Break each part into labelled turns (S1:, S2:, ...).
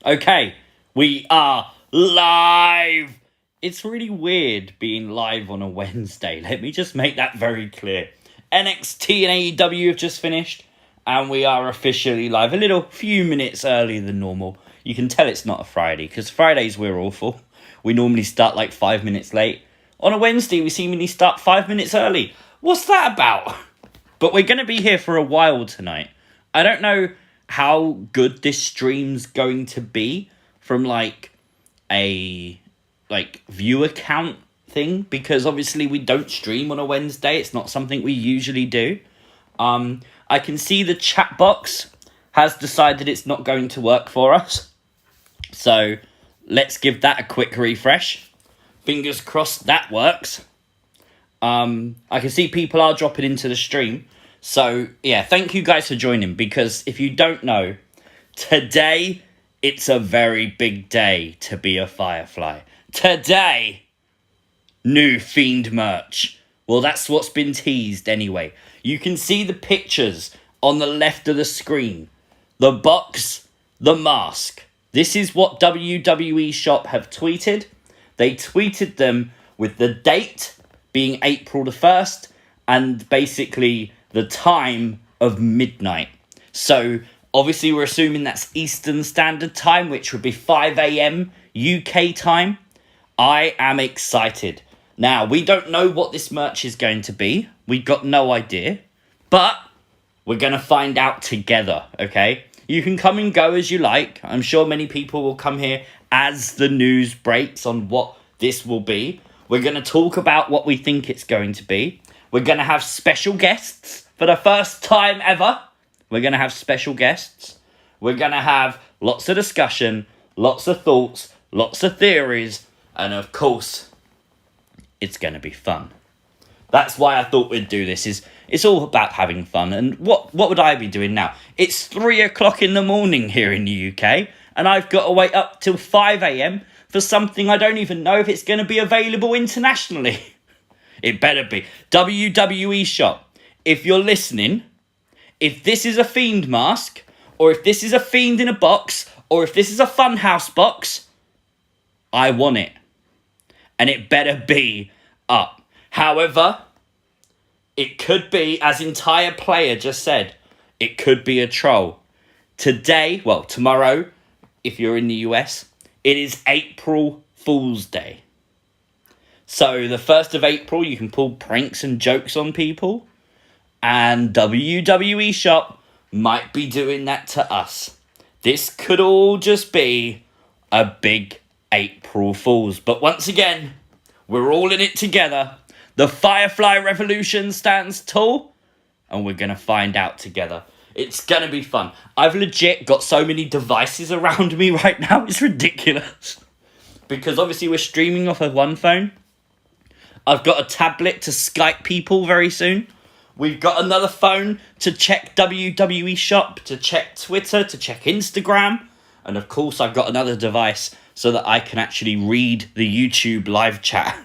S1: Okay, we are live. It's really weird being live on a Wednesday. Let me just make that very clear. NXT and AEW have just finished, and we are officially live a few minutes earlier than normal. You can tell it's not a Friday, because Fridays we're awful. We normally start like 5 minutes late. On a Wednesday, we seemingly start 5 minutes early. What's that about? But we're going to be here for a while tonight. I don't know how good this stream's going to be from like a viewer count thing, because obviously we don't stream on a Wednesday. It's not something we usually do. I can see the chat box has decided it's not going to work for us. So let's give that a quick refresh. Fingers crossed that works. I can see people are dropping into the stream. So, yeah, thank you guys for joining, because if you don't know, today, it's a very big day to be a Firefly. Today, new Fiend merch. Well, that's what's been teased anyway. You can see the pictures on the left of the screen. The box, the mask. This is what WWE Shop have tweeted. They tweeted them with the date being April the 1st and basically the time of midnight. So obviously we're assuming that's Eastern Standard Time, which would be 5 a.m. UK time. I am excited. Now, we don't know what this merch is going to be. We've got no idea. But we're going to find out together, okay? You can come and go as you like. I'm sure many people will come here as the news breaks on what this will be. We're going to talk about what we think it's going to be. We're going to have special guests for the first time ever. We're going to have special guests. We're going to have lots of discussion, lots of thoughts, lots of theories, and of course, it's going to be fun. That's why I thought we'd do this. It's all about having fun. And what would I be doing now? It's 3 o'clock in the morning here in the UK, and I've got to wait up till 5 a.m. for something I don't even know if it's going to be available internationally. It better be. WWE Shop, if you're listening, if this is a Fiend mask, or if this is a Fiend in a box, or if this is a Funhouse box, I want it. And it better be up. However, it could be, as Entire Player just said, it could be a troll. Today, well, tomorrow, if you're in the US, it is April Fool's Day. So the 1st of April, you can pull pranks and jokes on people. And WWE Shop might be doing that to us. This could all just be a big April Fool's. But once again, we're all in it together. The Firefly Revolution stands tall. And we're going to find out together. It's going to be fun. I've legit got so many devices around me right now. It's ridiculous. Because obviously we're streaming off of one phone. I've got a tablet to Skype people very soon. We've got another phone to check WWE Shop, to check Twitter, to check Instagram. And of course, I've got another device so that I can actually read the YouTube live chat.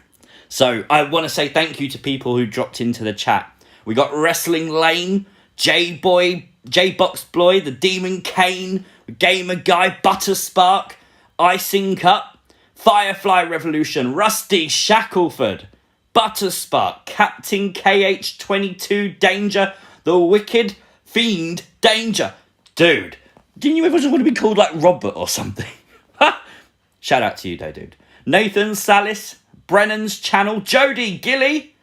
S1: So I want to say thank you to people who dropped into the chat. We got Wrestling Lane, J-Boy, J-Box-Bloy, The Demon Kane, Gamer Guy, Butterspark, Icing Cup, Firefly Revolution, Rusty Shackleford, Butterspark, Captain KH22, Danger, The Wicked, Fiend, Danger. Dude, didn't you ever just want to be called like Robert or something? Shout out to you though, dude. Nathan Salis, Brennan's Channel, Jody Gilly,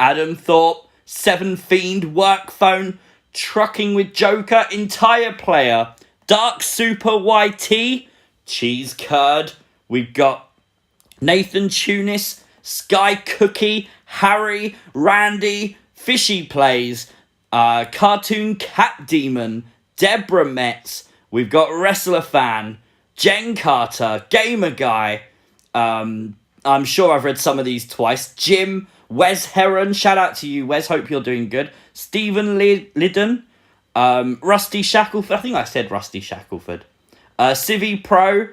S1: Adam Thorpe, 7 Fiend, Work Phone, Trucking with Joker, Entire Player, Dark Super YT, Cheese Curd. We've got Nathan Tunis, Sky Cookie, Harry, Randy, Fishy Plays, Cartoon Cat Demon, Deborah Metz. We've got Wrestler Fan, Jen Carter, Gamer Guy. I'm sure I've read some of these twice. Jim, Wes Heron. Shout out to you, Wes. Hope you're doing good. Stephen Liddon, Rusty Shackleford. I think I said Rusty Shackleford. Civi Pro.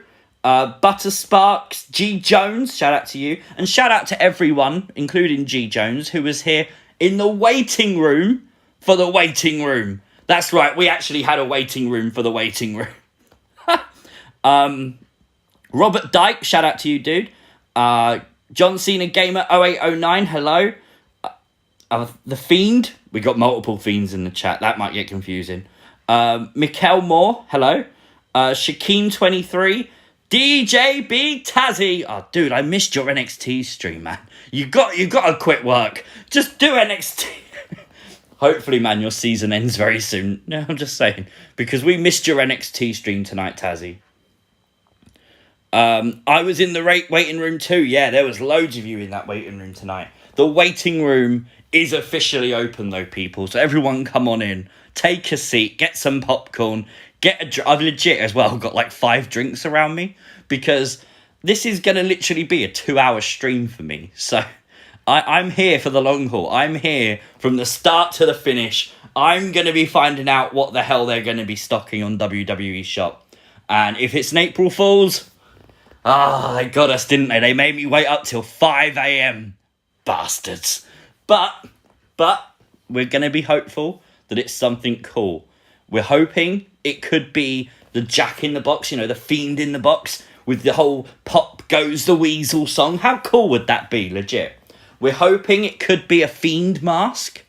S1: Buttersparks, G Jones, shout out to you, and shout out to everyone, including G Jones, who was here in the waiting room for the waiting room. That's right, we actually had a waiting room for the waiting room. Robert Dyke, shout out to you, dude. John Cena Gamer 0809, hello. The Fiend, we got multiple Fiends in the chat, that might get confusing. Mikkel Moore, hello. Shakeen23, DJ B Tazzy. Oh, dude, I missed your NXT stream, man. You got to quit work. Just do NXT. Hopefully, man, your season ends very soon. No, I'm just saying. Because we missed your NXT stream tonight, Tazzy. I was in the waiting room too. Yeah, there was loads of you in that waiting room tonight. The waiting room is officially open, though, people. So everyone come on in. Take a seat. Get some popcorn. I've legit, as well, got like 5 drinks around me. Because this is going to literally be a 2-hour stream for me. So I'm here for the long haul. I'm here from the start to the finish. I'm going to be finding out what the hell they're going to be stocking on WWE Shop. And if it's an April Fool's... they got us, didn't they? They made me wait up till 5 a.m. Bastards. But we're going to be hopeful that it's something cool. We're hoping it could be the Jack in the Box, the Fiend in the Box, with the whole Pop Goes the Weasel song. How cool would that be, legit? We're hoping it could be a Fiend mask.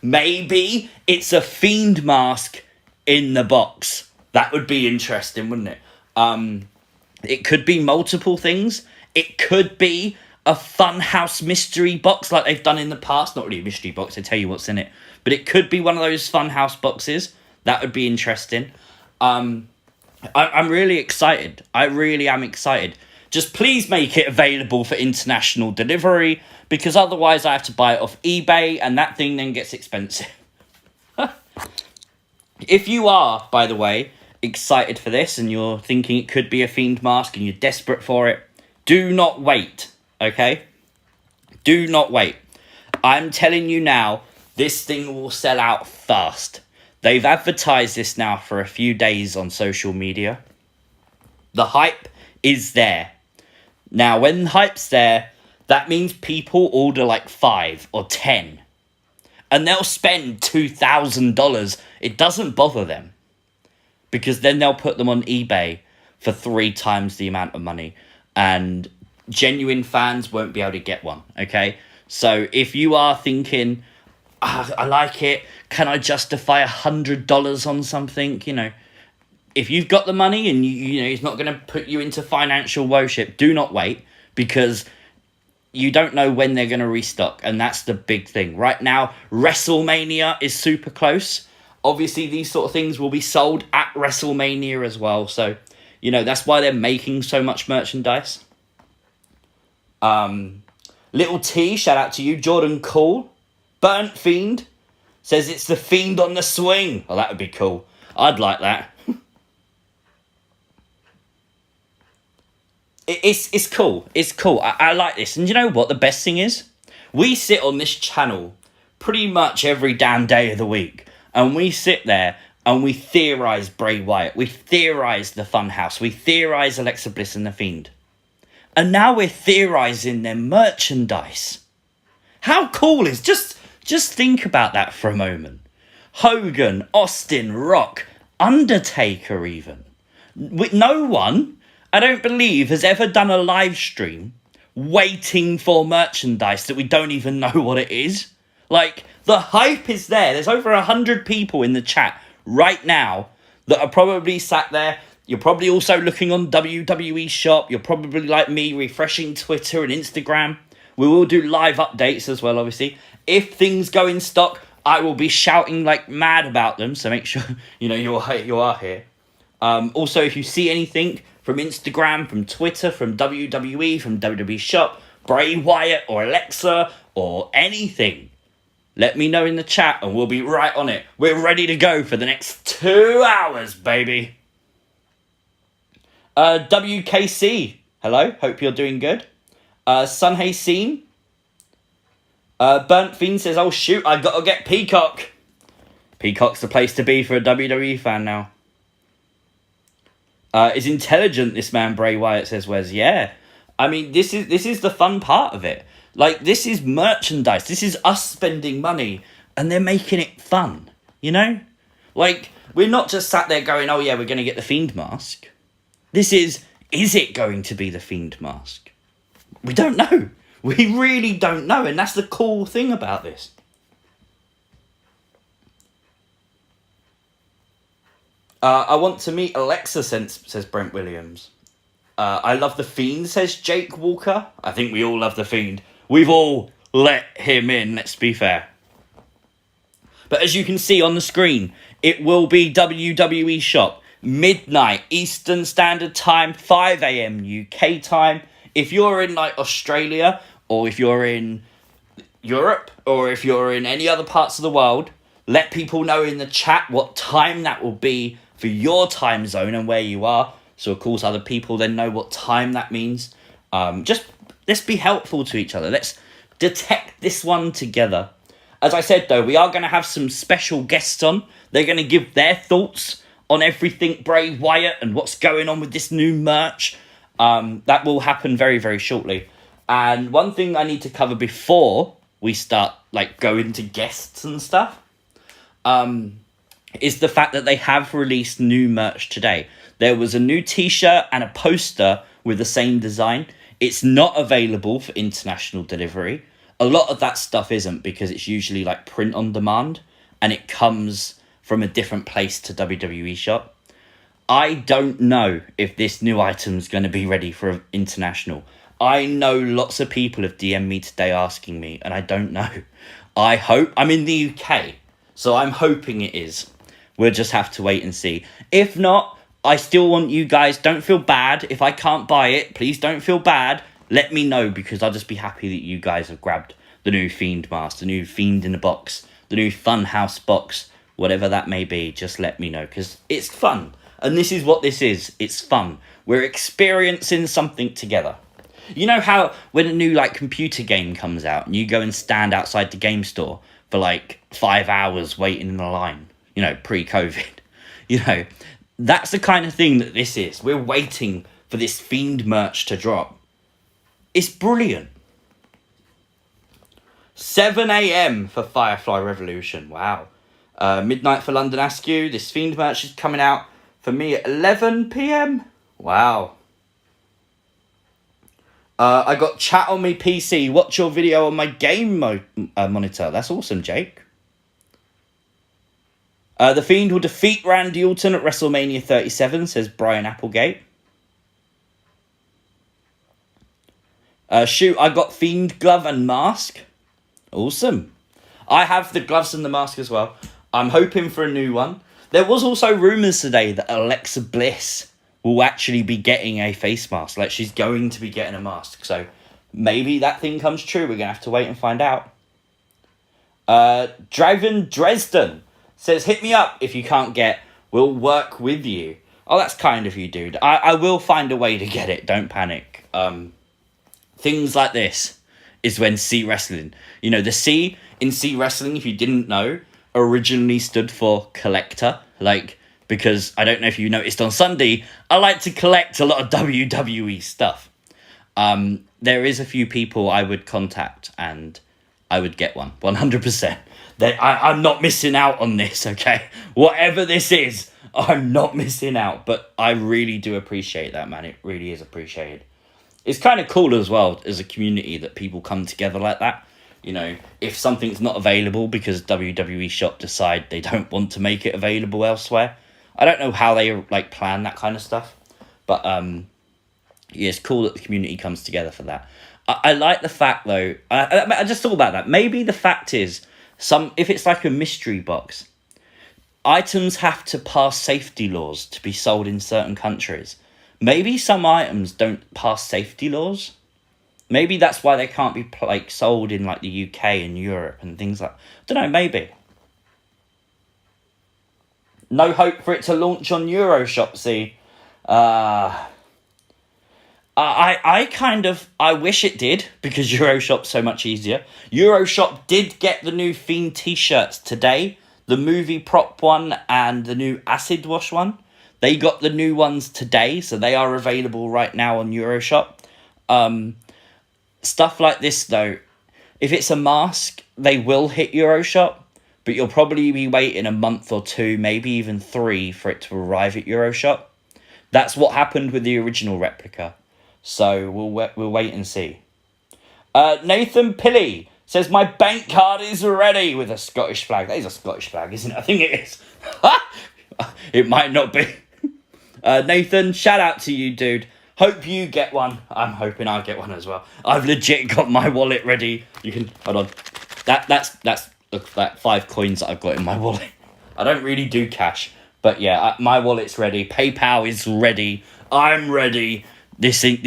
S1: Maybe it's a Fiend mask in the box. That would be interesting, wouldn't it? It could be multiple things. It could be a Funhouse mystery box like they've done in the past. Not really a mystery box, they tell you what's in it. But it could be one of those Funhouse boxes. That would be interesting. I'm really excited. I really am excited. Just please make it available for international delivery, because otherwise I have to buy it off eBay and that thing then gets expensive. If you are, by the way, excited for this and you're thinking it could be a Fiend mask and you're desperate for it, do not wait, okay? Do not wait. I'm telling you now, this thing will sell out fast. They've advertised this now for a few days on social media. The hype is there. Now, when the hype's there, that means people order like 5 or 10. And they'll spend $2,000. It doesn't bother them. Because then they'll put them on eBay for 3 times the amount of money. And genuine fans won't be able to get one, okay? So if you are thinking, I like it, can I justify $100 on something? If you've got the money and it's not going to put you into financial woeship, do not wait, because you don't know when they're going to restock. And that's the big thing. Right now, WrestleMania is super close. Obviously, these sort of things will be sold at WrestleMania as well. So, that's why they're making so much merchandise. Little T, shout out to you. Jordan Cool. Burnt Fiend says it's the Fiend on the swing. Oh, that would be cool. I'd like that. It's cool. It's cool. I like this. And you know what the best thing is? We sit on this channel pretty much every damn day of the week. And we sit there and we theorise Bray Wyatt. We theorise the Funhouse. We theorise Alexa Bliss and the Fiend. And now we're theorising their merchandise. How cool is... Just think about that for a moment. Hogan, Austin, Rock, Undertaker even. No one, I don't believe, has ever done a live stream waiting for merchandise that we don't even know what it is. Like, the hype is there. There's over 100 people in the chat right now that are probably sat there. You're probably also looking on WWE Shop. You're probably like me, refreshing Twitter and Instagram. We will do live updates as well, obviously. If things go in stock, I will be shouting like mad about them. So make sure, you are here. Also, if you see anything from Instagram, from Twitter, from WWE, from WWE Shop, Bray Wyatt or Alexa or anything, let me know in the chat and we'll be right on it. We're ready to go for the next 2 hours, baby. WKC, hello, hope you're doing good. Sunhay Scene. Burnt Fiend says, oh shoot, I gotta get Peacock. Peacock's the place to be for a WWE fan now. Is intelligent, this man Bray Wyatt says, Wes. Yeah. I mean, this is the fun part of it. Like, this is merchandise. This is us spending money and they're making it fun, Like, we're not just sat there going, oh yeah, we're going to get the Fiend mask. This is it going to be the Fiend mask? We don't know. We really don't know, and that's the cool thing about this. I want to meet Alexa, says Brent Williams. I love the Fiend, says Jake Walker. I think we all love the Fiend. We've all let him in, let's be fair. But as you can see on the screen, it will be WWE Shop, midnight Eastern Standard Time, 5 a.m. UK time. If you're in like Australia, or if you're in Europe, or if you're in any other parts of the world, let people know in the chat what time that will be for your time zone and where you are. So of course other people then know what time that means. Just let's be helpful to each other. Let's detect this one together. As I said though, we are going to have some special guests on. They're going to give their thoughts on everything Bray Wyatt and what's going on with this new merch. That will happen very, very shortly. And one thing I need to cover before we start like going to guests and stuff is the fact that they have released new merch today. There was a new t-shirt and a poster with the same design. It's not available for international delivery. A lot of that stuff isn't, because it's usually like print on demand and it comes from a different place to WWE Shop. I don't know if this new item is going to be ready for international. I know lots of people have DM'd me today asking me, and I don't know. I hope. I'm in the UK, so I'm hoping it is. We'll just have to wait and see. If not, I still want you guys, don't feel bad. If I can't buy it, please don't feel bad. Let me know, because I'll just be happy that you guys have grabbed the new Fiend mask, the new Fiend in a box, the new Funhouse box, whatever that may be. Just let me know, because it's fun. And this is what this is. It's fun. We're experiencing something together. You know how when a new like computer game comes out and you go and stand outside the game store for like 5 hours waiting in a line, you know, pre-COVID, you know, that's the kind of thing that this is. We're waiting for this Fiend merch to drop. It's brilliant. 7 a.m. for Firefly Revolution. Wow. Midnight for London Askew. This Fiend merch is coming out for me at 11 p.m. Wow. I got chat on my PC. Watch your video on my game monitor. That's awesome, Jake. The Fiend will defeat Randy Orton at WrestleMania 37, says Brian Applegate. Shoot, I got Fiend glove and mask. Awesome. I have the gloves and the mask as well. I'm hoping for a new one. There was also rumours today that Alexa Bliss will actually be getting a face mask. Like, she's going to be getting a mask. So, maybe that thing comes true. We're going to have to wait and find out. Draven Dresden says, hit me up if you can't get. We'll work with you. Oh, that's kind of you, dude. I will find a way to get it. Don't panic. Things like this is when C Wrestling. You know, the C in C Wrestling, if you didn't know, originally stood for collector. Like, because I don't know if you noticed on Sunday, I like to collect a lot of WWE stuff. There is a few people I would contact and I would get one, 100%. I'm not missing out on this, okay? Whatever this is, I'm not missing out. But I really do appreciate that, man. It really is appreciated. It's kind of cool as well as a community that people come together like that. You know, if something's not available because WWE Shop decide they don't want to make it available elsewhere. I don't know how they like plan that kind of stuff. But yeah, it's cool that the community comes together for that. I like the fact though, I just thought about that. Maybe the fact is, if it's like a mystery box, items have to pass safety laws to be sold in certain countries. Maybe some items don't pass safety laws. Maybe that's why they can't be like sold in like the UK and Europe and things like. I don't know. Maybe. No hope for it to launch on Euroshop. See, I wish it did, because Euroshop's so much easier. Euroshop did get the new Fiend t-shirts today, the movie prop one and the new acid wash one. They got the new ones today, so they are available right now on Euroshop. Stuff like this though, if it's a mask, they will hit Euroshop, but you'll probably be waiting a month or two, maybe even 3 for it to arrive at Euroshop. That's what happened with the original replica. So we'll wait and see. Nathan Pilley says, my bank card is ready, with a Scottish flag. That is a Scottish flag, isn't it? I think it is. It might not be. Nathan, shout out to you, dude. Hope you get one. I'm hoping I'll get one as well. I've legit got my wallet ready. You can, hold on. That's that 5 coins that I've got in my wallet. I don't really do cash. But yeah, my wallet's ready. PayPal is ready. I'm ready. This thing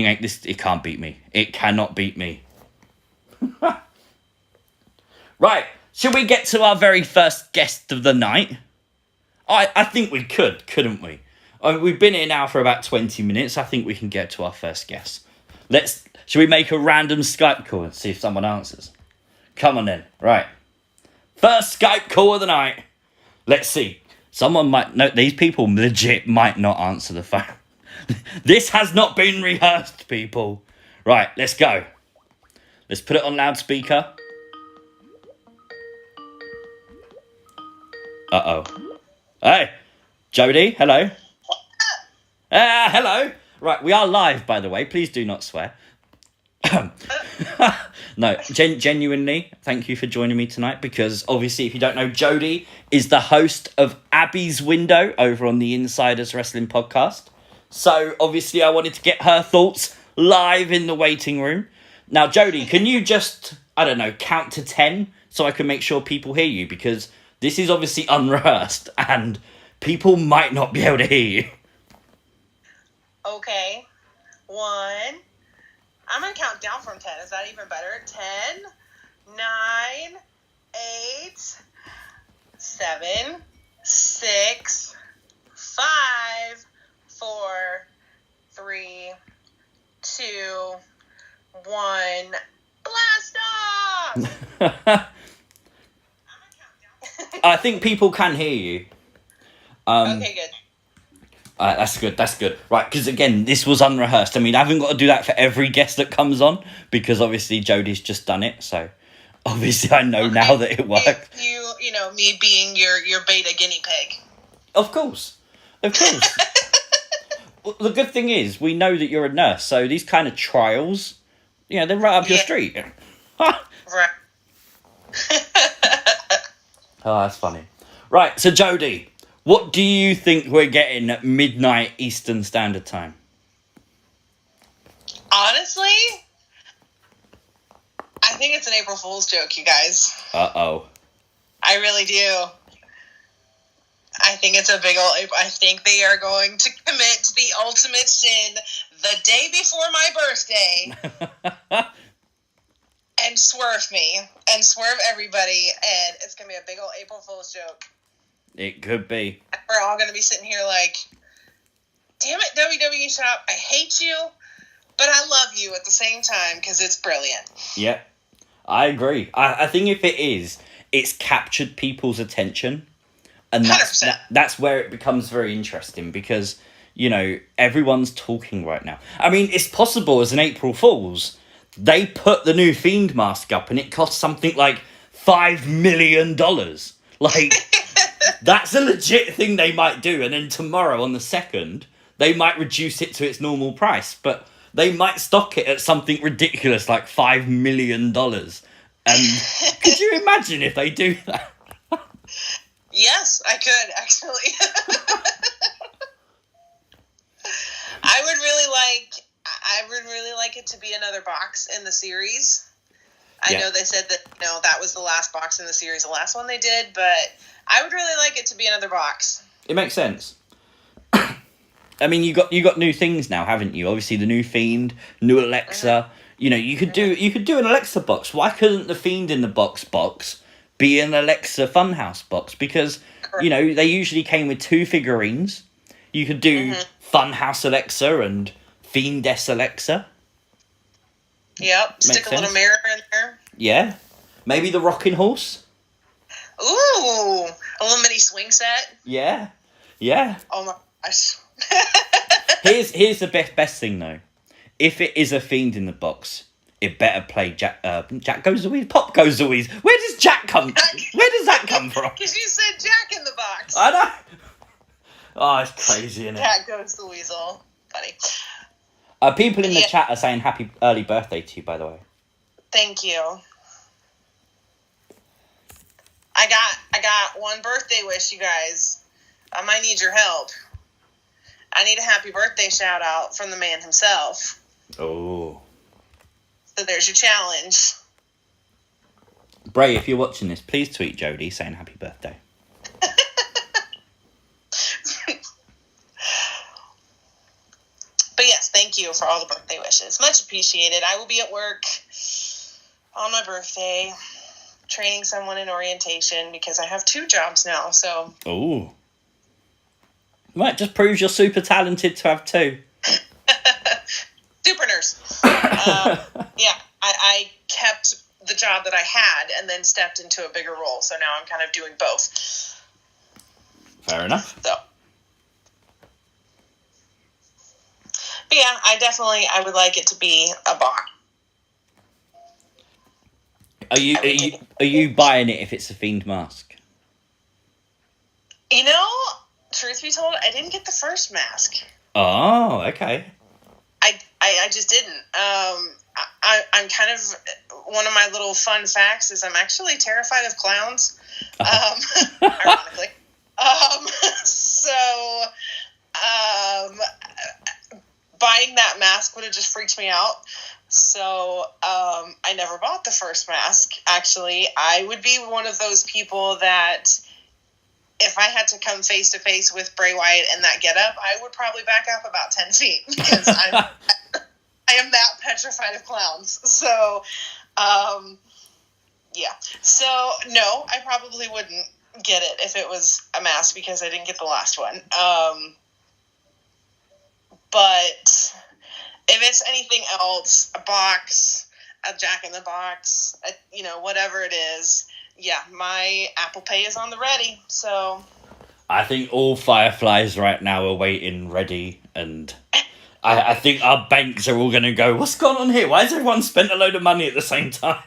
S1: ain't, it can't beat me. It cannot beat me. Right, should we get to our very first guest of the night? I think we couldn't we? We've been here now for about 20 minutes. I think we can get to our first guest. Should we make a random Skype call and see if someone answers? Come on then. Right. First Skype call of the night. Let's see. Someone might... No, these people legit might not answer the phone. This has not been rehearsed, people. Right, let's go. Let's put it on loudspeaker. Uh-oh. Hey, Jody, hello. Hello. Right, we are live, by the way. Please do not swear. No, genuinely, thank you for joining me tonight, because obviously, if you don't know, Jody is the host of Abby's Window over on the Insiders Wrestling podcast. So, obviously, I wanted to get her thoughts live in the waiting room. Now, Jody, can you just, I don't know, count to 10 so I can make sure people hear you? Because this is obviously unrehearsed and people might not be able to hear you.
S2: Okay. 1. I'm going to count down from 10. Is that even better? 10, 9, 8, 7, 6, 5, 4, 3, 2, 1. Blast off!
S1: I think people can hear you.
S2: Okay, good.
S1: That's good. Right, because again, this was unrehearsed. I mean, I haven't got to do that for every guest that comes on, because obviously Jody's just done it, so obviously I know now that it works.
S2: You know, me being your beta guinea pig.
S1: Of course. Well, the good thing is, we know that you're a nurse, so these kind of trials, they're right up your street.
S2: Right.
S1: Oh, that's funny. Right, so Jody, what do you think we're getting at midnight Eastern Standard Time?
S2: Honestly, I think it's an April Fool's joke, you guys.
S1: Uh-oh.
S2: I really do. I think it's a big old... I think they are going to commit the ultimate sin the day before my birthday and swerve me and swerve everybody, and it's going to be a big old April Fool's joke.
S1: It could be.
S2: We're all going to be sitting here like, damn it, WWE Shop, I hate you, but I love you at the same time because it's brilliant.
S1: Yep, I agree. I think if it is, it's captured people's attention. And that's where it becomes very interesting, because, everyone's talking right now. I mean, it's possible as an April Fool's, they put the new Fiend mask up and it cost something like $5 million. Like, that's a legit thing they might do. And then tomorrow on the 2nd, they might reduce it to its normal price. But they might stock it at something ridiculous like $5 million. And could you imagine if they do that?
S2: Yes, I could, actually. I would really like it to be another box in the series. I know they said that, that was the last box in the series, the last one they did, but I would really like it to be another box.
S1: It makes sense. I mean, you got new things now, haven't you? Obviously, the new Fiend, new Alexa. Mm-hmm. You could do an Alexa box. Why couldn't the Fiend in the box be an Alexa Funhouse box? Because, they usually came with 2 figurines. You could do Funhouse Alexa and Fiendess Alexa.
S2: Yep, stick a little mirror in there.
S1: Yeah. Maybe the rocking horse.
S2: Ooh, a little mini swing set.
S1: Yeah.
S2: Oh my gosh.
S1: Here's the best thing, though. If it is a Fiend in the box, it better play Jack Goes the Wheeze, Pop Goes the Wheeze. Where does Jack come? Where does that come from?
S2: Because you said Jack in the box.
S1: I know. Oh, it's crazy, isn't it?
S2: Cat goes the weasel. Funny.
S1: People in the chat are saying happy early birthday to you, by the way.
S2: Thank you. I got one birthday wish, you guys. I might need your help. I need a happy birthday shout out from the man himself.
S1: Oh.
S2: So there's your challenge.
S1: Bray, if you're watching this, please tweet Jody saying happy birthday.
S2: But yes, thank you for all the birthday wishes. Much appreciated. I will be at work on my birthday training someone in orientation because I have 2 jobs now. So.
S1: Oh. Right, just proves you're super talented to have 2.
S2: Super nurse. Yeah, I kept the job that I had and then stepped into a bigger role. So now I'm kind of doing both.
S1: Fair enough.
S2: So. But yeah, I would like it to be a box.
S1: Are you buying it if it's a Fiend mask?
S2: You know, truth be told, I didn't get the first mask.
S1: Oh, okay.
S2: I just didn't. I'm kind of, one of my little fun facts is I'm actually terrified of clowns. Ironically. So buying that mask would have just freaked me out. So I never bought the first mask. Actually, I would be one of those people that if I had to come face to face with Bray Wyatt in that getup, I would probably back up about 10 feet because I am that petrified of clowns. So, yeah. So, no, I probably wouldn't get it if it was a mask because I didn't get the last one. But if it's anything else, a box, a Jack in the Box, whatever it is, yeah, my Apple Pay is on the ready, so.
S1: I think all Fireflies right now are waiting ready, and I think our banks are all going to go, what's going on here? Why has everyone spent a load of money at the same time?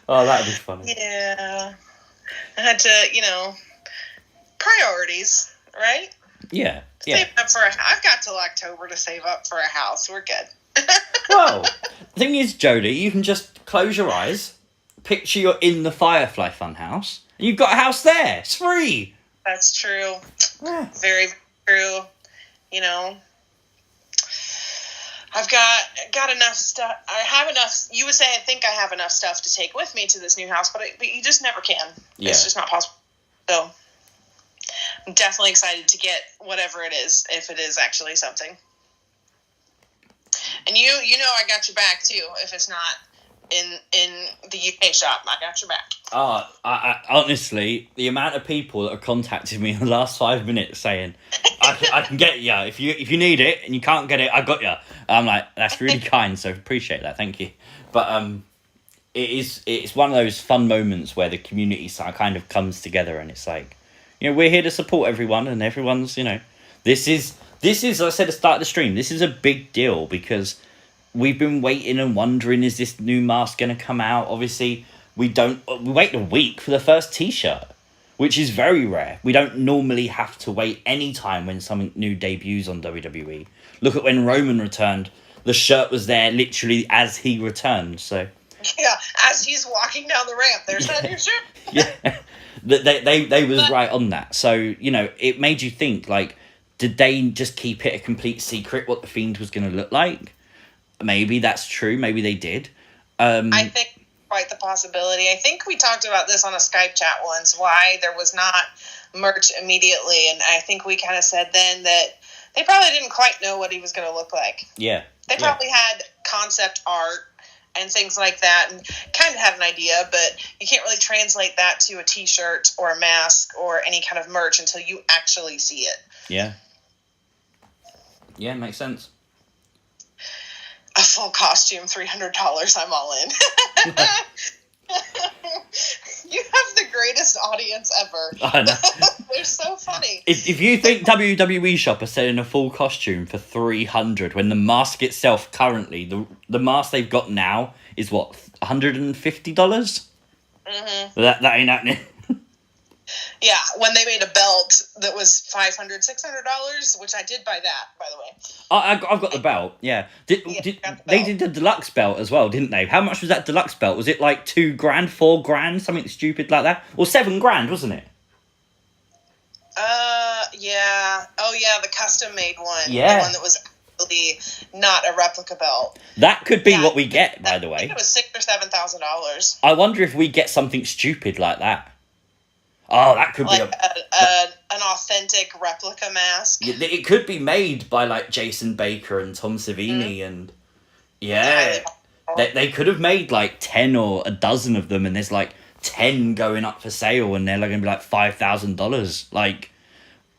S1: Oh, that'd be funny.
S2: Yeah. I had to, priorities, right?
S1: Yeah.
S2: Save up for I've got till October to save up for a house. We're good.
S1: Well, the thing is, Jody, you can just close your eyes, picture you're in the Firefly Funhouse, and you've got a house there. It's free.
S2: That's true.
S1: Yeah.
S2: Very true. I've got enough stuff. I have enough. You would say I think I have enough stuff to take with me to this new house, but you just never can. Yeah. It's just not possible. So I'm definitely excited to get whatever it is, if it is actually something. And you know I got your back too. If it's not in the UK shop, I got your back.
S1: I honestly, the amount of people that have contacted me in the last 5 minutes saying, I can get you if you need it and you can't get it, I got you. I'm like, that's really kind, so appreciate that, thank you. But it's one of those fun moments where the community kind of comes together, and it's like, we're here to support everyone, and everyone's, this is, as I said at the start of the stream, this is a big deal because we've been waiting and wondering, is this new mask going to come out? Obviously, we wait a week for the first t-shirt, which is very rare. We don't normally have to wait any time when something new debuts on WWE. Look at when Roman returned. The shirt was there literally as he returned, so.
S2: Yeah, as he's walking down the ramp, there's that new shirt.
S1: Yeah, they was right on that. So, it made you think, like, did they just keep it a complete secret what the Fiend was going to look like? Maybe that's true. Maybe they did.
S2: I think quite the possibility. I think we talked about this on a Skype chat once, why there was not merch immediately. And I think we kind of said then that they probably didn't quite know what he was going to look like.
S1: Yeah.
S2: They probably had concept art and things like that and kind of had an idea, but you can't really translate that to a t-shirt or a mask or any kind of merch until you actually see it. Yeah.
S1: Yeah, makes sense.
S2: A full costume, $300, I'm all in. You have the greatest audience ever.
S1: I know.
S2: They're so funny.
S1: If you think WWE shop are selling a full costume for $300 when the mask itself currently, the mask they've got now is what, $150?
S2: Mm-hmm.
S1: That ain't happening.
S2: Yeah, when they made a belt that was $500, $600, which I did buy that, by the way.
S1: I've got the belt. Yeah. They did the deluxe belt as well, didn't they? How much was that deluxe belt? Was it like $2,000, $4,000, something stupid like that, or $7,000, wasn't it?
S2: Yeah. Oh, yeah, the custom made one.
S1: Yeah.
S2: The one that was actually not a replica belt.
S1: That could be what we get, by the way.
S2: I think it was $6,000 or $7,000.
S1: I wonder if we get something stupid like that. Oh, that could
S2: like
S1: be
S2: an authentic replica mask.
S1: It could be made by like Jason Baker and Tom Savini, and they could have made like 10 or a dozen of them, and there's like 10 going up for sale, and they're like going to be like $5,000. Like,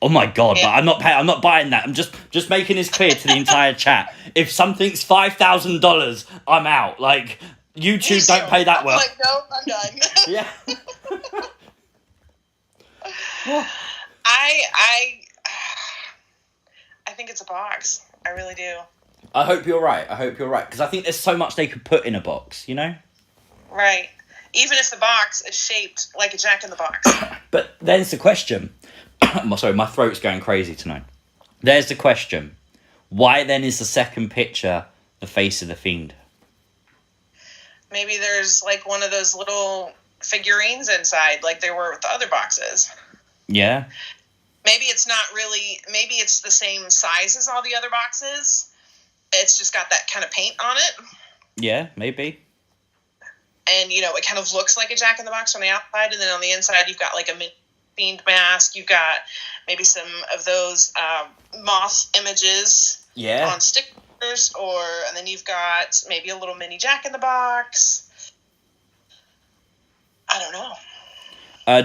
S1: oh my god!
S2: Yeah.
S1: But I'm not buying that. I'm just making this clear to the entire chat. If something's $5,000, I'm out. Like, YouTube don't pay that well.
S2: Like, no, I'm done.
S1: Yeah.
S2: I think it's a box. I really do.
S1: I hope you're right. Because I think there's so much they could put in a box, you know?
S2: Right. Even if the box is shaped like a Jack in the Box.
S1: But there's the question. Sorry, my throat's going crazy tonight. There's the question. Why then is the second picture the face of the Fiend?
S2: Maybe there's like one of those little figurines inside like there were with the other boxes.
S1: Yeah.
S2: Maybe it's not really, maybe it's the same size as all the other boxes. It's just got that kind of paint on it.
S1: Yeah, maybe.
S2: And, you know, it kind of looks like a Jack in the Box on the outside, and then on the inside you've got like a Fiend mask. You've got maybe some of those moth images on stickers, and then you've got maybe a little mini Jack in the Box. I don't know.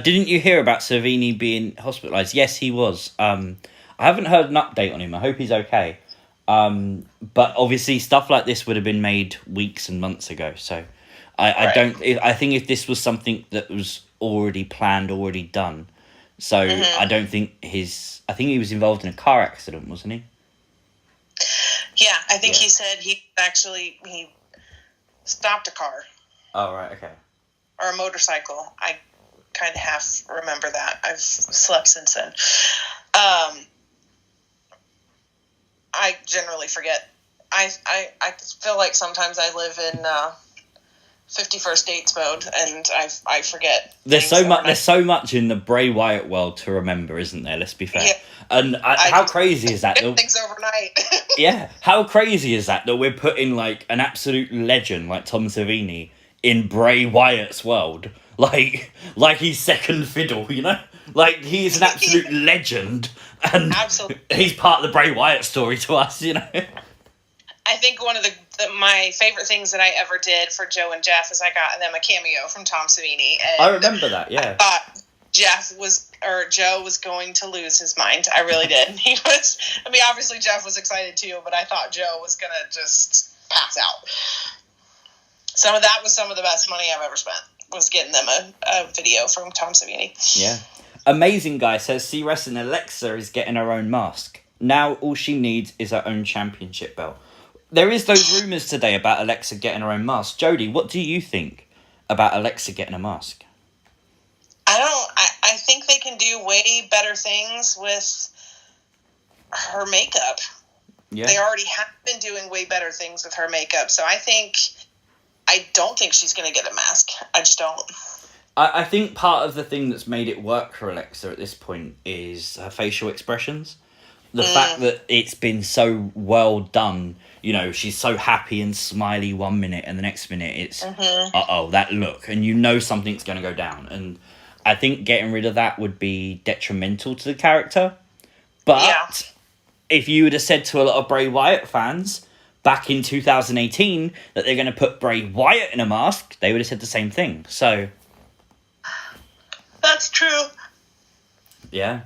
S1: Didn't you hear about Savini being hospitalised? Yes, he was. I haven't heard an update on him. I hope he's okay. But obviously stuff like this would have been made weeks and months ago. So I think if this was something that was already planned, already done. So I don't think I think he was involved in a car accident, wasn't he?
S2: Yeah, I think he said he stopped a car.
S1: Oh, right, okay.
S2: Or a motorcycle. I kind of half remember that. I've slept since then. I generally forget. I feel like sometimes I live in 51st Dates mode, and I forget.
S1: There's so much in the Bray Wyatt world to remember, isn't there? Let's be fair. Yeah. And how crazy is that?
S2: Things overnight.
S1: Yeah, how crazy is that we're putting like an absolute legend like Tom Savini in Bray Wyatt's world, like he's second fiddle, you know? Like, he's an absolute legend, and he's part of the Bray Wyatt story to us, you know?
S2: I think one of my favorite things that I ever did for Joe and Jeff is I got them a cameo from Tom Savini. And
S1: I remember that, yeah.
S2: I thought Joe was going to lose his mind. I really did. Obviously Jeff was excited too, but I thought Joe was going to just pass out. Some of the best money I've ever spent was getting them a video from Tom Savini.
S1: Yeah. Amazing Guy says, see wrestling, Alexa is getting her own mask. Now all she needs is her own championship belt. There is those rumours today about Alexa getting her own mask. Jody, what do you think about Alexa getting a mask?
S2: I think they can do way better things with her makeup. Yeah. They already have been doing way better things with her makeup, so I don't think she's going to get a mask. I just don't.
S1: I think part of the thing that's made it work for Alexa at this point is her facial expressions. The fact that it's been so well done, you know, she's so happy and smiley 1 minute, and the next minute it's, that look, and you know something's going to go down. And I think getting rid of that would be detrimental to the character. But if you would have said to a lot of Bray Wyatt fans back in 2018 that they're going to put Bray Wyatt in a mask, they would have said the same thing. So
S2: that's true.
S1: Yeah.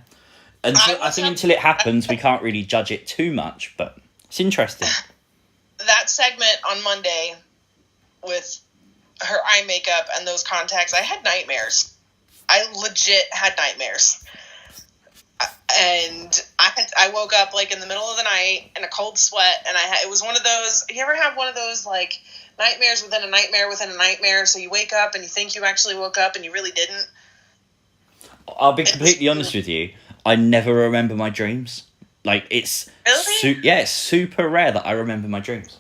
S1: I think until it happens, we can't really judge it too much, but it's interesting.
S2: That segment on Monday with her eye makeup and those contacts, I had nightmares. I legit had nightmares. And I woke up like in the middle of the night in a cold sweat, and it was one of those, you ever have one of those like nightmares within a nightmare within a nightmare, so you wake up and you think you actually woke up and you really didn't?
S1: I'll be completely honest with you. I never remember my dreams. Like, it's...
S2: Really?
S1: It's super rare that I remember my dreams.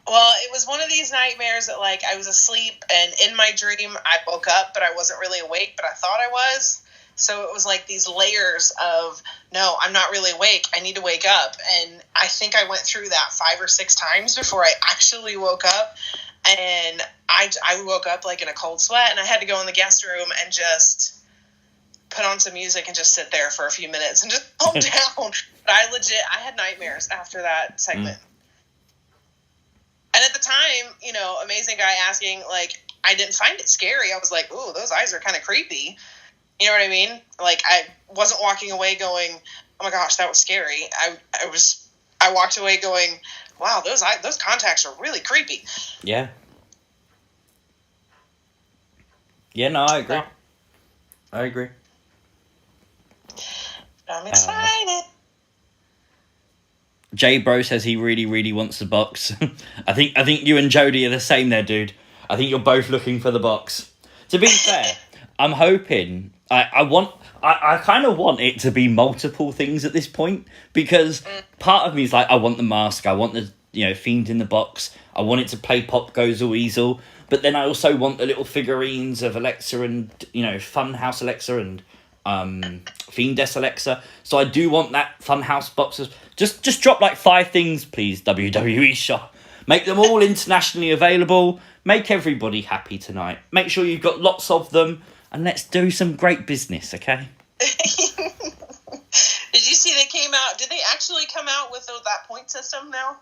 S2: Well, it was one of these nightmares that, like, I was asleep, and in my dream, I woke up, but I wasn't really awake, but I thought I was. So it was like these layers of, no, I'm not really awake. I need to wake up. And I think I went through that 5 or 6 times before I actually woke up. And I woke up, like, in a cold sweat, and I had to go in the guest room and just put on some music and just sit there for a few minutes and just calm down. But I had nightmares after that segment. And at the time, you know, amazing guy asking, like, I didn't find it scary. I was like, ooh, those eyes are kind of creepy. You know what I mean? Like, I wasn't walking away going, oh my gosh, that was scary. I walked away going, wow, those contacts are really creepy.
S1: Yeah. Yeah, no, I agree. I agree.
S2: I'm excited.
S1: J Bro says he really, really wants the box. I think you and Jody are the same there, dude. I think you're both looking for the box. To be fair, I'm hoping I kind of want it to be multiple things at this point, because part of me is like, I want the mask, I want the, you know, Fiend in the box, I want it to play Pop Goes a Weasel, but then I also want the little figurines of Alexa and, you know, Funhouse Alexa and Fiendess Alexa. So I do want that Funhouse boxes. Just drop like 5 things, please, WWE shop. Make them all internationally available. Make everybody happy tonight. Make sure you've got lots of them, and let's do some great business, okay?
S2: Did you see they came out? Did they actually come out with that point system now?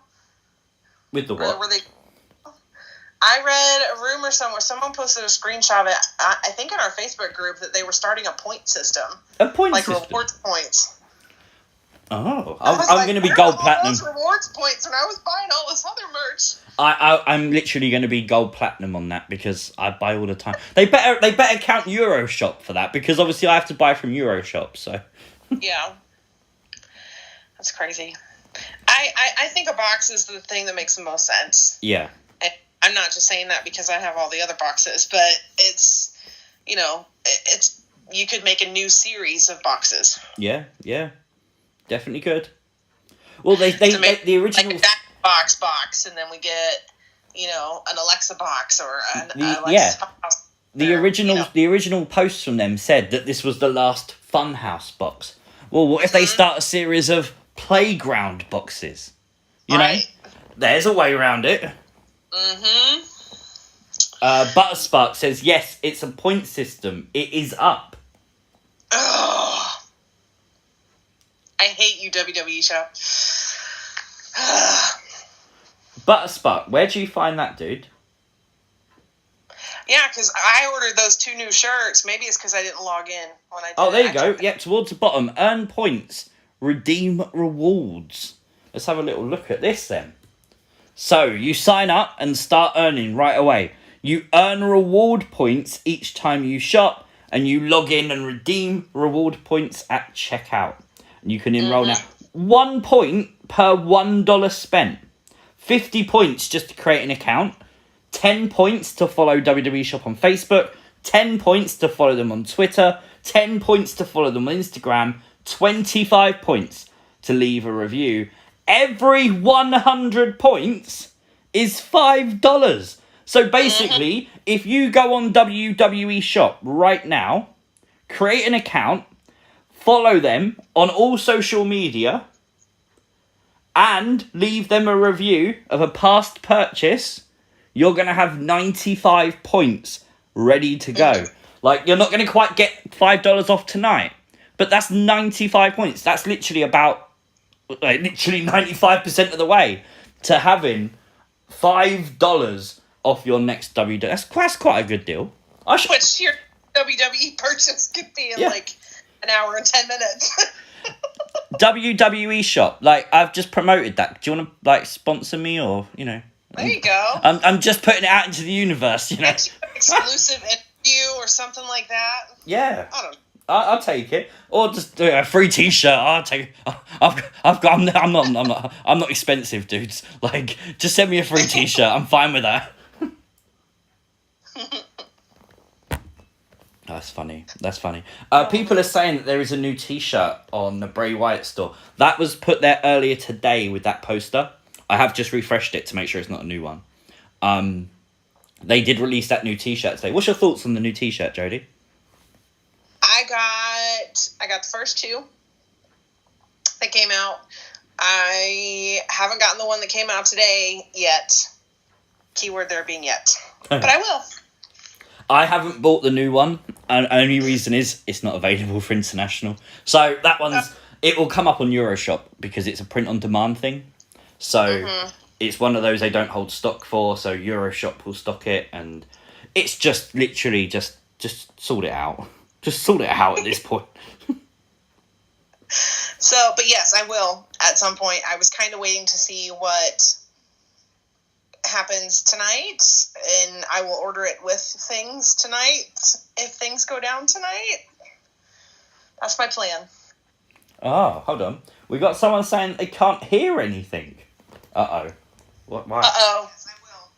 S1: With the what?
S2: Or were they? I read a rumor somewhere. Someone posted a screenshot of it, I think in our Facebook group, that they were starting a point system.
S1: A point system?
S2: Like rewards points.
S1: Oh, I'm going to be gold platinum.
S2: Those rewards points, and I was buying all this other merch.
S1: I'm literally going to be gold platinum on that, because I buy all the time. They better count Euroshop for that, because obviously I have to buy from Euroshop. So
S2: yeah, that's crazy. I think a box is the thing that makes the most sense.
S1: Yeah.
S2: I'm not just saying that because I have all the other boxes, but it's, you know, you could make a new series of boxes.
S1: Yeah, definitely could. Well, the original
S2: like that box, and then we get, you know, an Alexa box or an Alexa box.
S1: The original posts from them said that this was the last Funhouse box. Well, what if they start a series of playground boxes? You know, there's a way around it. Butterspark says, yes, it's a point system. It is up.
S2: Ugh. I hate you, WWE show.
S1: Butterspark, where do you find that, dude?
S2: Yeah, because I ordered those 2 new shirts. Maybe it's because I didn't log in when I did.
S1: Oh, there you go. Yep, towards the bottom. Earn points. Redeem rewards. Let's have a little look at this then. So, you sign up and start earning right away. You earn reward points each time you shop, and you log in and redeem reward points at checkout. And you can enroll now. 1 point per $1 spent. 50 points just to create an account. 10 points to follow WWE Shop on Facebook. 10 points to follow them on Twitter. 10 points to follow them on Instagram. 25 points to leave a review. Every 100 points is $5. So basically, if you go on WWE Shop right now, create an account, follow them on all social media, and leave them a review of a past purchase, you're going to have 95 points ready to go. Like, you're not going to quite get $5 off tonight, but that's 95 points. That's literally about, literally 95% of the way to having $5 off your next WWE. That's quite a good deal.
S2: Which your WWE purchase could be in like an hour and 10 minutes.
S1: WWE Shop, like, I've just promoted that. Do you want to like sponsor me, or you know?
S2: There you go.
S1: I'm just putting it out into the universe, you know.
S2: Exclusive interview or something like that.
S1: Yeah.
S2: I don't know.
S1: I'll take it, or just do a free T-shirt. I'll take it. I'm not expensive, dudes. Like, just send me a free T-shirt. I'm fine with that. that's funny. That's funny. People are saying that there is a new T-shirt on the Bray Wyatt store. That was put there earlier today with that poster. I have just refreshed it to make sure it's not a new one. They did release that new T-shirt today. What's your thoughts on the new T-shirt, Jody?
S2: I got the first two that came out. I haven't gotten the one that came out today yet. Keyword there being yet. But I will.
S1: I haven't bought the new one, and only reason is it's not available for international. So that one's it will come up on Euroshop because it's a print-on-demand thing. So it's one of those they don't hold stock for, so Euroshop will stock it, and it's just literally just sort it out. Just sort it out at this point.
S2: So, but yes, I will at some point. I was kind of waiting to see what happens tonight, and I will order it with things tonight if things go down tonight. That's my plan.
S1: Oh, hold on. We got someone saying they can't hear anything. Uh-oh. What? Why?
S2: Uh-oh. Yes, I will.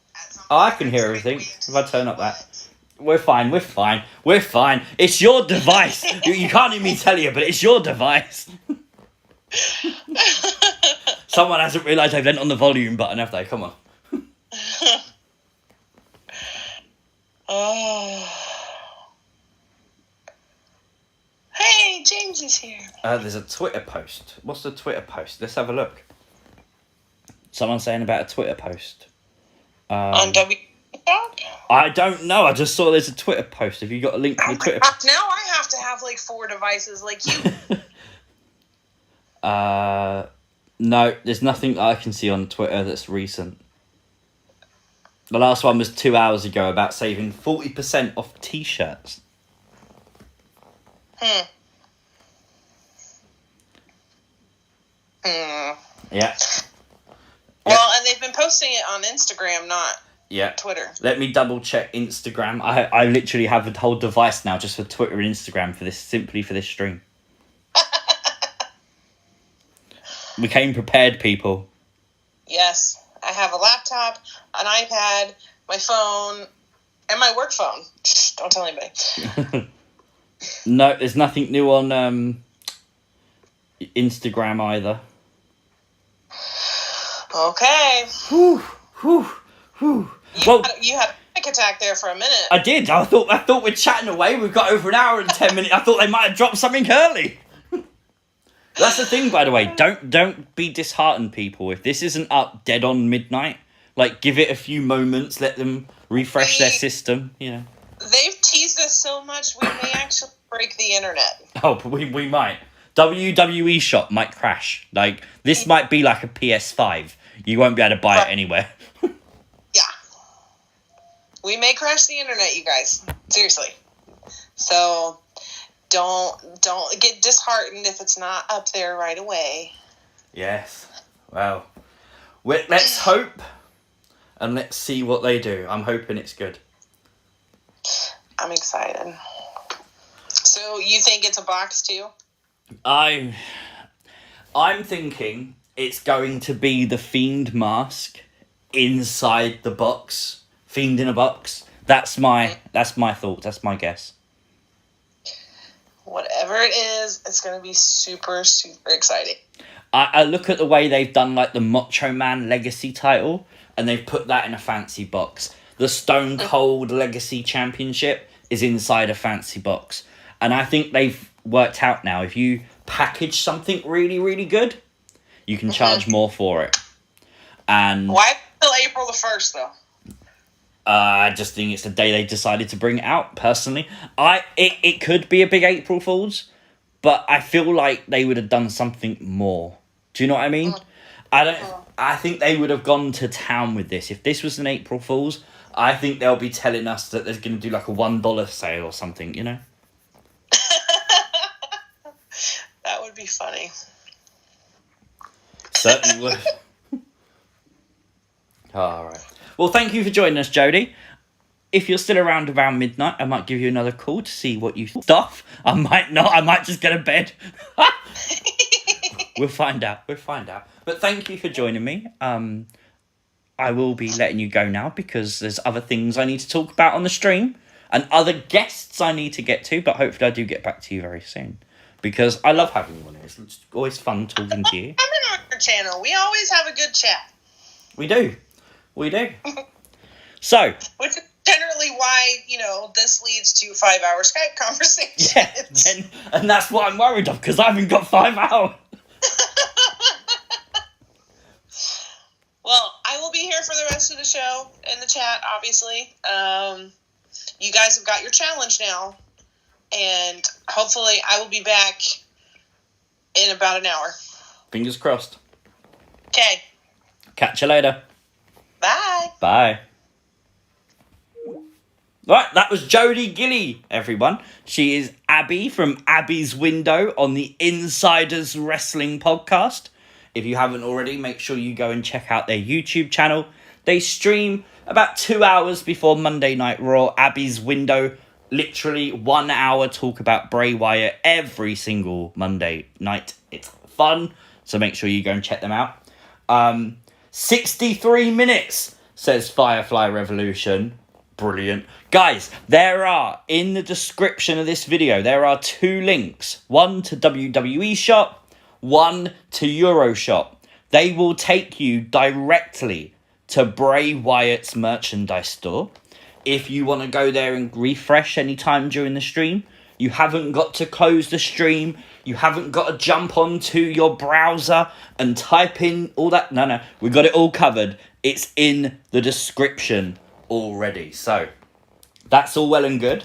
S1: Oh, I can hear everything if I turn up that. We're fine. It's your device. You can't hear me tell you, but it's your device. Someone hasn't realised they've lent on the volume button, have they? Come on.
S2: Oh. Hey, James is here.
S1: There's a Twitter post. What's the Twitter post? Let's have a look. Someone's saying about a Twitter post.
S2: On W.
S1: I don't know. I just saw there's a Twitter post. Have you got a link to the Twitter post?
S2: Now I have to have like 4 devices like you.
S1: No, there's nothing I can see on Twitter that's recent. The last one was 2 hours ago about saving 40% off T-shirts. Yeah.
S2: Well, and they've been posting it on Instagram, not Twitter.
S1: Let me double check Instagram. I literally have a whole device now just for Twitter and Instagram for this, simply for this stream. We came prepared, people.
S2: Yes. I have a laptop, an iPad, my phone, and my work phone. Don't tell anybody.
S1: No, there's nothing new on Instagram either.
S2: Okay.
S1: Whew.
S2: You had a panic attack there for a minute.
S1: I did. I thought we're chatting away. We've got over an hour and 10 minutes. I thought they might have dropped something early. That's the thing, by the way. Don't be disheartened, people. If this isn't up dead on midnight, like, give it a few moments. Let them refresh their system. You know.
S2: They've teased us so much, we may actually break the internet.
S1: Oh, we might. WWE shop might crash. Like, this might be like a PS5. You won't be able to buy it anywhere.
S2: Yeah. We may crash the internet, you guys. Seriously. So, don't get disheartened if it's not up there right away.
S1: Yes. Well, let's hope and let's see what they do. I'm hoping it's good.
S2: I'm excited. So, you think it's a box too?
S1: I'm thinking it's going to be the Fiend mask inside the box. Fiend in a box. That's my thought. That's my guess.
S2: Whatever it is, it's going to be super, super exciting.
S1: I look at the way they've done like the Macho Man Legacy title, and they've put that in a fancy box. The Stone Cold Legacy Championship is inside a fancy box. And I think they've worked out now, if you package something really, really good, you can charge more for it. And
S2: why until April the 1st, though?
S1: I just think it's the day they decided to bring it out, personally. It could be a big April Fool's, but I feel like they would have done something more. Do you know what I mean? I think they would have gone to town with this. If this was an April Fool's, I think they'll be telling us that they're going to do like a $1 sale or something, you know?
S2: That would be funny.
S1: Certainly would. All right. Well, thank you for joining us, Jody. If you're still around midnight, I might give you another call to see what you stuff. I might not. I might just go to bed. We'll find out. But thank you for joining me. I will be letting you go now because there's other things I need to talk about on the stream. and other guests I need to get to, but hopefully I do get back to you very soon. Because I love having you on here. It's always fun talking to you.
S2: I'm on our channel. We always have a good chat.
S1: We do. So.
S2: Which is generally why, this leads to 5-hour Skype conversations.
S1: Yeah, and that's what I'm worried of, because I haven't got 5 hours.
S2: Well, I will be here for the rest of the show in the chat, obviously. You guys have got your challenge now. And hopefully I will be back in about an hour.
S1: Fingers crossed.
S2: Okay.
S1: Catch you later.
S2: Bye.
S1: Bye. Right, that was Jody Gilly, everyone. She is Abby from Abby's Window on the Insiders Wrestling podcast. If you haven't already, make sure you go and check out their YouTube channel. They stream about 2 hours before Monday Night Raw. Abby's Window, literally 1 hour talk about Bray Wyatt every single Monday night. It's fun, so make sure you go and check them out. 63 minutes, says Firefly Revolution. Brilliant. Guys, there are, in the description of this video, there are 2 links. One to WWE Shop, one to Euroshop. They will take you directly to Bray Wyatt's merchandise store. If you want to go there and refresh anytime during the stream, you haven't got to close the stream. You haven't got to jump onto your browser and type in all that. No, we got it all covered. It's in the description already. So, that's all well and good.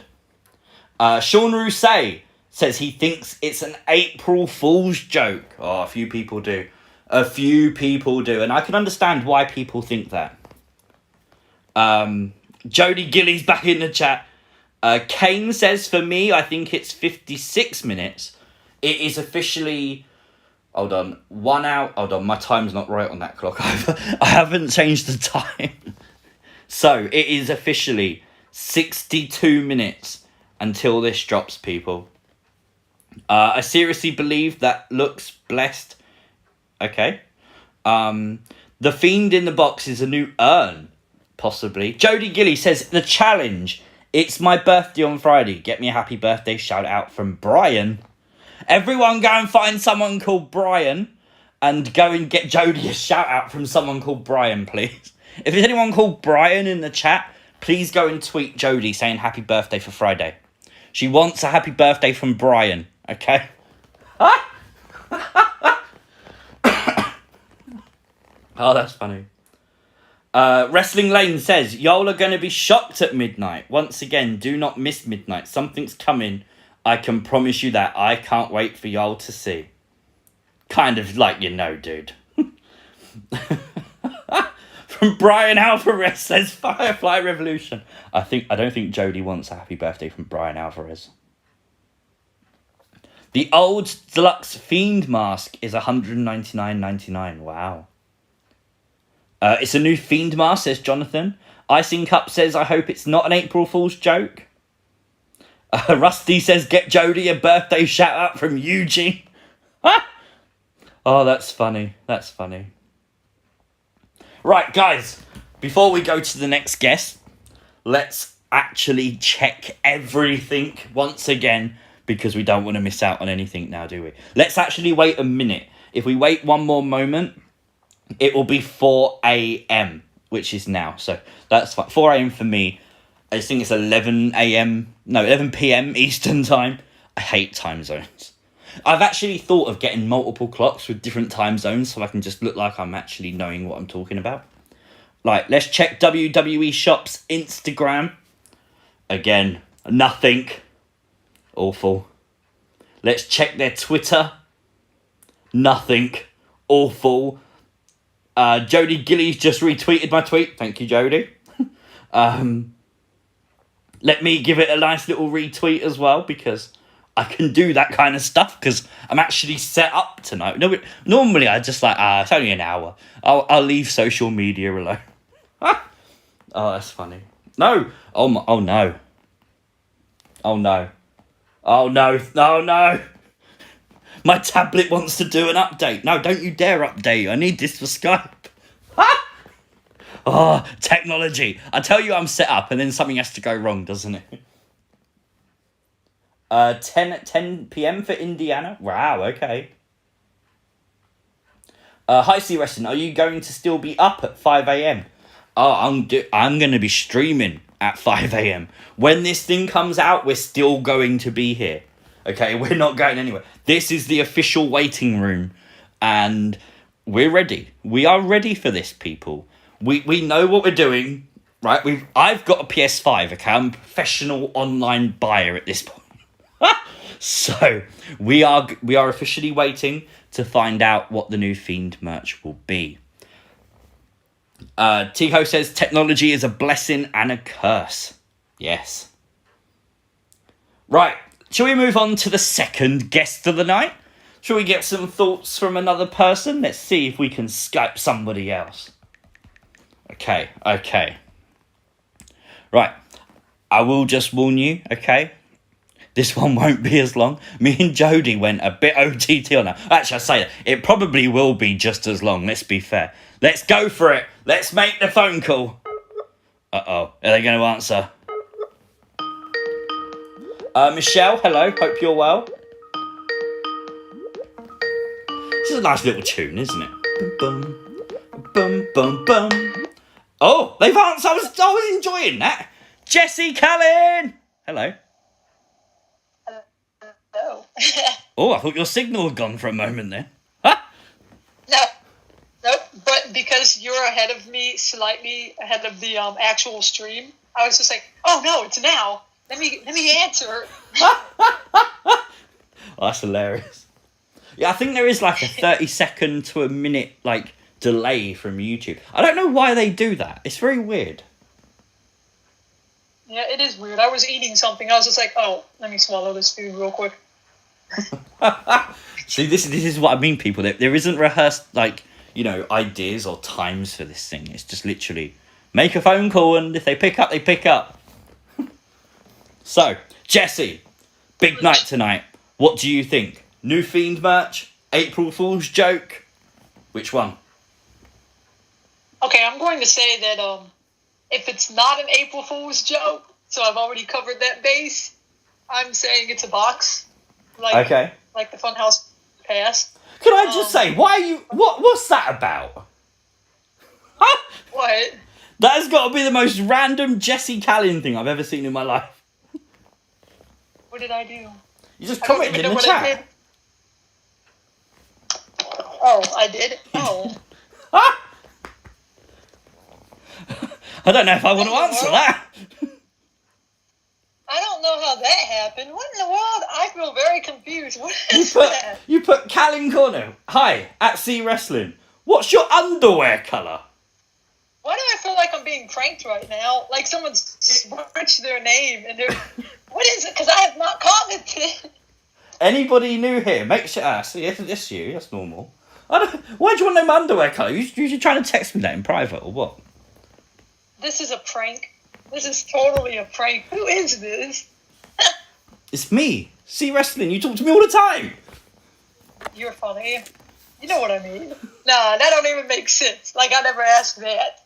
S1: Sean Rousset says he thinks it's an April Fool's joke. Oh, a few people do. And I can understand why people think that. Jody Gilly's back in the chat. Kane says, for me, I think it's 56 minutes. It is officially... Hold on. 1 hour... Hold on, my time's not right on that clock. I haven't changed the time. So, it is officially 62 minutes until this drops, people. I seriously believe that looks blessed. Okay. The Fiend in the box is a new urn, possibly. Jody Gilly says, the challenge. It's my birthday on Friday. Get me a happy birthday shout out from Brian. Everyone go and find someone called Brian and go and get Jody a shout out from someone called Brian, please. If there's anyone called Brian in the chat, please go and tweet Jody saying happy birthday for Friday. She wants a happy birthday from Brian, okay? Oh, that's funny. Wrestling Lane says, y'all are going to be shocked at midnight. Once again, do not miss midnight. Something's coming. I can promise you that. I can't wait for y'all to see. Kind of like dude. From Brian Alvarez says Firefly Revolution. I don't think Jody wants a happy birthday from Brian Alvarez. The old deluxe Fiend mask is $199.99. Wow. It's a new Fiend mask, says Jonathan. Icing Cup says, I hope it's not an April Fool's joke. Rusty says, get Jody a birthday shout out from Eugene. Oh, that's funny. That's funny. Right, guys, before we go to the next guest, let's actually check everything once again, because we don't want to miss out on anything now, do we? Let's actually wait a minute. If we wait one more moment, it will be 4 a.m., which is now. So that's fine. 4 a.m. for me. I just think it's 11 p.m. Eastern time. I hate time zones. I've actually thought of getting multiple clocks with different time zones so I can just look like I'm actually knowing what I'm talking about. Like, let's check WWE Shop's Instagram. Again, nothing. Awful. Let's check their Twitter. Nothing. Awful. Jody Gilly's just retweeted my tweet. Thank you, Jody. Let me give it a nice little retweet as well, because I can do that kind of stuff because I'm actually set up tonight. No, normally I just it's only an hour. I'll leave social media alone. Oh, that's funny. No. Oh no. Oh no. Oh no. Oh no. My tablet wants to do an update. No, don't you dare update. I need this for Skype. Oh, technology. I tell you I'm set up and then something has to go wrong, doesn't it? 10 p.m. for Indiana. Wow, okay. Hi, C Wrestling. Are you going to still be up at 5 a.m.? Oh, I'm going to be streaming at 5 a.m. When this thing comes out, we're still going to be here. Okay, we're not going anywhere. This is the official waiting room, and we're ready. We are ready for this, people. We know what we're doing, right? I've got a PS5. Okay, I'm a professional online buyer at this point. So we are officially waiting to find out what the new Fiend merch will be. Tiho says technology is a blessing and a curse. Yes. Right. Shall we move on to the second guest of the night? Shall we get some thoughts from another person? Let's see if we can Skype somebody else. Okay. Right. I will just warn you, okay? This one won't be as long. Me and Jody went a bit OTT on that. Actually, I say that. It probably will be just as long. Let's be fair. Let's go for it. Let's make the phone call. Uh-oh. Are they going to answer? Michelle, hello. Hope you're well. This is a nice little tune, isn't it? Bum, bum, bum, bum. Oh, they've answered. I was enjoying that. Jessie Callan. Hello.
S2: No.
S1: Oh, I thought your signal had gone for a moment there.
S2: Nope. But because you're ahead of me, slightly ahead of the actual stream, I was just like, oh no, it's now. Let me answer.
S1: Oh, that's hilarious. Yeah, I think there is like a 30-second to a minute like delay from YouTube. I don't know why they do that. It's very weird.
S2: Yeah, it is weird. I was eating something. I was just like, oh, let me swallow this food real quick.
S1: See, this is what I mean, people. There isn't rehearsed, like, you know, ideas or times for this thing. It's just literally make a phone call, and if they pick up, they pick up. So, Jessie, big night tonight. What do you think? New Fiend merch? April Fool's joke? Which one?
S2: Okay, I'm going to say that if it's not an April Fool's joke, so I've already covered that base, I'm saying it's a box. Like the Funhouse Pass.
S1: Can I just say, why are you... What's that about?
S2: What?
S1: That has got to be the most random Jessie Callan thing I've ever seen in my life.
S2: What did I do?
S1: You just commented in the chat.
S2: Oh, I did? Oh.
S1: I don't know if I want to answer that.
S2: I don't know how that happened. What in the world? I feel very confused. What is that?
S1: You put Callan Corner. Hi, at C Wrestling. What's your underwear colour?
S2: Why do I feel like I'm being pranked right now? Like someone's switched their name and they're... What is it? Because I have not commented.
S1: Anybody new here? Make sure... see, it's you. That's normal. Why do you want to know my underwear colour? You trying to text me that in private or what?
S2: This is a prank. This is totally a prank. Who is this?
S1: It's me. C Wrestling. You talk to me all the time.
S2: You're funny. You know what I mean. Nah, that don't even make sense. Like, I never asked that.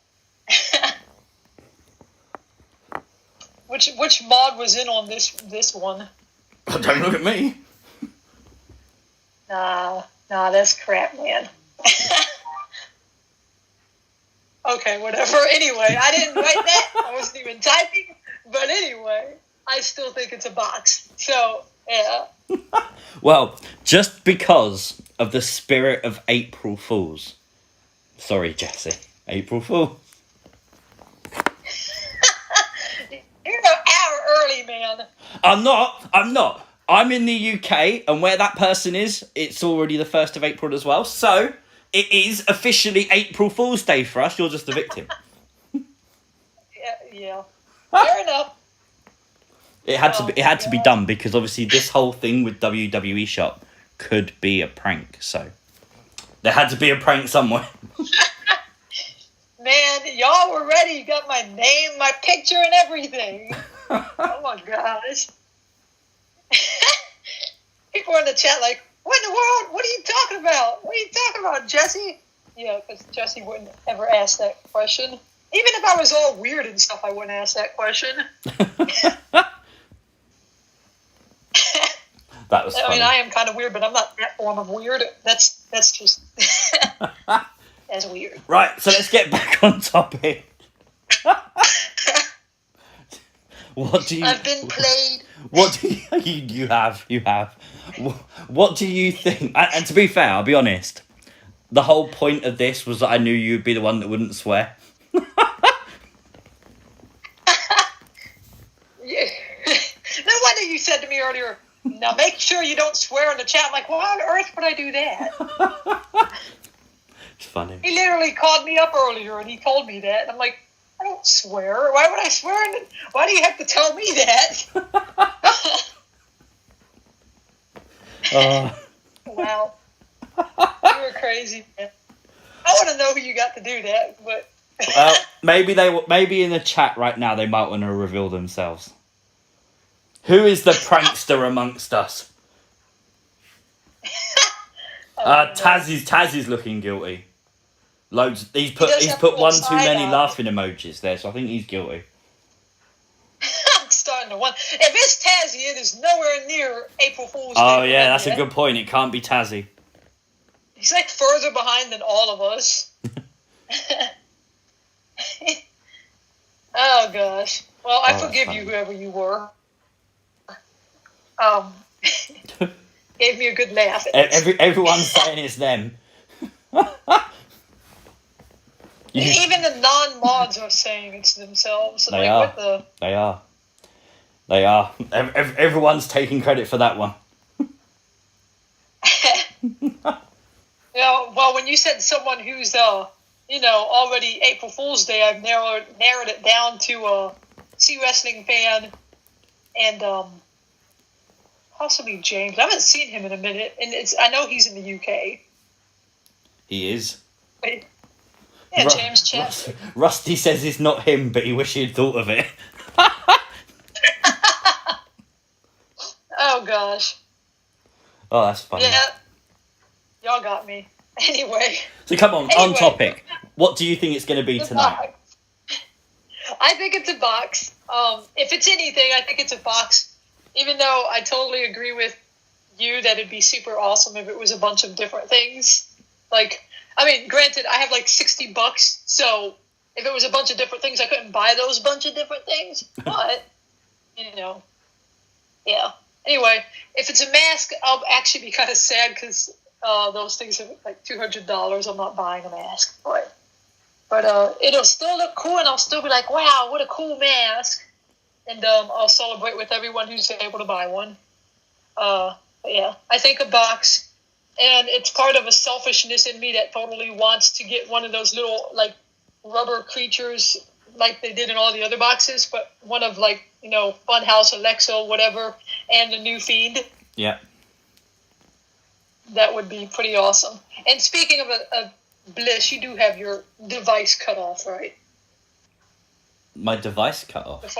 S2: Which mod was in on this one?
S1: Don't look at me.
S2: Nah, that's crap, man. Okay, whatever. Anyway, I didn't write that. I wasn't even typing. But anyway, I still think it's a box. So, yeah.
S1: Well, just because of the spirit of April Fools. Sorry, Jessie. April Fool.
S2: You're an hour early, man.
S1: I'm not. I'm in the UK, and where that person is, it's already the 1st of April as well. So, it is officially April Fool's Day for us. You're just the victim.
S2: Yeah. Fair enough.
S1: It had to be done because obviously this whole thing with WWE shop could be a prank. So there had to be a prank somewhere.
S2: Man, y'all were ready. You got my name, my picture, and everything. Oh my gosh. People in the chat like, what in the world? What are you talking about? What are you talking about, Jessie? Yeah, because Jessie wouldn't ever ask that question. Even if I was all weird and stuff, I wouldn't ask that question.
S1: That was funny.
S2: I mean, I am kind of weird, but I'm not that form of weird. That's just that's weird.
S1: Right, so let's get back on topic. What do you?
S2: I've been played.
S1: What do you have? What do you think? And to be fair, I'll be honest. The whole point of this was that I knew you'd be the one that wouldn't swear.
S2: Yeah. No wonder you said to me earlier, now make sure you don't swear in the chat. I'm like, why on earth would I do that?
S1: It's funny.
S2: He literally called me up earlier and he told me that. And I'm like, I don't swear. Why would I swear? Why do you have to tell me that? Wow. You're crazy, man. I want to know who you got to do that, but...
S1: Well, maybe in the chat right now they might want to reveal themselves. Who is the prankster amongst us? Tazzy's looking guilty. Loads. He's put one too many laughing emojis there, so I think he's guilty.
S2: I'm starting to wonder. If it's Tazzy, it is nowhere near April Fool's Day.
S1: Oh yeah, that's a good point. It can't be Tazzy.
S2: He's like further behind than all of us. Oh gosh. Well, I forgive you, whoever you were. Gave me a good laugh.
S1: Everyone's saying it's them.
S2: Even the non-mods are saying it's themselves.
S1: They are. They are. Everyone's taking credit for that one.
S2: Yeah. Well, when you said someone who's already April Fool's Day, I've narrowed it down to a C Wrestling fan and possibly James. I haven't seen him in a minute, and I know he's in the UK.
S1: He is.
S2: Wait. Yeah, James Chet.
S1: Rusty says it's not him, but he wished he'd thought of it.
S2: Oh gosh.
S1: Oh, that's funny.
S2: Yeah. Y'all got me. Anyway.
S1: So come on, on topic. What do you think it's going to be tonight?
S2: I think it's a box. If it's anything, I think it's a box. Even though I totally agree with you that it'd be super awesome if it was a bunch of different things. Like, I mean, granted, I have like $60, so if it was a bunch of different things, I couldn't buy those bunch of different things. But, yeah. Anyway, if it's a mask, I'll actually be kind of sad because those things are like $200. I'm not buying a mask, but it'll still look cool, and I'll still be like, wow, what a cool mask. And I'll celebrate with everyone who's able to buy one. But yeah, I think a box. And it's part of a selfishness in me that totally wants to get one of those little, like, rubber creatures like they did in all the other boxes, but one of, like, Funhouse, Alexa, whatever, and the new Fiend.
S1: Yeah.
S2: That would be pretty awesome. And speaking of a Bliss, you do have your device cut off, right?
S1: My device cut off?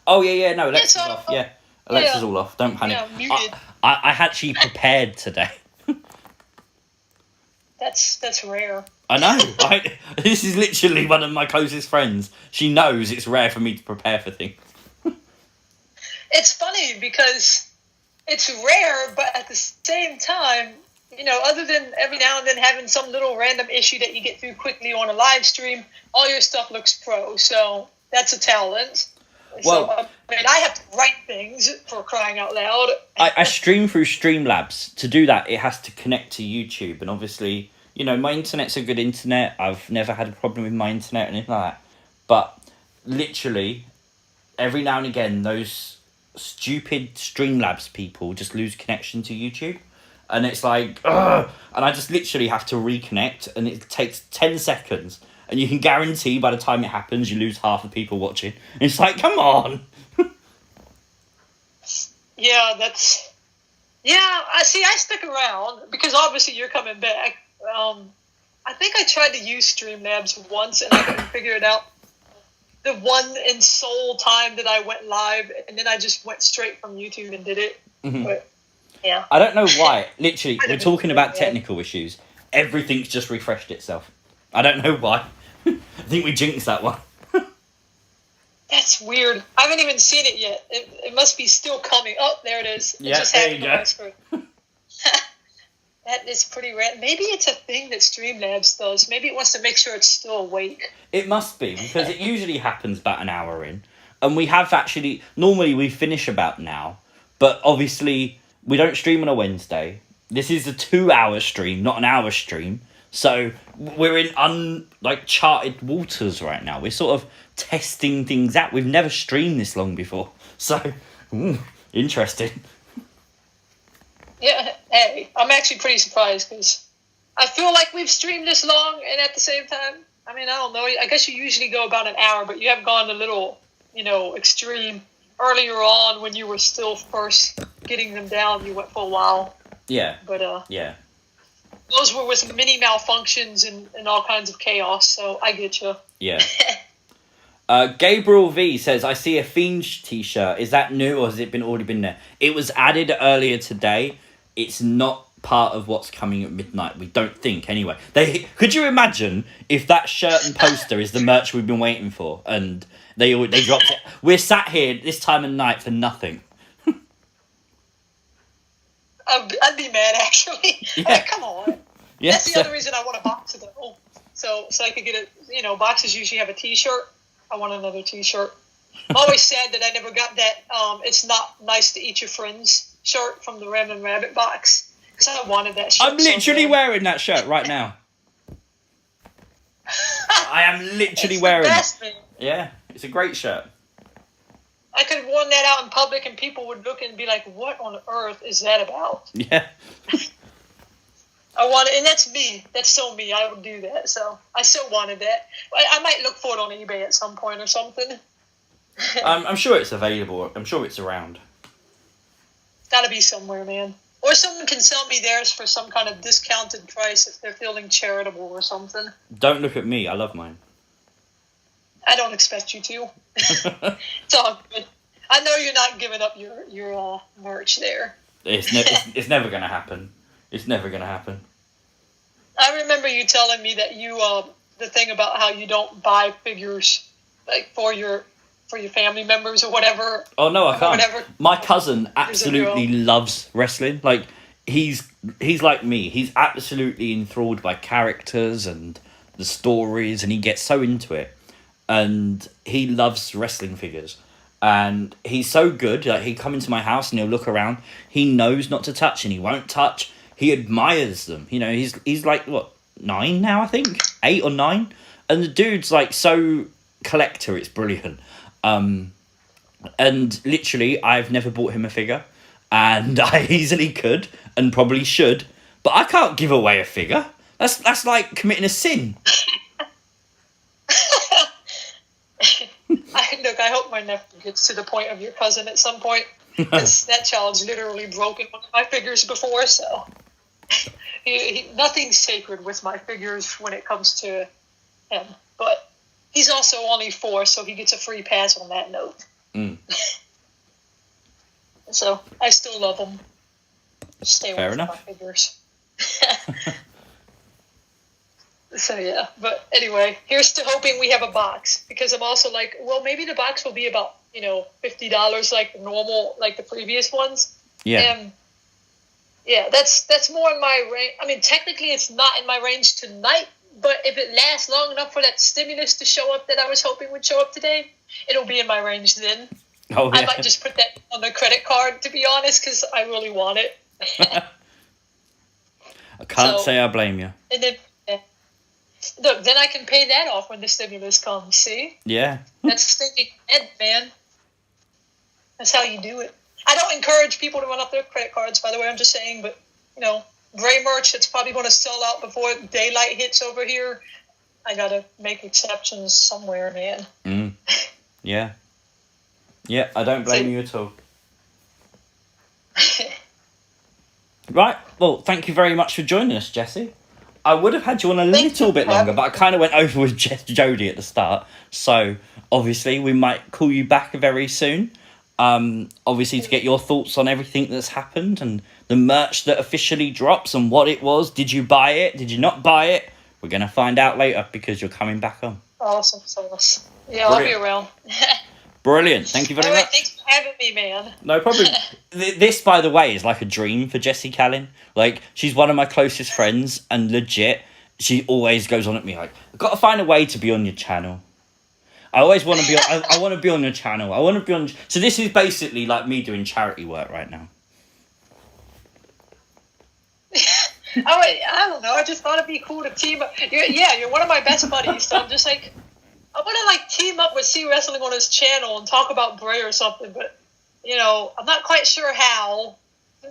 S1: Oh, yeah, no, Alexa's off, yeah. Alexa's all off, don't panic.
S2: Yeah, muted.
S1: I actually prepared today.
S2: That's rare.
S1: I know. This is literally one of my closest friends. She knows it's rare for me to prepare for things.
S2: It's funny because it's rare, but at the same time, other than every now and then having some little random issue that you get through quickly on a live stream, all your stuff looks pro. So that's a talent.
S1: Well,
S2: so, I have to write things, for crying out loud.
S1: I stream through Streamlabs. To do that, it has to connect to YouTube. And obviously, my internet's a good internet. I've never had a problem with my internet or anything like that. But literally, every now and again, those stupid Streamlabs people just lose connection to YouTube. And it's like, ugh! And I just literally have to reconnect. And it takes 10 seconds. And you can guarantee by the time it happens, you lose half the people watching. And it's like, come on.
S2: Yeah, I stick around because obviously you're coming back. I think I tried to use Streamlabs once and I couldn't figure it out. The one and sole time that I went live, and then I just went straight from YouTube and did it. Mm-hmm. But, yeah.
S1: I don't know why. Literally, we're talking about technical issues. Everything's just refreshed itself. I don't know why. I think we jinxed that one.
S3: That's weird. I haven't even seen it yet. It must be still coming. Oh, there it is. It
S1: Yeah,
S3: just
S1: there
S3: happened
S1: you
S3: on
S1: go.
S3: my screen. That is pretty rare. Maybe it's a thing that Streamlabs does. Maybe it wants to make sure it's still awake.
S1: It must be, because it usually happens about an hour in. And we have actually... Normally we finish about now. But obviously, we don't stream on a Wednesday. This is a 2-hour stream, not an hour stream. So we're in charted waters right now. We're sort of testing things out. We've never streamed this long before. So, interesting.
S3: Yeah, hey, I'm actually pretty surprised because I feel like we've streamed this long, and at the same time, I mean, I don't know. I guess you usually go about an hour, but you have gone a little, extreme. Earlier on, when you were still first getting them down, you went for a while.
S1: Yeah.
S3: But,
S1: yeah.
S3: Those were with mini malfunctions and all kinds of chaos, so I get you.
S1: Yeah. Gabriel V says, I see a Fiend t-shirt. Is that new or has it already been there? It was added earlier today. It's not part of what's coming at midnight. We don't think, anyway. Could you imagine if that shirt and poster is the merch we've been waiting for and they dropped it? We're sat here this time of night for nothing.
S3: I'd be mad, actually.
S1: Yeah.
S3: Like, come on.
S1: Yeah,
S3: That's the other reason I want a box of them. So I could get it. Boxes usually have a t-shirt. I want another t-shirt. I'm always sad that I never got that it's not nice to eat your friends shirt from the Ram and Rabbit box. Because I wanted that shirt.
S1: I'm literally wearing that shirt right now. I am literally wearing it. Yeah, it's a great shirt.
S3: I could have worn that out in public and people would look and be like, what on earth is that about?
S1: Yeah.
S3: I want it, and that's me. That's so me. I would do that. So I still wanted that. I might look for it on eBay at some point or something.
S1: I'm sure it's available. I'm sure it's around.
S3: Gotta be somewhere, man. Or someone can sell me theirs for some kind of discounted price if they're feeling charitable or something.
S1: Don't look at me. I love mine.
S3: I don't expect you to. It's all good. I know you're not giving up your merch there.
S1: It's never going to happen. It's never going to happen.
S3: I remember you telling me that you the thing about how you don't buy figures like for your family members or whatever.
S1: Oh no, I can't.
S3: Whatever.
S1: My cousin absolutely loves wrestling. Like he's like me. He's absolutely enthralled by characters and the stories, and he gets so into it. And he loves wrestling figures. And he's so good. Like he'll come into my house and he'll look around. He knows not to touch and he won't touch. He admires them. He's like, what, 9 now, I think? 8 or 9? And the dude's like so collector, it's brilliant. And literally, I've never bought him a figure. And I easily could and probably should. But I can't give away a figure. That's like committing a sin.
S3: I hope my nephew gets to the point of your cousin at some point. Because that child's literally broken one of my figures before, so... nothing's sacred with my figures when it comes to him. But he's also only 4, so he gets a free pass on that note.
S1: Mm.
S3: So, I still love him. Stay away
S1: Fair
S3: from
S1: enough.
S3: my figures. So, yeah. But anyway, here's to hoping we have a box. Because I'm also like, well, maybe the box will be about, $50 like normal, like the previous ones.
S1: Yeah.
S3: And yeah, that's more in my range. I mean, technically it's not in my range tonight, but if it lasts long enough for that stimulus to show up that I was hoping would show up today, it'll be in my range then.
S1: Oh, yeah.
S3: I might just put that on the credit card, to be honest, because I really want it.
S1: I can't say I blame you.
S3: And then, look, then I can pay that off when the stimulus comes, see?
S1: Yeah.
S3: That's thinking ahead, man. That's how you do it. I don't encourage people to run up their credit cards, by the way, I'm just saying, but, gray merch that's probably going to sell out before daylight hits over here. I got to make exceptions somewhere, man.
S1: Mm. Yeah. Yeah, I don't blame you at all. Right, well, thank you very much for joining us, Jessie. I would have had you on a little bit longer, but I kind of went over with Jody at the start. So, obviously, we might call you back very soon. Obviously, to get your thoughts on everything that's happened and the merch that officially drops and what it was. Did you buy it? Did you not buy it? We're going to find out later because you're coming back on.
S3: Awesome sauce. Yeah, I'll be around.
S1: Brilliant. Thank you very much.
S3: Thanks for having me, man.
S1: No problem. This, by the way, is like a dream for Jessie Callan. Like, she's one of my closest friends, and legit, she always goes on at me like, I've got to find a way to be on your channel. I always want to be on, I want to be on your channel. I want to be on... So this is basically like me doing charity work right now.
S3: I don't know. I just thought it'd be cool to team up. You're one of my best buddies, so I'm just like, I want to like team up with C Wrestling on his channel and talk about Bray or something. But I'm not quite sure how.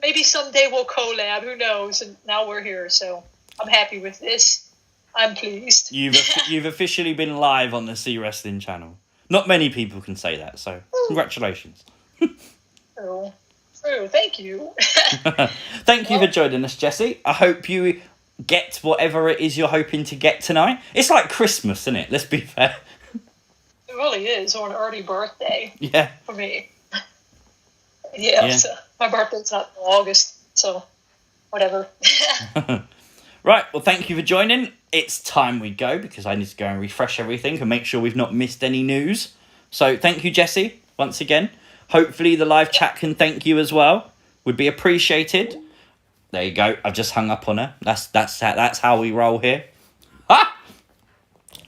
S3: Maybe someday we'll collab. Who knows? And now we're here, so I'm happy with this. I'm pleased.
S1: You've officially been live on the C Wrestling channel. Not many people can say that, so congratulations.
S3: True. Thank you.
S1: Thank you for joining us, Jessie. I hope you get whatever it is you're hoping to get tonight. It's like Christmas, isn't it? Let's be fair.
S3: It really is, or an early birthday.
S1: Yeah.
S3: For me. Yeah. So my birthday's not in August, so whatever.
S1: Right, well, thank you for joining. It's time we go, because I need to go and refresh everything and make sure we've not missed any news. So thank you, Jessie, once again. Hopefully the live chat can thank you as well. Would be appreciated. There you go. I've just hung up on her. That's how we roll here. Ah!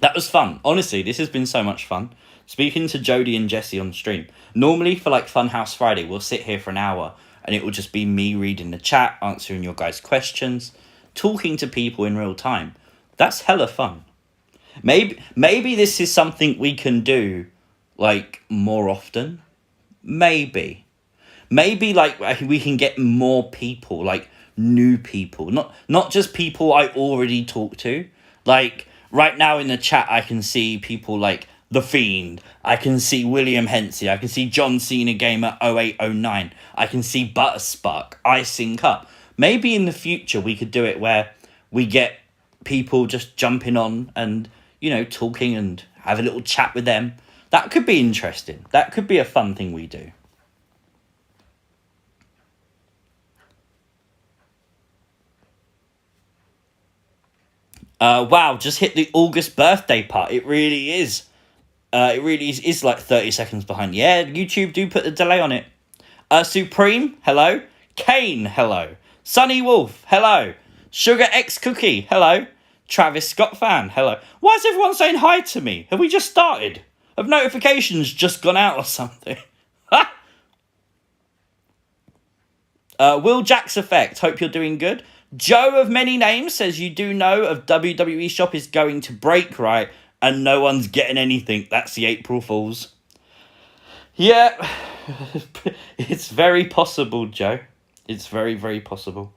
S1: That was fun. Honestly, this has been so much fun. Speaking to Jody and Jessie on stream. Normally for like Funhouse Friday, we'll sit here for an hour and it will just be me reading the chat, answering your guys' questions, talking to people in real time. That's hella fun. Maybe this is something we can do like more often. Maybe like we can get more people, like new people, not just people I already talk to. Like right now in the chat, I can see people like The Fiend. I can see William Hensey. I can see John Cena Gamer 0809. I can see Butterspark, Icing Cup. Maybe in the future we could do it where we get people just jumping on and, talking and have a little chat with them. That could be interesting. That could be a fun thing we do. Wow, just hit the August birthday part. It really is. It really is like 30 seconds behind. Yeah, YouTube do put the delay on it. Supreme, hello. Kane, hello. Sunny Wolf, hello. Sugar X Cookie, hello. Travis Scott fan, hello. Why is everyone saying hi to me? Have we just started? Have notifications just gone out or something? Will Jack's Effect, hope you're doing good. Joe of Many Names says you do know of WWE Shop is going to break, right? And no one's getting anything. That's the April Fools. Yeah, it's very possible, Joe. It's very, very possible.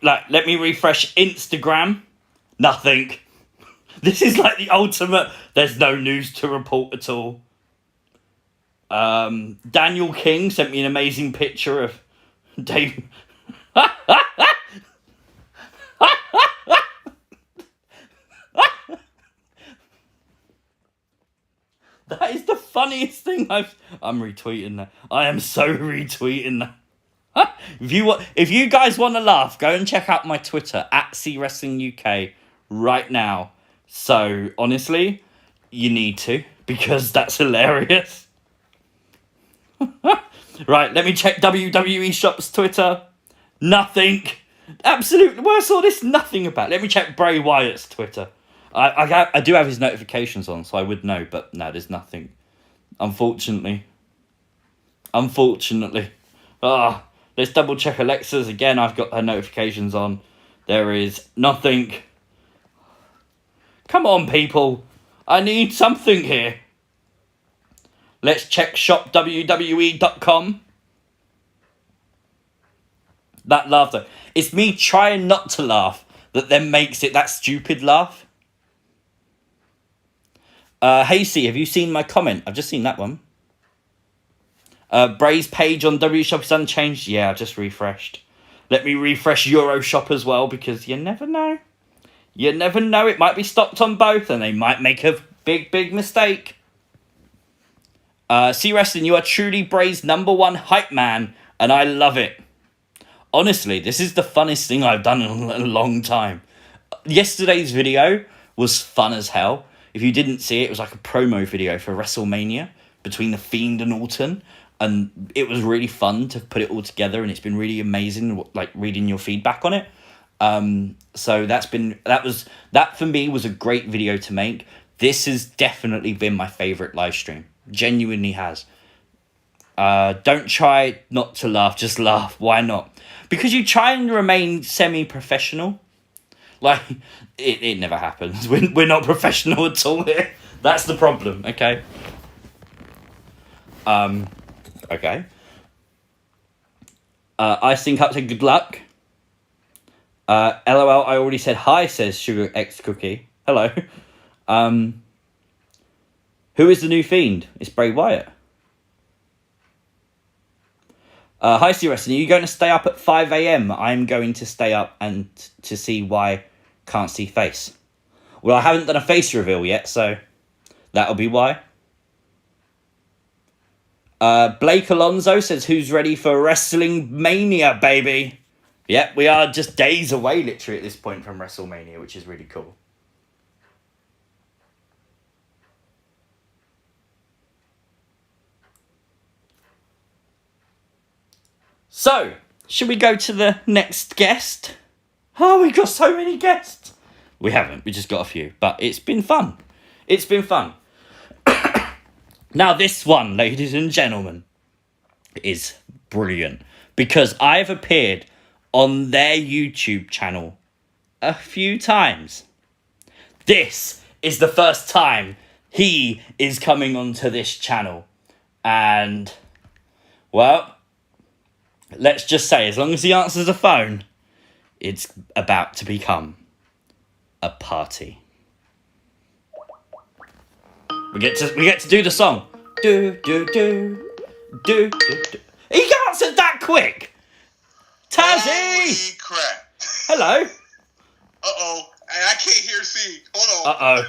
S1: Let me refresh Instagram. Nothing. This is like the ultimate. There's no news to report at all. Daniel King sent me an amazing picture of Dave. That is the funniest thing I'm retweeting that. I am so retweeting that. If you guys want to laugh, go and check out my Twitter at C Wrestling UK right now. So honestly, you need to, because that's hilarious. Right, let me check WWE Shop's Twitter. Nothing. Absolutely. Well, I saw this nothing about. Let me check Bray Wyatt's Twitter. I do have his notifications on, so I would know, but no, there's nothing. Unfortunately. Let's double check Alexa's again. I've got her notifications on. There is nothing. Come on, people. I need something here. Let's check shopwwe.com. That laughter. It's me trying not to laugh that then makes it that stupid laugh. Hasey, have you seen my comment? I've just seen that one. Bray's page on W Shop is unchanged. Yeah, I've just refreshed. Let me refresh Euroshop as well, because you never know. You never know. It might be stopped on both and they might make a big, big mistake. C Wrestling, you are truly Bray's #1 hype man, and I love it. Honestly, this is the funnest thing I've done in a long time. Yesterday's video was fun as hell. If you didn't see it, it was like a promo video for WrestleMania between The Fiend and Orton. And it was really fun to put it all together, and it's been really amazing, like, reading your feedback on it. So that for me was a great video to make. This has definitely been my favourite live stream. Genuinely has. Don't try not to laugh, just laugh. Why not? Because you try and remain semi-professional. Like, it never happens. We're not professional at all here. That's the problem, okay? Okay. Icing Cup said good luck. LOL, I already said hi, says Sugar X Cookie. Hello. Who is the new Fiend? It's Bray Wyatt. Hi, C. Wrestling. Are you going to stay up at 5 a.m? I'm going to stay up and to see why can't see face. Well, I haven't done a face reveal yet, so that'll be why. Blake Alonso says, who's ready for Wrestling Mania, baby? Yep, we are just days away, literally, at this point from WrestleMania, which is really cool. So, should we go to the next guest? Oh, we've got so many guests. We haven't, we just got a few, but it's been fun. It's been fun. Now, this one, ladies and gentlemen, is brilliant, because I've appeared on their YouTube channel a few times. This is the first time he is coming onto this channel. And, well, let's just say, as long as he answers the phone, it's about to become a party. We get to do the song. Do, do, do, do, do, do. He answered that quick! Tazzy!
S4: Holy crap.
S1: Hello.
S4: Uh-oh. I can't hear C. Hold on.
S1: Uh-oh.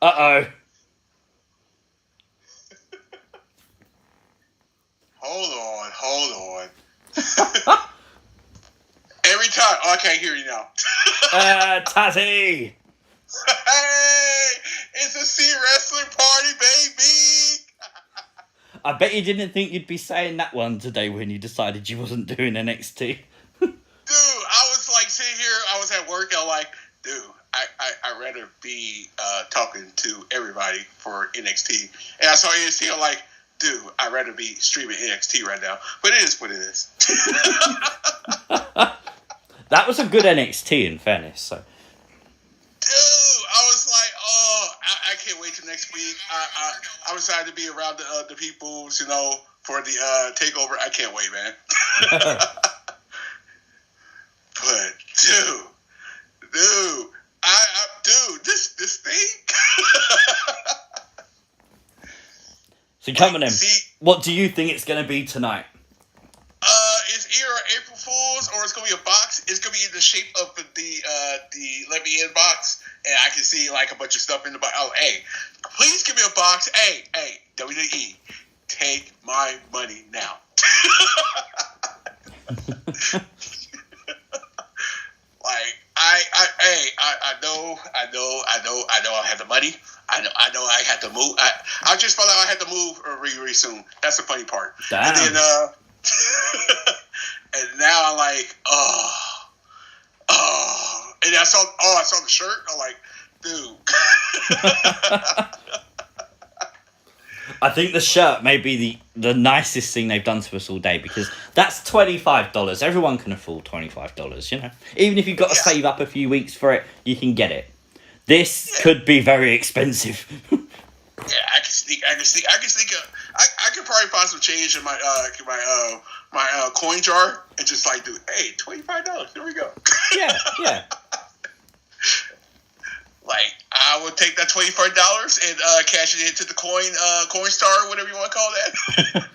S1: Uh-oh.
S4: Hold on. Every time. Oh, I can't hear you now.
S1: Tazzy!
S4: Hey! It's a C wrestling party, baby!
S1: I bet you didn't think you'd be saying that one today when you decided you wasn't doing NXT.
S4: Dude, I was like sitting here, I was at work, and I'm like, dude, I'd rather be talking to everybody for NXT. And I saw NXT, I'm like, dude, I'd rather be streaming NXT right now. But it is what it is.
S1: That was a good NXT, in fairness. So.
S4: Dude, I was like, oh, I can't wait till next week. I'm excited to be around the peoples, you know, for the takeover. I can't wait, man. But dude, this thing.
S1: So come on in. What do you think it's going to be tonight?
S4: It's either April Fool's or it's gonna be a box. It's gonna be in the shape of the Let Me In box, and I can see like a bunch of stuff in the box. Oh, hey, please give me a box. Hey, WWE, take my money now. Like I know I have the money. I know I had to move. I just found out I had to move really soon. That's the funny part.
S1: Damn.
S4: And then and now I'm like, and I saw the shirt. I'm like, dude.
S1: I think the shirt may be the nicest thing they've done to us all day, because that's $25. Everyone can afford $25, you know. Even if you've got to save up a few weeks for it, you can get it. This could be very expensive.
S4: Yeah, I can sneak. I could probably find some change in my coin jar and just like do, hey, $25. Here we go.
S1: Yeah.
S4: Like I would take that $25 and cash it into the coin star, whatever you want to call that.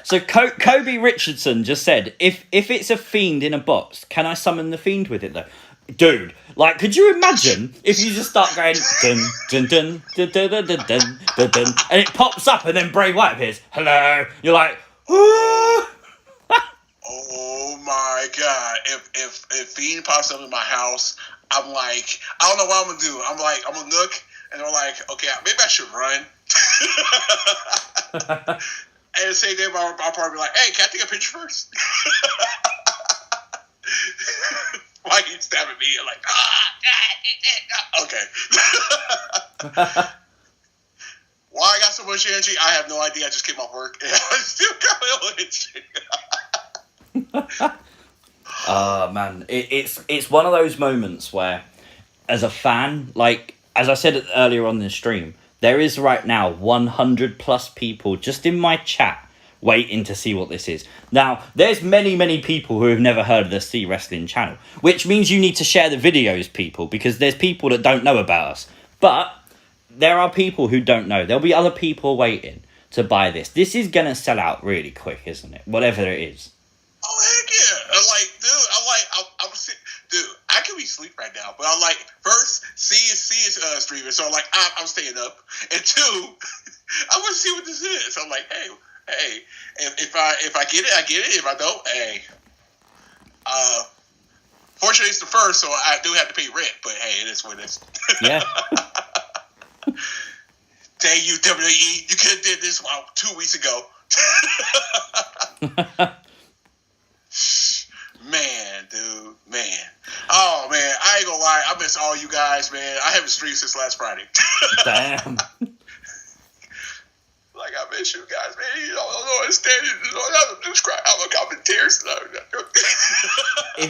S1: So Kobe Richardson just said, if it's a Fiend in a box, can I summon the Fiend with it though? Dude, like, could you imagine if you just start going dun dun dun dun dun dun dun dun dun, dun and it pops up and then Bray Wyatt appears. Hello. You're like, oh.
S4: Oh my God. If Fiend pops up in my house, I'm like, I don't know what I'm going to do. I'm like, I'm going to look, and I'm like, okay, maybe I should run. And the same day, I'll probably be like, hey, can I take a picture first? Why are you stabbing me? You're like, okay. Why I got so much energy, I have no idea. I just came off work, and I still got my energy.
S1: Oh, man. It's one of those moments where, as a fan, like, as I said earlier on the stream, there is right now 100 plus people just in my chat waiting to see what this is. Now, there's many people who have never heard of the C Wrestling channel, which means you need to share the videos, people, because there's people that don't know about us. But there are people who don't know. There'll be other people waiting to buy this. This is going to sell out really quick, isn't it? Whatever it is.
S4: Oh, heck yeah. I'm like, dude, I'm dude, I could be asleep right now, but I'm like, first, C is streaming, so I'm like, I'm staying up. And two, I want to see what this is. So I'm like, hey, if I get it, I get it. If I don't, hey. Fortunately, it's the first, so I do have to pay rent, but hey, it is what it is.
S1: Yeah.
S4: Dang you, WWE, you could have did this 2 weeks ago. Man, dude, man. Oh, man, I ain't gonna lie. I miss all you guys, man. I haven't streamed since last Friday.
S1: Damn.
S4: Like, I miss you guys, man. You don't understand it. I'm in tears.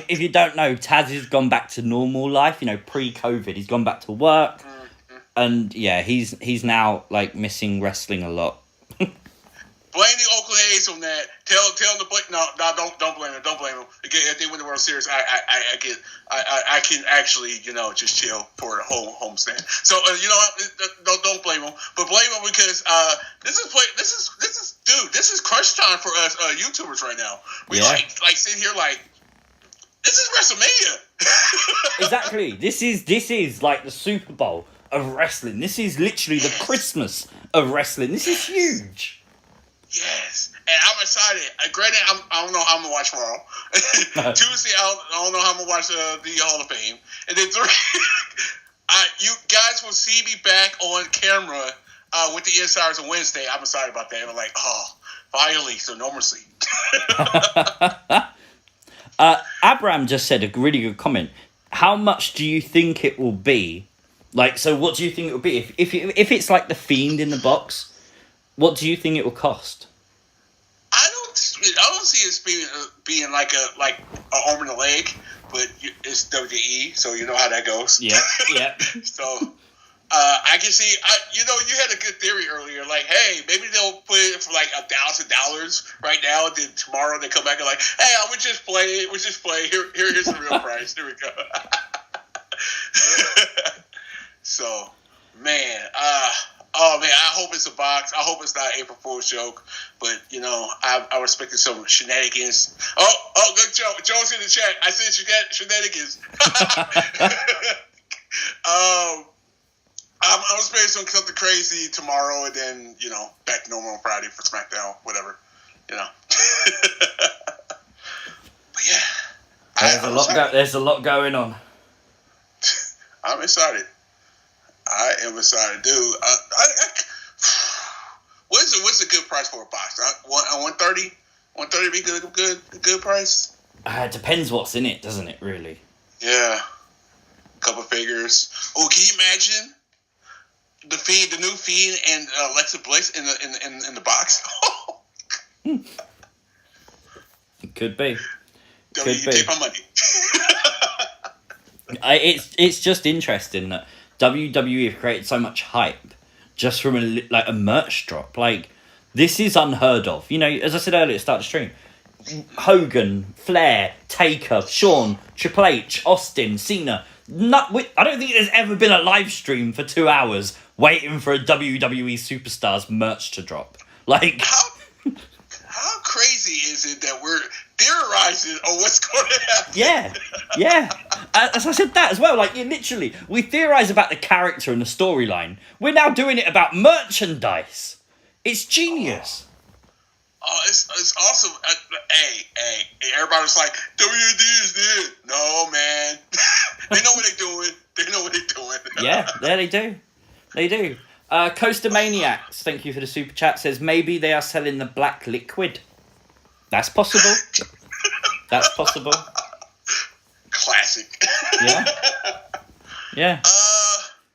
S1: If you don't know, Tazzy's gone back to normal life, pre-COVID. He's gone back to work. Mm-hmm. And, yeah, he's now, like, missing wrestling a lot.
S4: Blame the Oakland A's on that. Tell them to blame. No, don't blame them. Don't blame them. Again, if they win the World Series, I can actually just chill for a homestand. So don't blame them, but blame them because this is crunch time for us YouTubers right now. We like sit here like this is WrestleMania.
S1: Exactly. This is like the Super Bowl of wrestling. This is literally the Christmas of wrestling. This is huge.
S4: Yes, and I'm excited. Granted, I don't know how I'm gonna watch tomorrow. Tuesday, I don't know how I'm gonna watch the Hall of Fame, and then 3, you guys will see me back on camera with the Insiders on Wednesday. I'm excited about that. I'm like, oh, finally, so normalcy.
S1: Abraham just said a really good comment. How much do you think it will be? Like, so what do you think it will be if it's like the Fiend in the box? What do you think it will cost?
S4: I don't see it being like a arm and a leg, but it's WWE, so you know how that goes.
S1: Yeah.
S4: So I can see. You had a good theory earlier. Like, hey, maybe they'll put it for like $1,000 right now, and then tomorrow they come back and like, hey, I would just play it. Here's the real price. Here we go. So, man. Oh man, I hope it's a box. I hope it's not an April Fool's joke. But I respected some shenanigans. Oh, good Joe. Joe's in the chat. I said shenanigans. I'm expecting something crazy tomorrow, and then back to normal on Friday for SmackDown, whatever. But yeah,
S1: there's a lot going on.
S4: I'm excited. I am excited, dude. What's a good price for a box? 130. 130 be good price.
S1: It depends what's in it, doesn't it? Really.
S4: Yeah. Couple figures. Oh, can you imagine the new Fiend, and Alexa Bliss in the box?
S1: It could be.
S4: Take my money.
S1: It's just interesting that WWE have created so much hype just from a merch drop. Like, this is unheard of. As I said earlier at the start of the stream, Hogan, Flair, Taker, Shawn, Triple H, Austin, Cena. I don't think there's ever been a live stream for 2 hours waiting for a WWE superstar's merch to drop. Like,
S4: how crazy is it that we're theorizing on what's going to happen?
S1: Yeah. As I said that as well, like, literally, we theorize about the character and the storyline. We're now doing it about merchandise. It's genius.
S4: It's it's awesome. Hey, everybody's like, WD is dead. No, man. They know what they're doing.
S1: Yeah, there they do. They do. Coaster Maniacs, thank you for the super chat, says maybe they are selling the black liquid. That's possible. That's possible.
S4: Classic.
S1: Yeah. Yeah.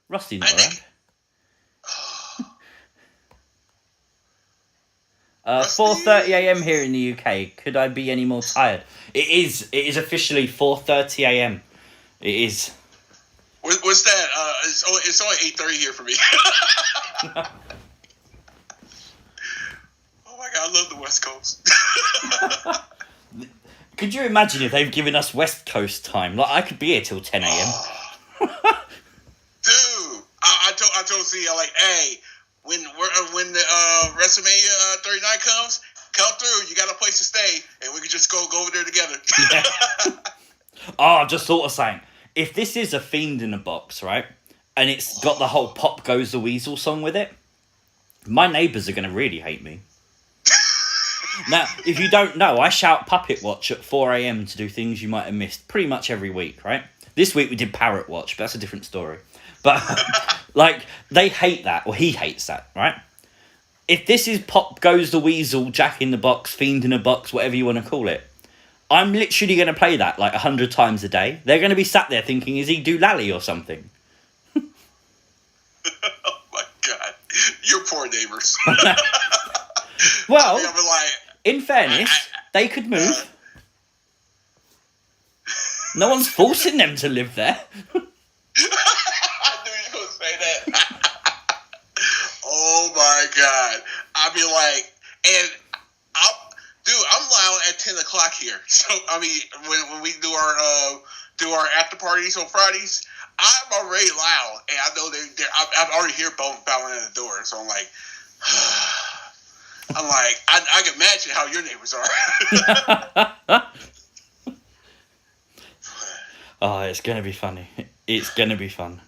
S1: Rusty not around. 4:30 a.m. here in the UK. Could I be any more tired? It is officially 4:30 a.m. It is.
S4: What's that? It's only 8:30 here for me. Oh my god, I love the West Coast.
S1: Could you imagine if they've given us West Coast time? Like I could be here till 10 a.m.
S4: Dude, I told C, I'm like, hey, when the WrestleMania 39 comes, come through. You got a place to stay, and we can just go over there together.
S1: Yeah. Oh, I just thought of something. If this is a Fiend in a box, right, and it's got the whole "Pop Goes the Weasel" song with it, my neighbours are going to really hate me. Now, if you don't know, I shout Puppet Watch at 4 a.m. to do things you might have missed pretty much every week, right? This week we did Parrot Watch, but that's a different story. But, like, they hate that, or he hates that, right? If this is Pop Goes the Weasel, Jack in the Box, Fiend in a Box, whatever you want to call it, I'm literally going to play that like 100 times a day. They're going to be sat there thinking, is he Doolally or something?
S4: Oh my God. Your poor neighbors.
S1: Well,
S4: I mean,
S1: in fairness, they could move. No one's forcing them to live there.
S4: I knew you were going to say that. Oh my God. I'd be like, and I'm loud at 10 o'clock here. So, I mean, when we do our after parties on Fridays, I'm already loud. And I know I'm already hear both bowing at the door. So I'm like, I can imagine how your neighbors are.
S1: Oh, it's going to be funny. It's going to be fun.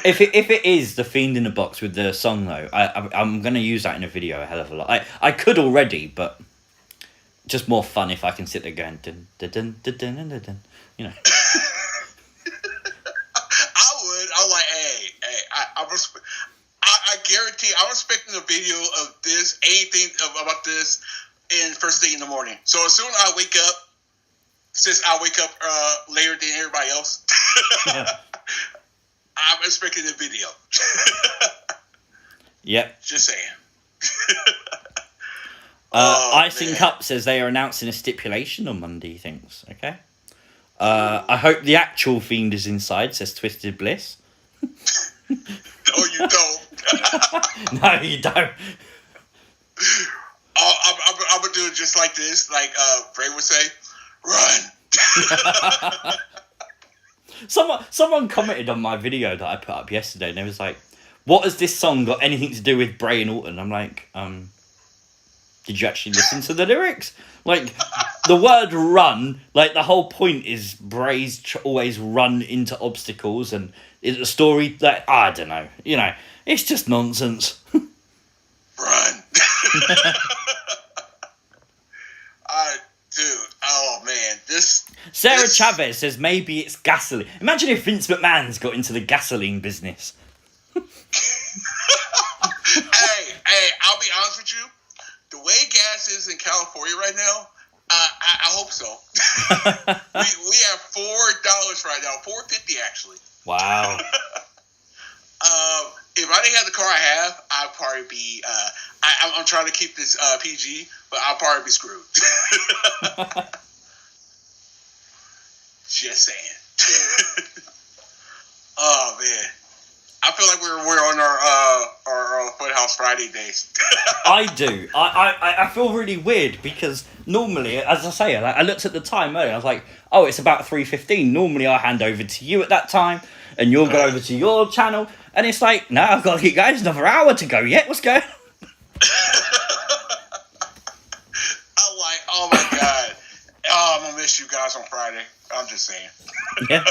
S1: If it is the Fiend in the Box with the song, though, I'm going to use that in a video a hell of a lot. I could already, but just more fun if I can sit there going, dun, dun, dun, dun, dun, dun, dun, you know.
S4: I would. I'm like, hey, I guarantee I'm expecting a video of this, anything about this, in first thing in the morning. So as soon as I wake up, since I wake up later than everybody else, I'm expecting a video.
S1: Yep.
S4: Just saying.
S1: Icing Cup says they are announcing a stipulation on Monday, he thinks. Okay. I hope the actual Fiend is inside, says Twisted Bliss.
S4: No, you don't.
S1: No, you don't.
S4: I'm going to do it just like this. Like Bray would say, run.
S1: Someone commented on my video that I put up yesterday, and they was like, what has this song got anything to do with Bray and Orton? I'm like, did you actually listen to the lyrics? Like, the word run, like, the whole point is Bray's always run into obstacles, and it's a story that, I don't know, you know, it's just nonsense.
S4: Run. Dude, oh man,
S1: Sarah Chavez says maybe it's gasoline. Imagine if Vince McMahon's got into the gasoline business.
S4: Hey, I'll be honest with you. The way gas is in California right now, I hope so. we have $4 right now, $4.50 actually.
S1: Wow.
S4: If I didn't have the car I have, I'd probably be. I'm trying to keep this PG, but I'll probably be screwed. Just saying. Oh man, I feel like we're on our Foothouse Friday days.
S1: I do. I feel really weird because normally, as I say, I looked at the time earlier. I was like, oh, it's about 3:15. Normally, I hand over to you at that time, and you'll go over to your channel. And it's like, no, I've got to keep going. There's another hour to go yet. What's going on?
S4: I'm like, oh my God. Oh, I'm going to miss you guys on Friday. I'm just saying.
S1: Yeah.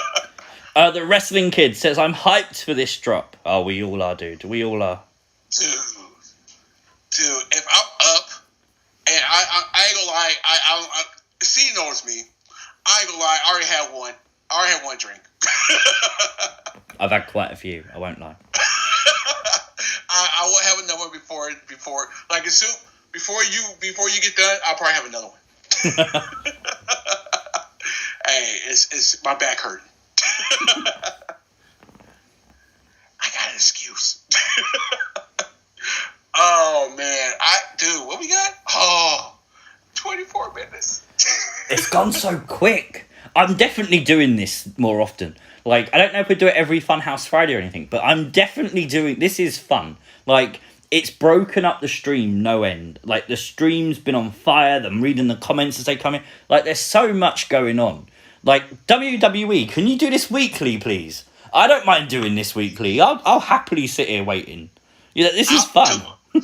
S1: The Wrestling Kid says, I'm hyped for this drop. Oh, we all are, dude. We all are.
S4: Dude, if I'm up, and I ain't gonna lie. C knows me. I ain't gonna lie. I already had one drink.
S1: I've had quite a few. I won't lie.
S4: I will have another one before like as soon before you get done. I'll probably have another one. Hey, it's my back hurting. I got an excuse. Oh man, what we got? 24 minutes.
S1: It's gone so quick. I'm definitely doing this more often. Like, I don't know if we do it every Funhouse Friday or anything, but I'm definitely doing... This is fun. Like, it's broken up the stream no end. Like, the stream's been on fire. I'm reading the comments as they come in. Like, there's so much going on. Like, WWE, can you do this weekly, please? I don't mind doing this weekly. I'll happily sit here waiting. This is fun.
S4: I'm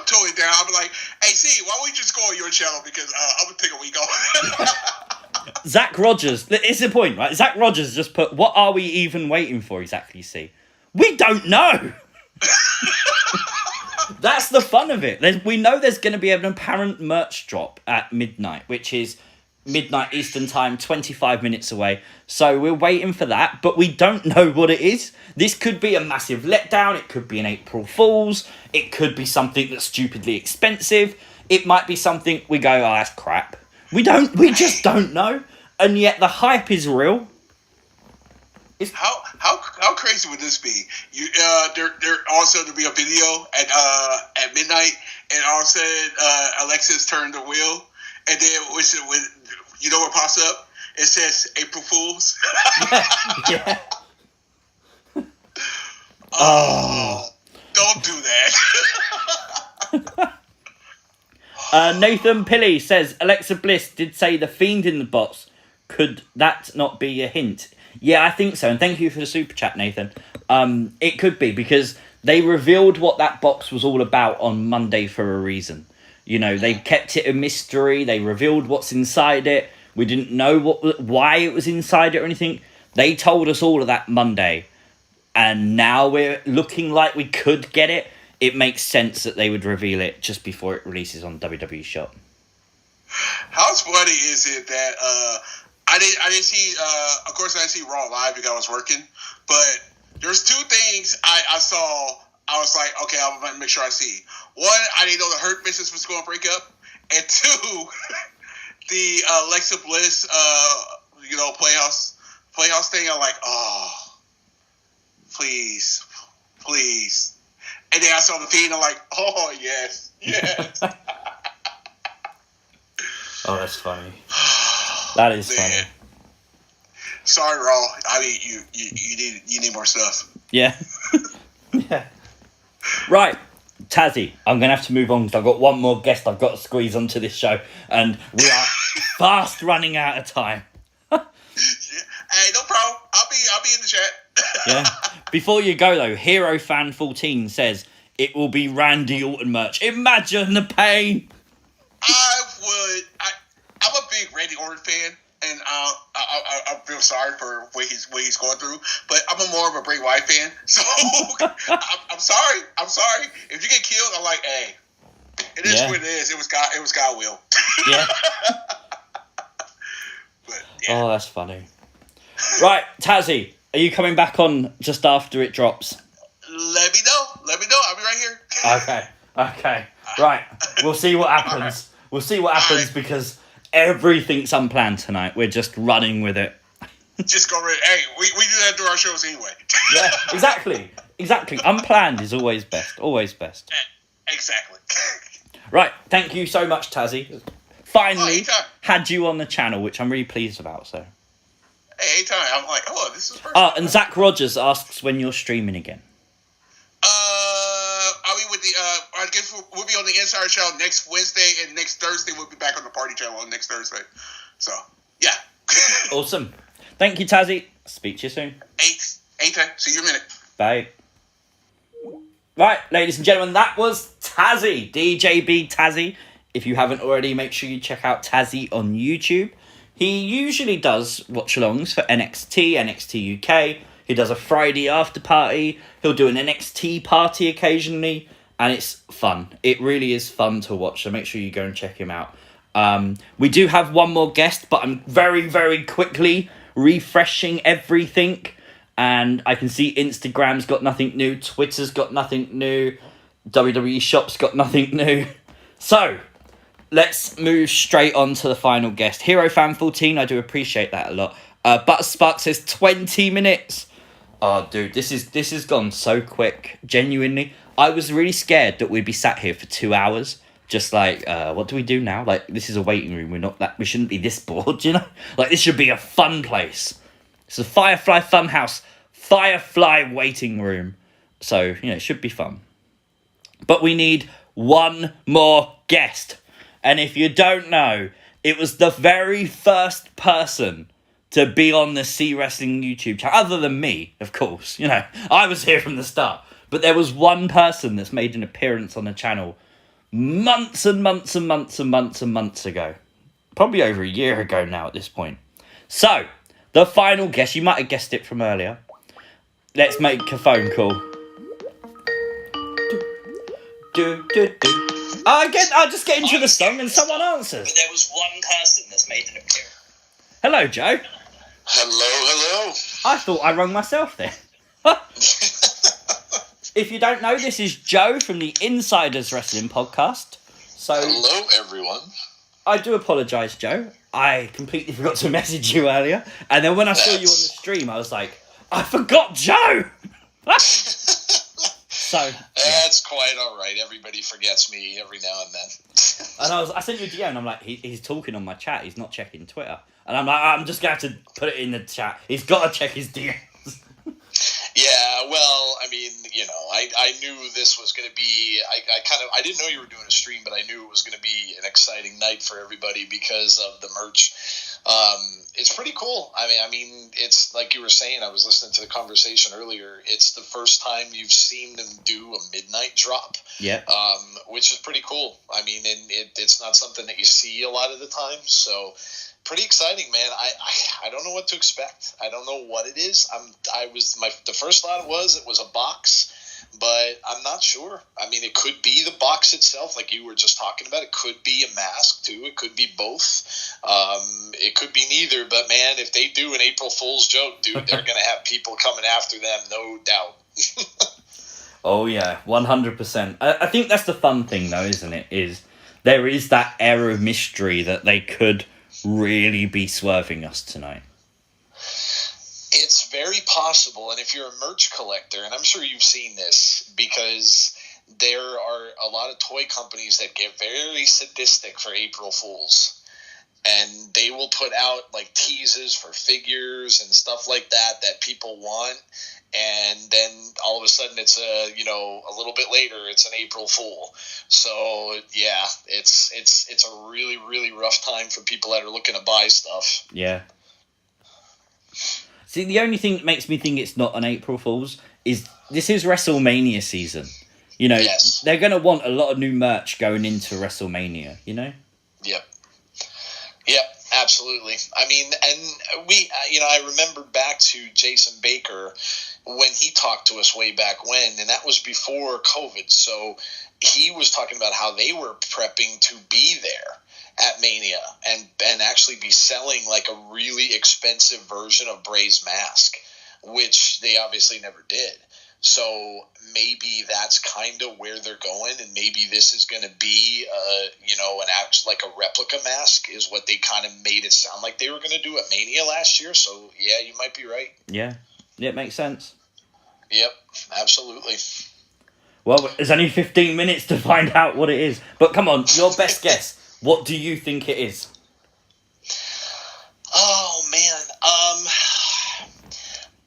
S4: totally down. I'll be like, hey, see, why don't we just go on your channel? Because I'm going to take a week off.
S1: Zach Rogers, it's the point, right? Zach Rogers just put, what are we even waiting for exactly, see? We don't know. That's the fun of it. We know there's going to be an apparent merch drop at midnight, which is midnight Eastern time, 25 minutes away. So we're waiting for that, but we don't know what it is. This could be a massive letdown. It could be an April Fool's. It could be something that's stupidly expensive. It might be something we go, oh, that's crap. We just don't know. And yet the hype is real.
S4: How crazy would this be? There also to be a video at midnight, and all of a sudden Alexis turned the wheel, and then you know what pops up? It says April Fools.
S1: Yeah.
S4: Oh, don't do that.
S1: Nathan Pilley says, Alexa Bliss did say the Fiend in the box. Could that not be a hint? Yeah, I think so. And thank you for the super chat, Nathan. It could be, because they revealed what that box was all about on Monday for a reason. You know, they kept it a mystery. They revealed what's inside it. We didn't know why it was inside it or anything. They told us all of that Monday. And now we're looking like we could get it. It makes sense that they would reveal it just before it releases on WWE Shop.
S4: How funny is it that I didn't see, of course I didn't see Raw live because I was working, but there's two things I saw. I was like, okay, I'm going to make sure I see. One, I didn't know the Hurt Business was going to break up. And two, the Alexa Bliss, Playhouse thing. I'm like, oh, please. And then I saw the Fiend. I'm like, oh, yes.
S1: Oh, that's funny. That is funny.
S4: Sorry, Raw. I mean, you need more stuff.
S1: Yeah. Yeah. Right, Tazzy, I'm going to have to move on because I've got one more guest I've got to squeeze onto this show, and we are fast running out of time.
S4: Yeah. Hey, no problem. I'll be in the chat.
S1: Yeah. Before you go, though, Hero Fan 14 says it will be Randy Orton merch. Imagine the pain.
S4: I'm a big Randy Orton fan, and I feel sorry for what he's going through. But I'm more of a Bray Wyatt fan, so I'm sorry. If you get killed, I'm like, hey, it is what it is. It was God will.
S1: Yeah.
S4: But, yeah.
S1: Oh, that's funny. Right, Tazzy, are you coming back on just after it drops?
S4: Let me know. I'll be right here.
S1: Okay. Right. We'll see what happens.
S4: Right.
S1: We'll see what happens because everything's unplanned tonight. We're just running with it.
S4: Just go right. Hey, we do that through our shows anyway.
S1: Yeah, exactly. Unplanned is always best.
S4: Exactly.
S1: Right. Thank you so much, Tazzy. Finally had you on the channel, which I'm really pleased about. So.
S4: Hey, anytime. I'm like, oh, this is perfect.
S1: Oh, and Zach Rogers asks when you're streaming again.
S4: I guess we'll be on the Insider channel next Wednesday, and next Thursday we'll be back on the Party channel on next Thursday. So, yeah.
S1: Awesome. Thank you, Tazzy. Speak to you soon.
S4: Anytime. See you in a minute.
S1: Bye. Right, ladies and gentlemen, that was Tazzy, DJB Tazzy. If you haven't already, make sure you check out Tazzy on YouTube. He usually does watch-alongs for NXT, NXT UK. He does a Friday after party. He'll do an NXT party occasionally. and it's fun. It really is fun to watch, so make sure you go and check him out. We do have one more guest, but I'm very, very quickly refreshing everything, and I can see Instagram's got nothing new, Twitter's got nothing new, WWE Shop's got nothing new. So, let's move straight on to the final guest. Hero Fan 14, I do appreciate that a lot. But Spark says 20 minutes. Oh, dude, this has gone so quick. Genuinely, I was really scared that we'd be sat here for 2 hours. Just like, what do we do now? Like, this is a waiting room. We shouldn't be this bored, you know? Like, this should be a fun place. It's a Firefly Funhouse, Firefly waiting room. So, you know, it should be fun. But we need one more guest. And if you don't know, it was the very first person to be on the C Wrestling YouTube channel, other than me, of course. You know, I was here from the start. But there was one person that's made an appearance on the channel months and months and months and months and months ago. Probably over a year ago now at this point. So, the final guest, you might have guessed it from earlier. Let's make a phone call. I'll just get into the song and someone answers.
S2: But there was one person that's made an appearance.
S1: Hello, Joe.
S4: Hello.
S1: I thought I rung myself there. If you don't know, this is Joe from the Insiders Wrestling Podcast. So,
S4: Hello, everyone.
S1: I do apologise, Joe. I completely forgot to message you earlier. And then when I saw you on the stream, I was like, I forgot Joe! So,
S4: That's quite all right. Everybody forgets me every now and then.
S1: And I sent you a DM and I'm like, he's talking on my chat. He's not checking Twitter. And I'm like, I'm just going to have to put it in the chat. He's got to check his DMs.
S4: Yeah, well, I mean, you know, I knew this was going to be, I didn't know you were doing a stream, but I knew it was going to be an exciting night for everybody because of the merch. It's pretty cool. I mean, it's like you were saying, I was listening to the conversation earlier. It's the first time you've seen them do a midnight drop.
S1: Yeah.
S4: Which is pretty cool. I mean, and it's not something that you see a lot of the time, so pretty exciting, man. I don't know what to expect. I don't know what it is. The first thought was it was a box, but I'm not sure. I mean, it could be the box itself, like you were just talking about. It could be a mask too. It could be both. It could be neither. But man, if they do an April Fool's joke, dude, they're gonna have people coming after them, no doubt.
S1: Oh yeah, 100%. I think that's the fun thing, though, isn't it? Is there is that air of mystery that they could really be swerving us tonight.
S4: It's very possible, and if you're a merch collector, and I'm sure you've seen this, because there are a lot of toy companies that get very sadistic for April Fools, and they will put out like teases for figures and stuff like that people want, and then all of a sudden it's a little bit later it's an April Fool. So yeah, it's a really, really rough time for people that are looking to buy stuff.
S1: Yeah. See, the only thing that makes me think it's not an April Fool's is this is WrestleMania season. You know,
S4: Yes.
S1: They're going to want a lot of new merch going into WrestleMania, you know?
S4: Yep, absolutely. I mean, and we, I remember back to Jason Baker when he talked to us way back when, and that was before COVID. So he was talking about how they were prepping to be there at Mania and actually be selling like a really expensive version of Bray's mask, which they obviously never did. So maybe that's kind of where they're going, and maybe this is going to be, an act like a replica mask is what they kind of made it sound like they were going to do at Mania last year. So yeah, you might be right.
S1: Yeah, it makes sense.
S4: Yep, absolutely.
S1: Well, there's only 15 minutes to find out what it is. But come on, your best guess. What do you think it is?
S4: Oh man,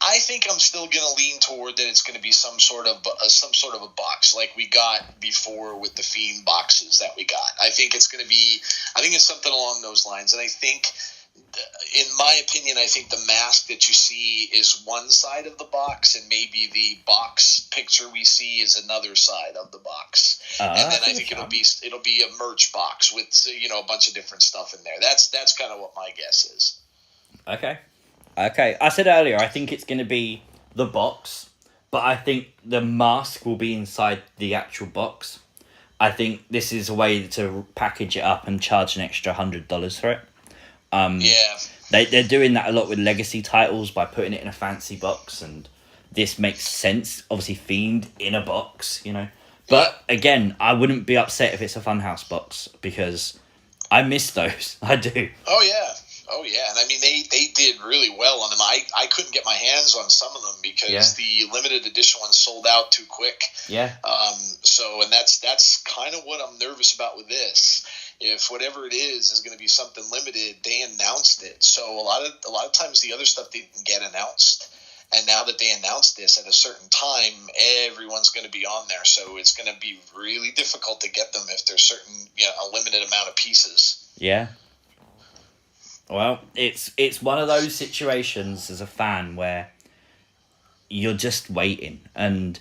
S4: I think I'm still gonna lean toward that it's gonna be some sort of a box like we got before with the Fiend boxes that we got. I think it's something along those lines, and I think, in my opinion, I think the mask that you see is one side of the box, and maybe the box picture we see is another side of the box. And then I think it'll be a merch box with a bunch of different stuff in there. That's kind of what my guess is.
S1: Okay. I said earlier, I think it's going to be the box, but I think the mask will be inside the actual box. I think this is a way to package it up and charge an extra $100 for it.
S4: Yeah.
S1: They're doing that a lot with legacy titles by putting it in a fancy box, and this makes sense. Obviously, Fiend in a box, you know. But again, I wouldn't be upset if it's a Funhouse box, because I miss those. I do.
S5: Oh yeah, and I mean they did really well on them. I couldn't get my hands on some of them because the limited edition ones sold out too quick.
S1: Yeah.
S5: So and that's kind of what I'm nervous about with this. If whatever it is going to be something limited, they announced it. So a lot of times the other stuff didn't get announced. And now that they announced this at a certain time, everyone's going to be on there. So it's going to be really difficult to get them if there's a limited amount of pieces.
S1: Yeah. Well, it's one of those situations as a fan where you're just waiting. And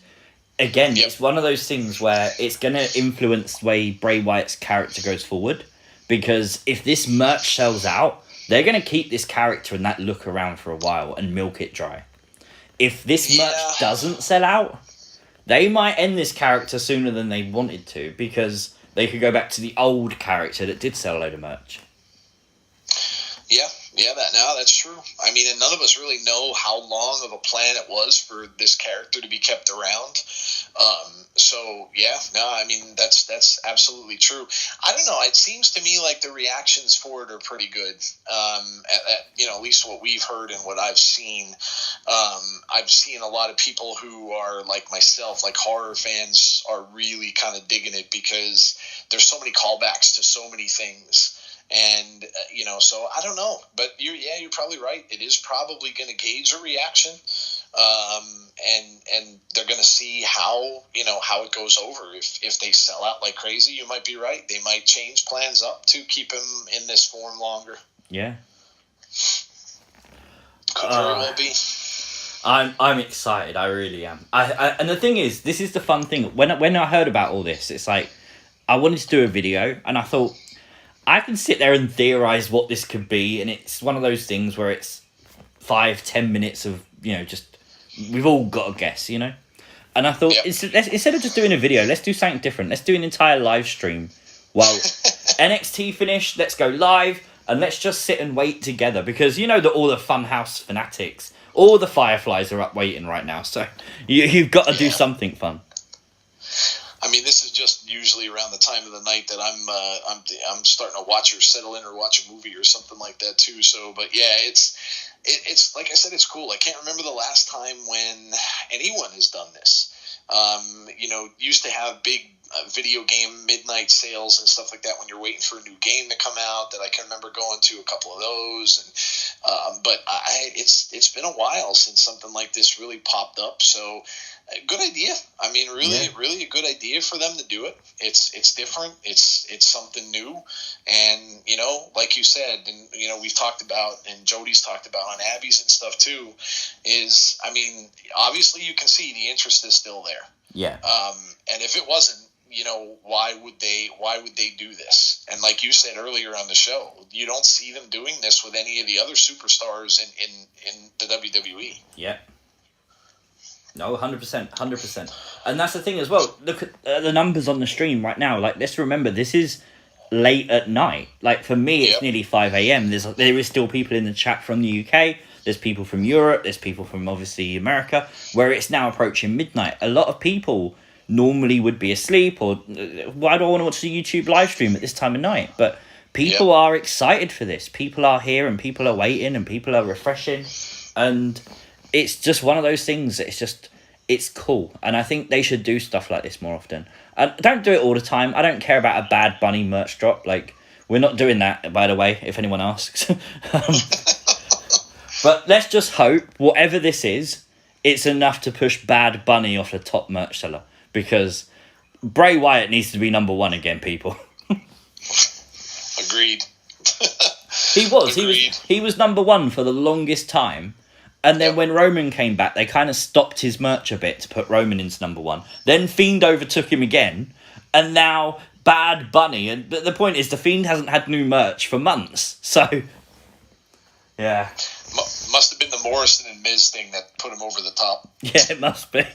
S1: again, it's one of those things where it's going to influence the way Bray Wyatt's character goes forward. Because if this merch sells out, they're going to keep this character and that look around for a while and milk it dry. If this merch doesn't sell out, they might end this character sooner than they wanted to, because they could go back to the old character that did sell a load of merch.
S5: Yeah, that's true. I mean, and none of us really know how long of a plan it was for this character to be kept around. I mean, that's absolutely true. I don't know. It seems to me like the reactions for it are pretty good. At least what we've heard and what I've seen. I've seen a lot of people who are like myself, like horror fans, are really kind of digging it because there's so many callbacks to so many things. And, so I don't know, but you're probably right. It is probably going to gauge a reaction. And they're going to see how it goes over. If they sell out like crazy, you might be right. They might change plans up to keep him in this form longer.
S1: Yeah.
S5: Could very well be.
S1: I'm excited. I really am. And the thing is, this is the fun thing. When I heard about all this, it's like, I wanted to do a video, and I thought, I can sit there and theorize what this could be, and it's one of those things where it's 5-10 minutes of, just, we've all got a guess, And I thought, instead of just doing a video, let's do something different. Let's do an entire live stream. Well, NXT finished, let's go live, and let's just sit and wait together, because that all the Funhouse fanatics, all the Fireflies are up waiting right now, so you've got to do something fun.
S5: I mean, this is just usually around the time of the night that I'm starting to watch or settle in or watch a movie or something like that too. So, but yeah, it's like I said, it's cool. I can't remember the last time when anyone has done this. Used to have big video game midnight sales and stuff like that when you're waiting for a new game to come out. That I can remember going to a couple of those, but it's been a while since something like this really popped up. So. Good idea. I mean, really a good idea for them to do it. It's different. It's something new, and like you said, and we've talked about, and Jody's talked about on Abby's and stuff too. Is obviously you can see the interest is still there.
S1: Yeah.
S5: And if it wasn't, why would they do this? And like you said earlier on the show, you don't see them doing this with any of the other superstars in the WWE.
S1: Yeah. No, 100%. And that's the thing as well. Look at the numbers on the stream right now. Like, let's remember, this is late at night. Like, for me, it's nearly 5 a.m. There is still people in the chat from the UK. There's people from Europe. There's people from, obviously, America, where it's now approaching midnight. A lot of people normally would be asleep, or why do I want to watch the YouTube live stream at this time of night? But people are excited for this. People are here, and people are waiting, and people are refreshing. And it's just one of those things. It's cool. And I think they should do stuff like this more often. And don't do it all the time. I don't care about a Bad Bunny merch drop. Like, we're not doing that, by the way, if anyone asks. But let's just hope, whatever this is, it's enough to push Bad Bunny off the top merch seller. Because Bray Wyatt needs to be number one again, people.
S5: Agreed.
S1: He was number one for the longest time. And then when Roman came back, they kind of stopped his merch a bit to put Roman into number one. Then Fiend overtook him again. And now Bad Bunny. But the point is, the Fiend hasn't had new merch for months. So, yeah.
S5: must have been the Morrison and Miz thing that put him over the top.
S1: Yeah, it must be.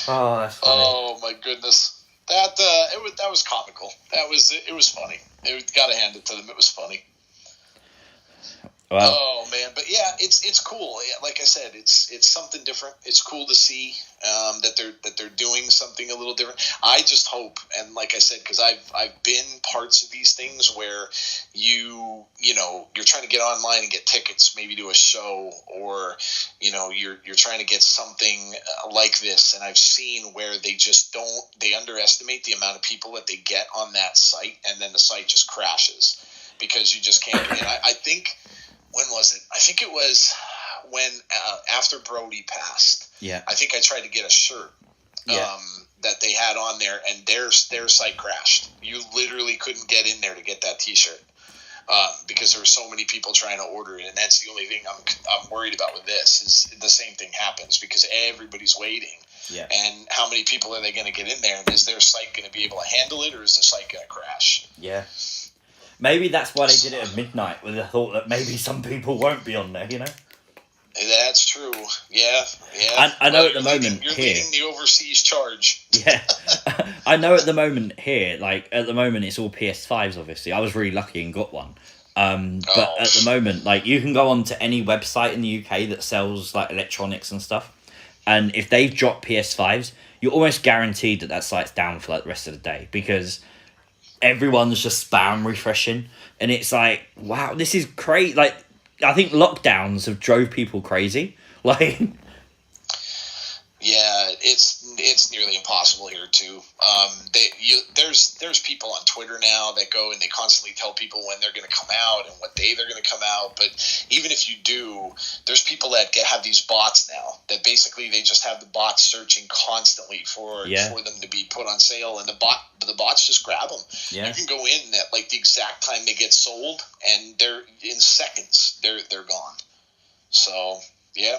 S1: Oh, that's funny.
S5: Oh my goodness, that was comical. It was funny. Gotta hand it to them. It was funny.
S1: Well,
S5: Oh man, but yeah, it's cool. Yeah, like I said, it's something different. It's cool to see that they're doing something a little different. I just hope, and like I said, because I've been parts of these things where you're trying to get online and get tickets, maybe to a show, or you're trying to get something like this, and I've seen where they underestimate the amount of people that they get on that site, and then the site just crashes because you just can't get in. I think. When was it? I think it was when after Brody passed.
S1: yeah.
S5: I think I tried to get a shirt that they had on there, and their site crashed. You literally couldn't get in there to get that T-shirt because there were so many people trying to order it, and that's the only thing I'm worried about with this is the same thing happens because everybody's waiting.
S1: Yeah.
S5: And how many people are they going to get in there? And is their site going to be able to handle it, or is the site going to crash?
S1: Yeah. Maybe that's why they did it at midnight, with the thought that maybe some people won't be on there,
S5: That's true. Yeah.
S1: I know at the moment
S5: you're
S1: here.
S5: leading the overseas charge.
S1: Yeah. I know at the moment here, at the moment it's all PS5s, obviously. I was really lucky and got one. But at the moment, you can go on to any website in the UK that sells, electronics and stuff. And if they've dropped PS5s, you're almost guaranteed that site's down for, the rest of the day. Because everyone's just spam refreshing, and it's wow, this is crazy. I think lockdowns have drove people crazy.
S5: Yeah, it's nearly impossible here too. There's people on Twitter now that go and they constantly tell people when they're going to come out and what day they're going to come out. But even if you do, there's people that have these bots now that basically they just have the bots searching constantly for them to be put on sale, and the bots just grab them.
S1: Yeah.
S5: You can go in at the exact time they get sold, and they're in seconds they're gone. So yeah.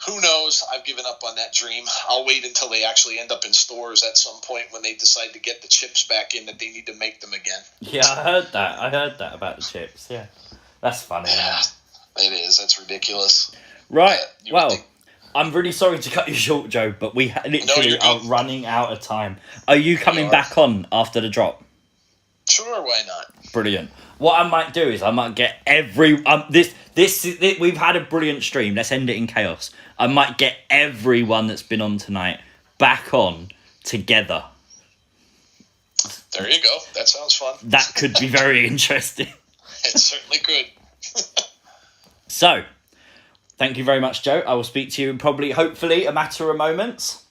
S5: Who knows? I've given up on that dream. I'll wait until they actually end up in stores at some point when they decide to get the chips back in that they need to make them again.
S1: Yeah, I heard that about the chips. Yeah, that's funny.
S5: Yeah, it is. That's ridiculous.
S1: Right.
S5: Yeah,
S1: I'm really sorry to cut you short, Joe, but we literally are
S5: good.
S1: running out of time. Are you coming back on after the drop?
S5: Sure, why not?
S1: Brilliant. What I might do is I might get this we've had a brilliant stream. Let's end it in chaos. I might get everyone that's been on tonight back on together.
S5: There you go. That sounds fun.
S1: That could be very interesting.
S5: It certainly could.
S1: So, thank you very much, Joe. I will speak to you in hopefully, a matter of moments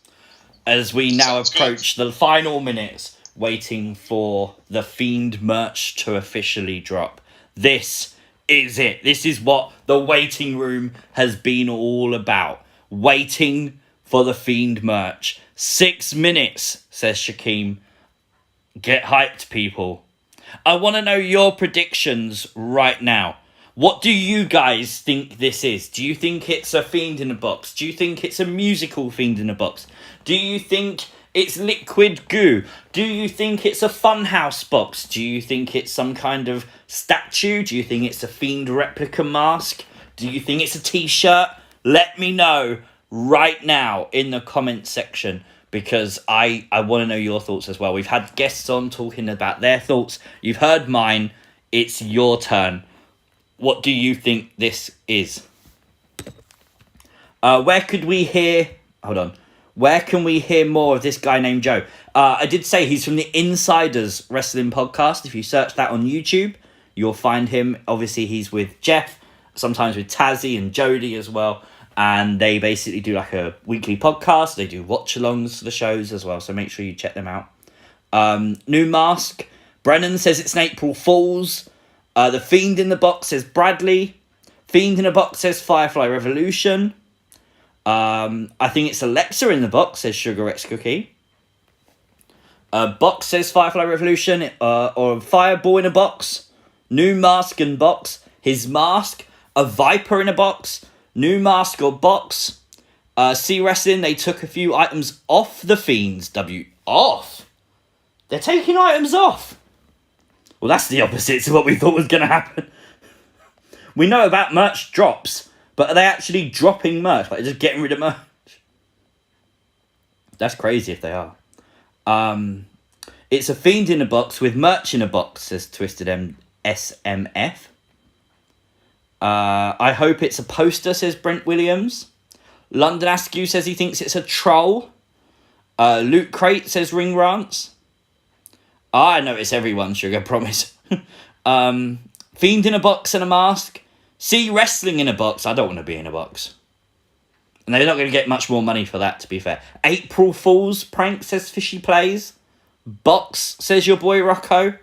S1: as we now approach the final minutes, waiting for the Fiend merch to officially drop. This is it. This is what the waiting room has been all about. Waiting for the Fiend merch. 6 minutes, says Shakeem. Get hyped, people. I want to know your predictions right now. What do you guys think this is? Do you think it's a Fiend in a box? Do you think it's a musical Fiend in a box? Do you think it's liquid goo? Do you think it's a funhouse box? Do you think it's some kind of statue? Do you think it's a Fiend replica mask? Do you think it's a t-shirt? Let me know right now in the comment section, because I want to know your thoughts as well. We've had guests on talking about their thoughts. You've heard mine. It's your turn. What do you think this is? Where could we hear... Hold on. Where can we hear more of this guy named Joe? I did say he's from the Insiders Wrestling Podcast. If you search that on YouTube, you'll find him. Obviously, he's with Jeff, sometimes with Tazzy and Jody as well. And they basically do a weekly podcast. They do watch-alongs for the shows as well, so make sure you check them out. New mask. Brennan says it's an April Fool's. The Fiend in the box says Bradley. Fiend in a box says Firefly Revolution. I think it's Alexa in the box, says Sugar X Cookie. Box says Firefly Revolution, or Fireball in a box. New mask and box. His mask. A Viper in a box. New mask or box. C Wrestling, they took a few items off the Fiend's off? They're taking items off? Well, that's the opposite to what we thought was going to happen. We know about merch drops, but are they actually dropping merch? Like, just getting rid of merch? That's crazy if they are. It's a Fiend in a box with merch in a box, says Twisted SMF. I hope it's a poster, says Brent Williams. London Askew says he thinks it's a troll. Luke Crate says Ring Rants. I know it's everyone, Sugar, promise. Fiend in a box and a mask. See wrestling in a box. I don't want to be in a box. And they're not going to get much more money for that, to be fair. April Fool's prank, says Fishy Plays. Box, says your boy Rocco.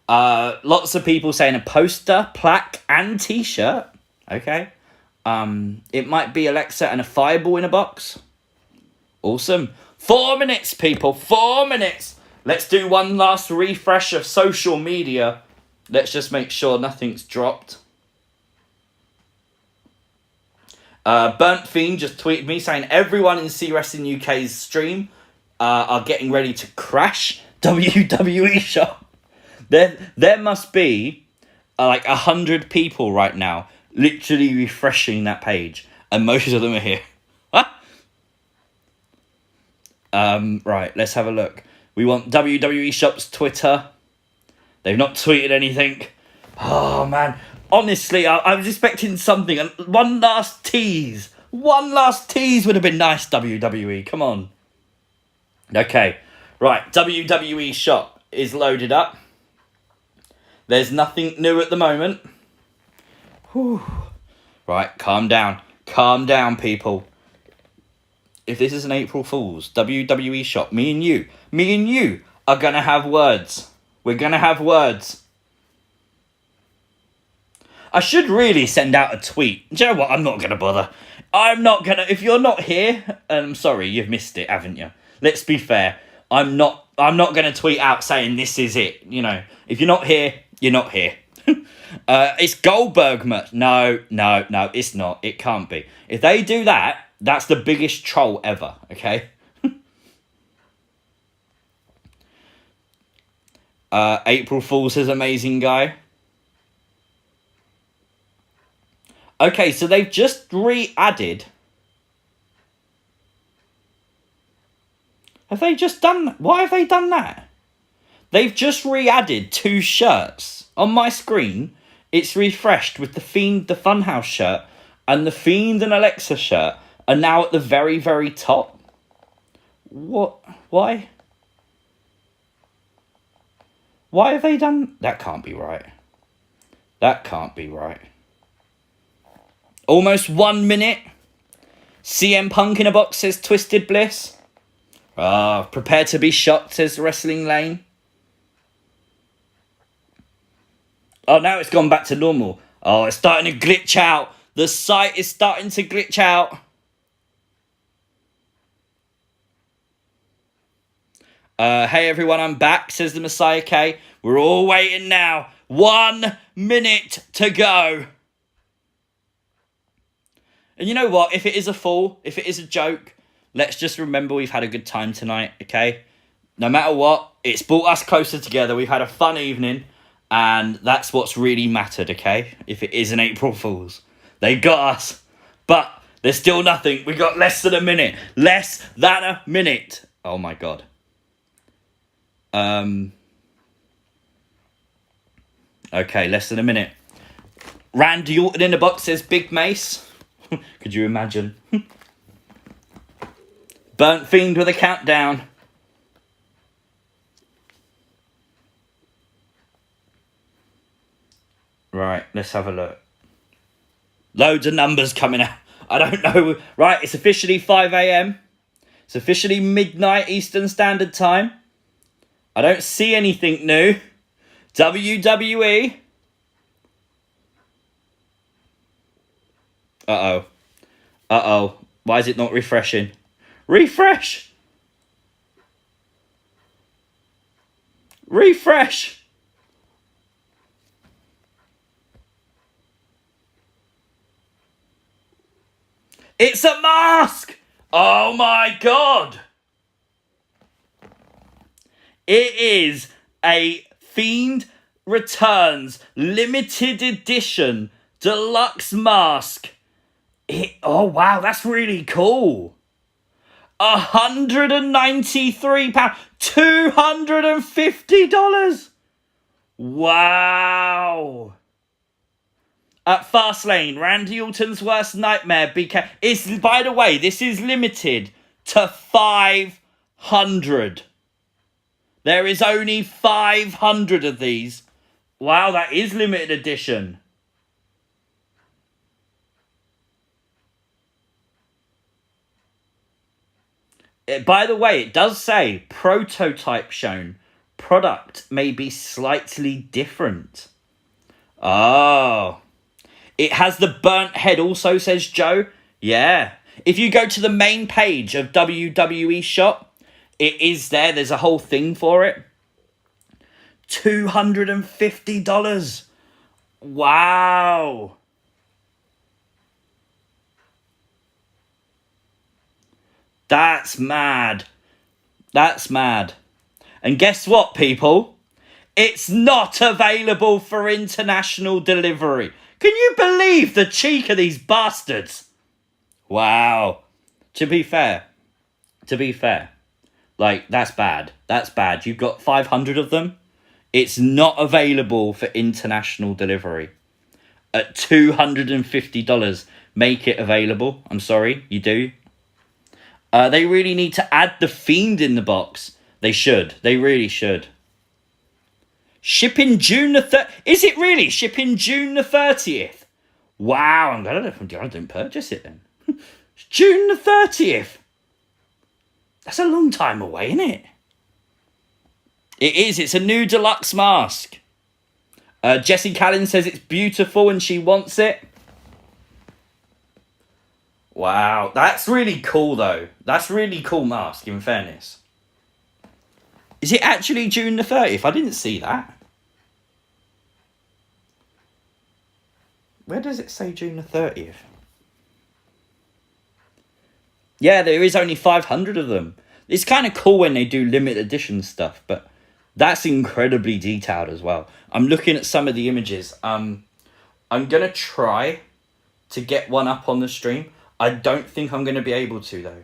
S1: Lots of people saying a poster, plaque, and t-shirt. Okay. It might be Alexa and a fireball in a box. Awesome. 4 minutes, people. 4 minutes. Let's do one last refresh of social media. Let's just make sure nothing's dropped. Burnt Fiend just tweeted me saying everyone in C Wrestling UK's stream are getting ready to crash WWE shop. There must be like 100 people right now literally refreshing that page, and most of them are here. Right, let's have a look. We want WWE Shop's Twitter. They've not tweeted anything. Oh, man. Honestly, I was expecting something. One last tease. One last tease would have been nice, WWE. Come on. Okay. Right, WWE Shop is loaded up. There's nothing new at the moment. Whew. Right, calm down. Calm down, people. If this is an April Fool's, WWE Shop, me and you are going to have words. We're going to have words. I should really send out a tweet. Do you know what? I'm not going to bother. I'm not going to... If you're not here, I'm sorry, you've missed it, haven't you? Let's be fair. I'm not going to tweet out saying this is it. You know, if you're not here, you're not here. It's Goldberg merch. No, it's not. It can't be. If they do that, that's the biggest troll ever, okay? April Fool's is amazing guy. Okay, so they've just re-added. Have they just done... Why have they done that? They've just re-added 2 shirts. On my screen, it's refreshed with the Fiend, the Funhouse shirt, and the Fiend and Alexa shirt are now at the very, very top. What? Why? Why have they done... That can't be right. That can't be right. Almost 1 minute. CM Punk in a box, says Twisted Bliss. Prepare to be shot, says Wrestling Lane. Oh, now it's gone back to normal. Oh, it's starting to glitch out. The site is starting to glitch out. Hey everyone, I'm back, says the Messiah K. We're all waiting now. 1 minute to go. And you know what? If it is a fool, if it is a joke, let's just remember we've had a good time tonight, okay? No matter what, it's brought us closer together. We've had a fun evening, and that's what's really mattered, okay? If it is an April Fool's. They got us, but there's still nothing. We got less than a minute. Less than a minute. Oh my God. Okay, less than a minute. Randy Orton in the box, says Big Mace. Could you imagine? Burnt Fiend with a countdown. Right, let's have a look. Loads of numbers coming out. I don't know. Right, it's officially 5 a.m. It's officially midnight Eastern Standard Time. I don't see anything new. WWE. Uh-oh. Why is it not refreshing? Refresh! Refresh! It's a mask! Oh my God! It is a Fiend Returns limited edition deluxe mask. Oh, wow, that's really cool. £193. $250. Wow. At Fastlane, Randy Orton's worst nightmare BK. By the way, this is limited to 500. There is only 500 of these. Wow, that is limited edition. By the way, it does say prototype shown. Product may be slightly different. Oh. It has the burnt head also, says Joe. Yeah. If you go to the main page of WWE shop, it is there. There's a whole thing for it. $250. Wow. That's mad. That's mad. And guess what, people? It's not available for international delivery. Can you believe the cheek of these bastards? Wow. To be fair, like, that's bad. That's bad. You've got 500 of them. It's not available for international delivery. At $250, make it available. I'm sorry, you do. They really need to add the Fiend in the box. They should. They really should. Shipping June the 30th. Is it really shipping June the 30th? Wow, I'm glad I didn't purchase it then. June the 30th. That's a long time away, isn't it? It is. It's a new deluxe mask. Jessie Callen says it's beautiful and she wants it. Wow, that's really cool though. That's really cool mask, in fairness. Is it actually June the 30th? I didn't see that. Where does it say June the 30th? Yeah, there is only 500 of them. It's kind of cool when they do limited edition stuff, but that's incredibly detailed as well. I'm looking at some of the images. I'm going to try to get one up on the stream. I don't think I'm going to be able to, though,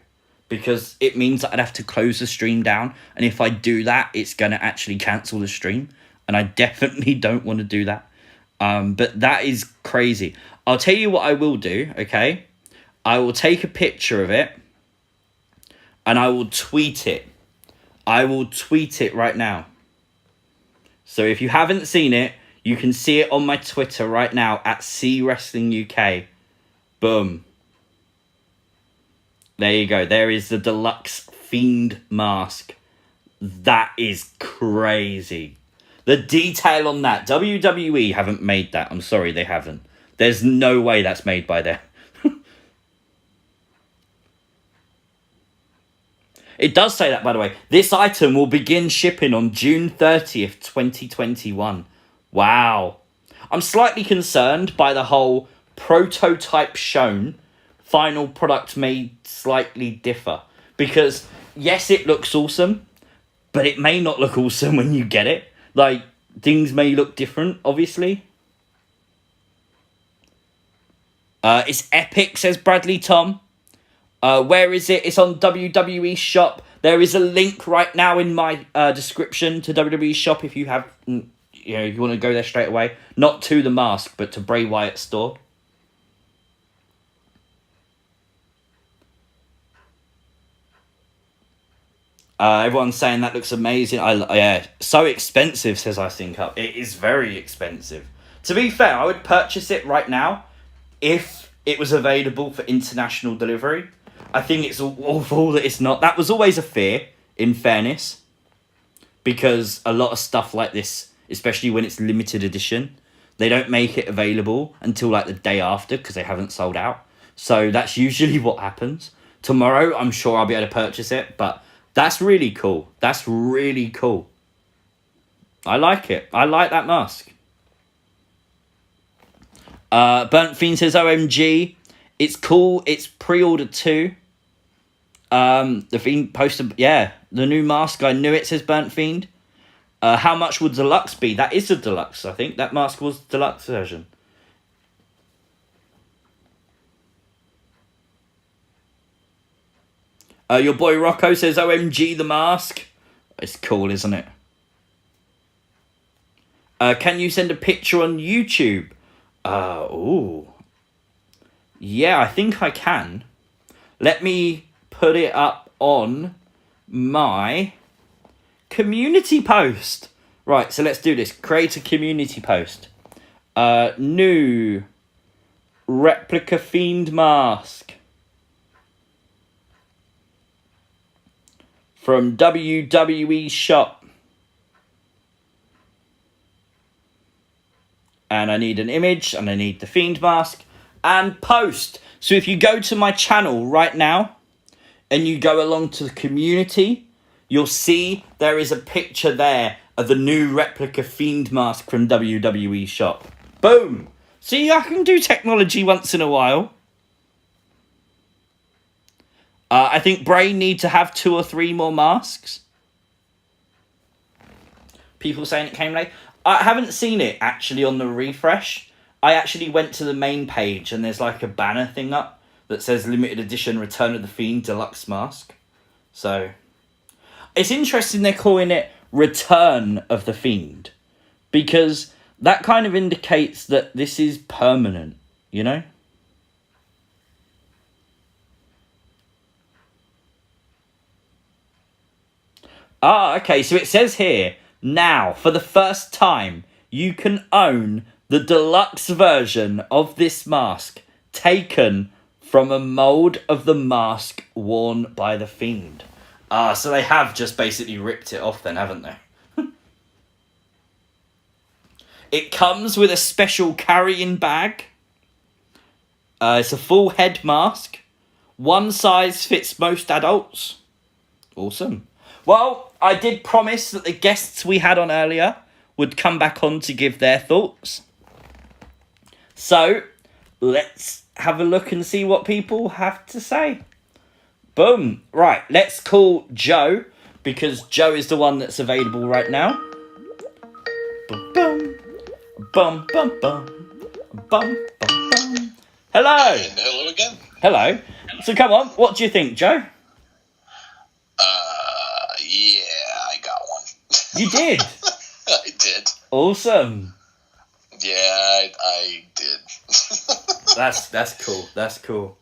S1: because it means that I'd have to close the stream down. And if I do that, it's going to actually cancel the stream. And I definitely don't want to do that. But that is crazy. I'll tell you what I will do, okay? I will take a picture of it and I will tweet it. I will tweet it right now. So if you haven't seen it, you can see it on my Twitter right now at C Wrestling UK. Boom. There you go. There is the deluxe Fiend mask. That is crazy. The detail on that. WWE haven't made that. I'm sorry, they haven't. There's no way that's made by them. It does say that, by the way. This item will begin shipping on June 30th, 2021. Wow. I'm slightly concerned by the whole prototype shown. Final product may slightly differ. Because, yes, it looks awesome. But it may not look awesome when you get it. Like, things may look different, obviously. It's epic, says Bradley Tom. Where is it? It's on WWE Shop. There is a link right now in my description to WWE Shop if you have, if you want to go there straight away. Not to the mask, but to Bray Wyatt's store. Everyone's saying that looks amazing. Yeah, so expensive, says I think up. It is very expensive. To be fair, I would purchase it right now if it was available for international delivery. I think it's awful that it's not. That was always a fear, in fairness, because a lot of stuff like this, especially when it's limited edition, they don't make it available until like the day after because they haven't sold out. So that's usually what happens. Tomorrow, I'm sure I'll be able to purchase it, but that's really cool. That's really cool. I like it. I like that mask. Burnt Fiend says, OMG. It's cool. It's pre-order too. The Fiend posted, yeah, the new mask. I knew it, says Burnt Fiend. How much would deluxe be? That is a deluxe, I think. That mask was the deluxe version. Your boy Rocco says, OMG the mask. It's cool, isn't it? Can you send a picture on YouTube? Ooh. Yeah, I think I can. Let me put it up on my community post. Right, so let's do this. Create a community post. New replica Fiend mask from WWE shop. And I need an image, and I need the Fiend mask, and post. So if you go to my channel right now, and you go along to the community, you'll see there is a picture there of the new replica Fiend mask from WWE shop. Boom! See, I can do technology once in a while. I think Bray need to have 2 or 3 more masks. People saying it came late. I haven't seen it actually on the refresh. I actually went to the main page and there's like a banner thing up that says limited edition Return of the Fiend deluxe mask. So it's interesting they're calling it Return of the Fiend, because that kind of indicates that this is permanent, you know? Okay, so it says here, now, for the first time, you can own the deluxe version of this mask, taken from a mould of the mask worn by the Fiend. So they have just basically ripped it off then, haven't they? It comes with a special carrying bag. It's a full head mask. One size fits most adults. Awesome. Well, I did promise that the guests we had on earlier would come back on to give their thoughts. So, let's have a look and see what people have to say. Boom. Right, let's call Joe, because Joe is the one that's available right now. Boom, boom. Bum, bum, bum. Bum, bum, bum. Hello.
S5: And hello again.
S1: Hello. So come on, what do you think, Joe?
S5: Yeah, I got one.
S1: You did?
S5: I did.
S1: Awesome.
S5: Yeah, I did.
S1: That's cool. That's cool.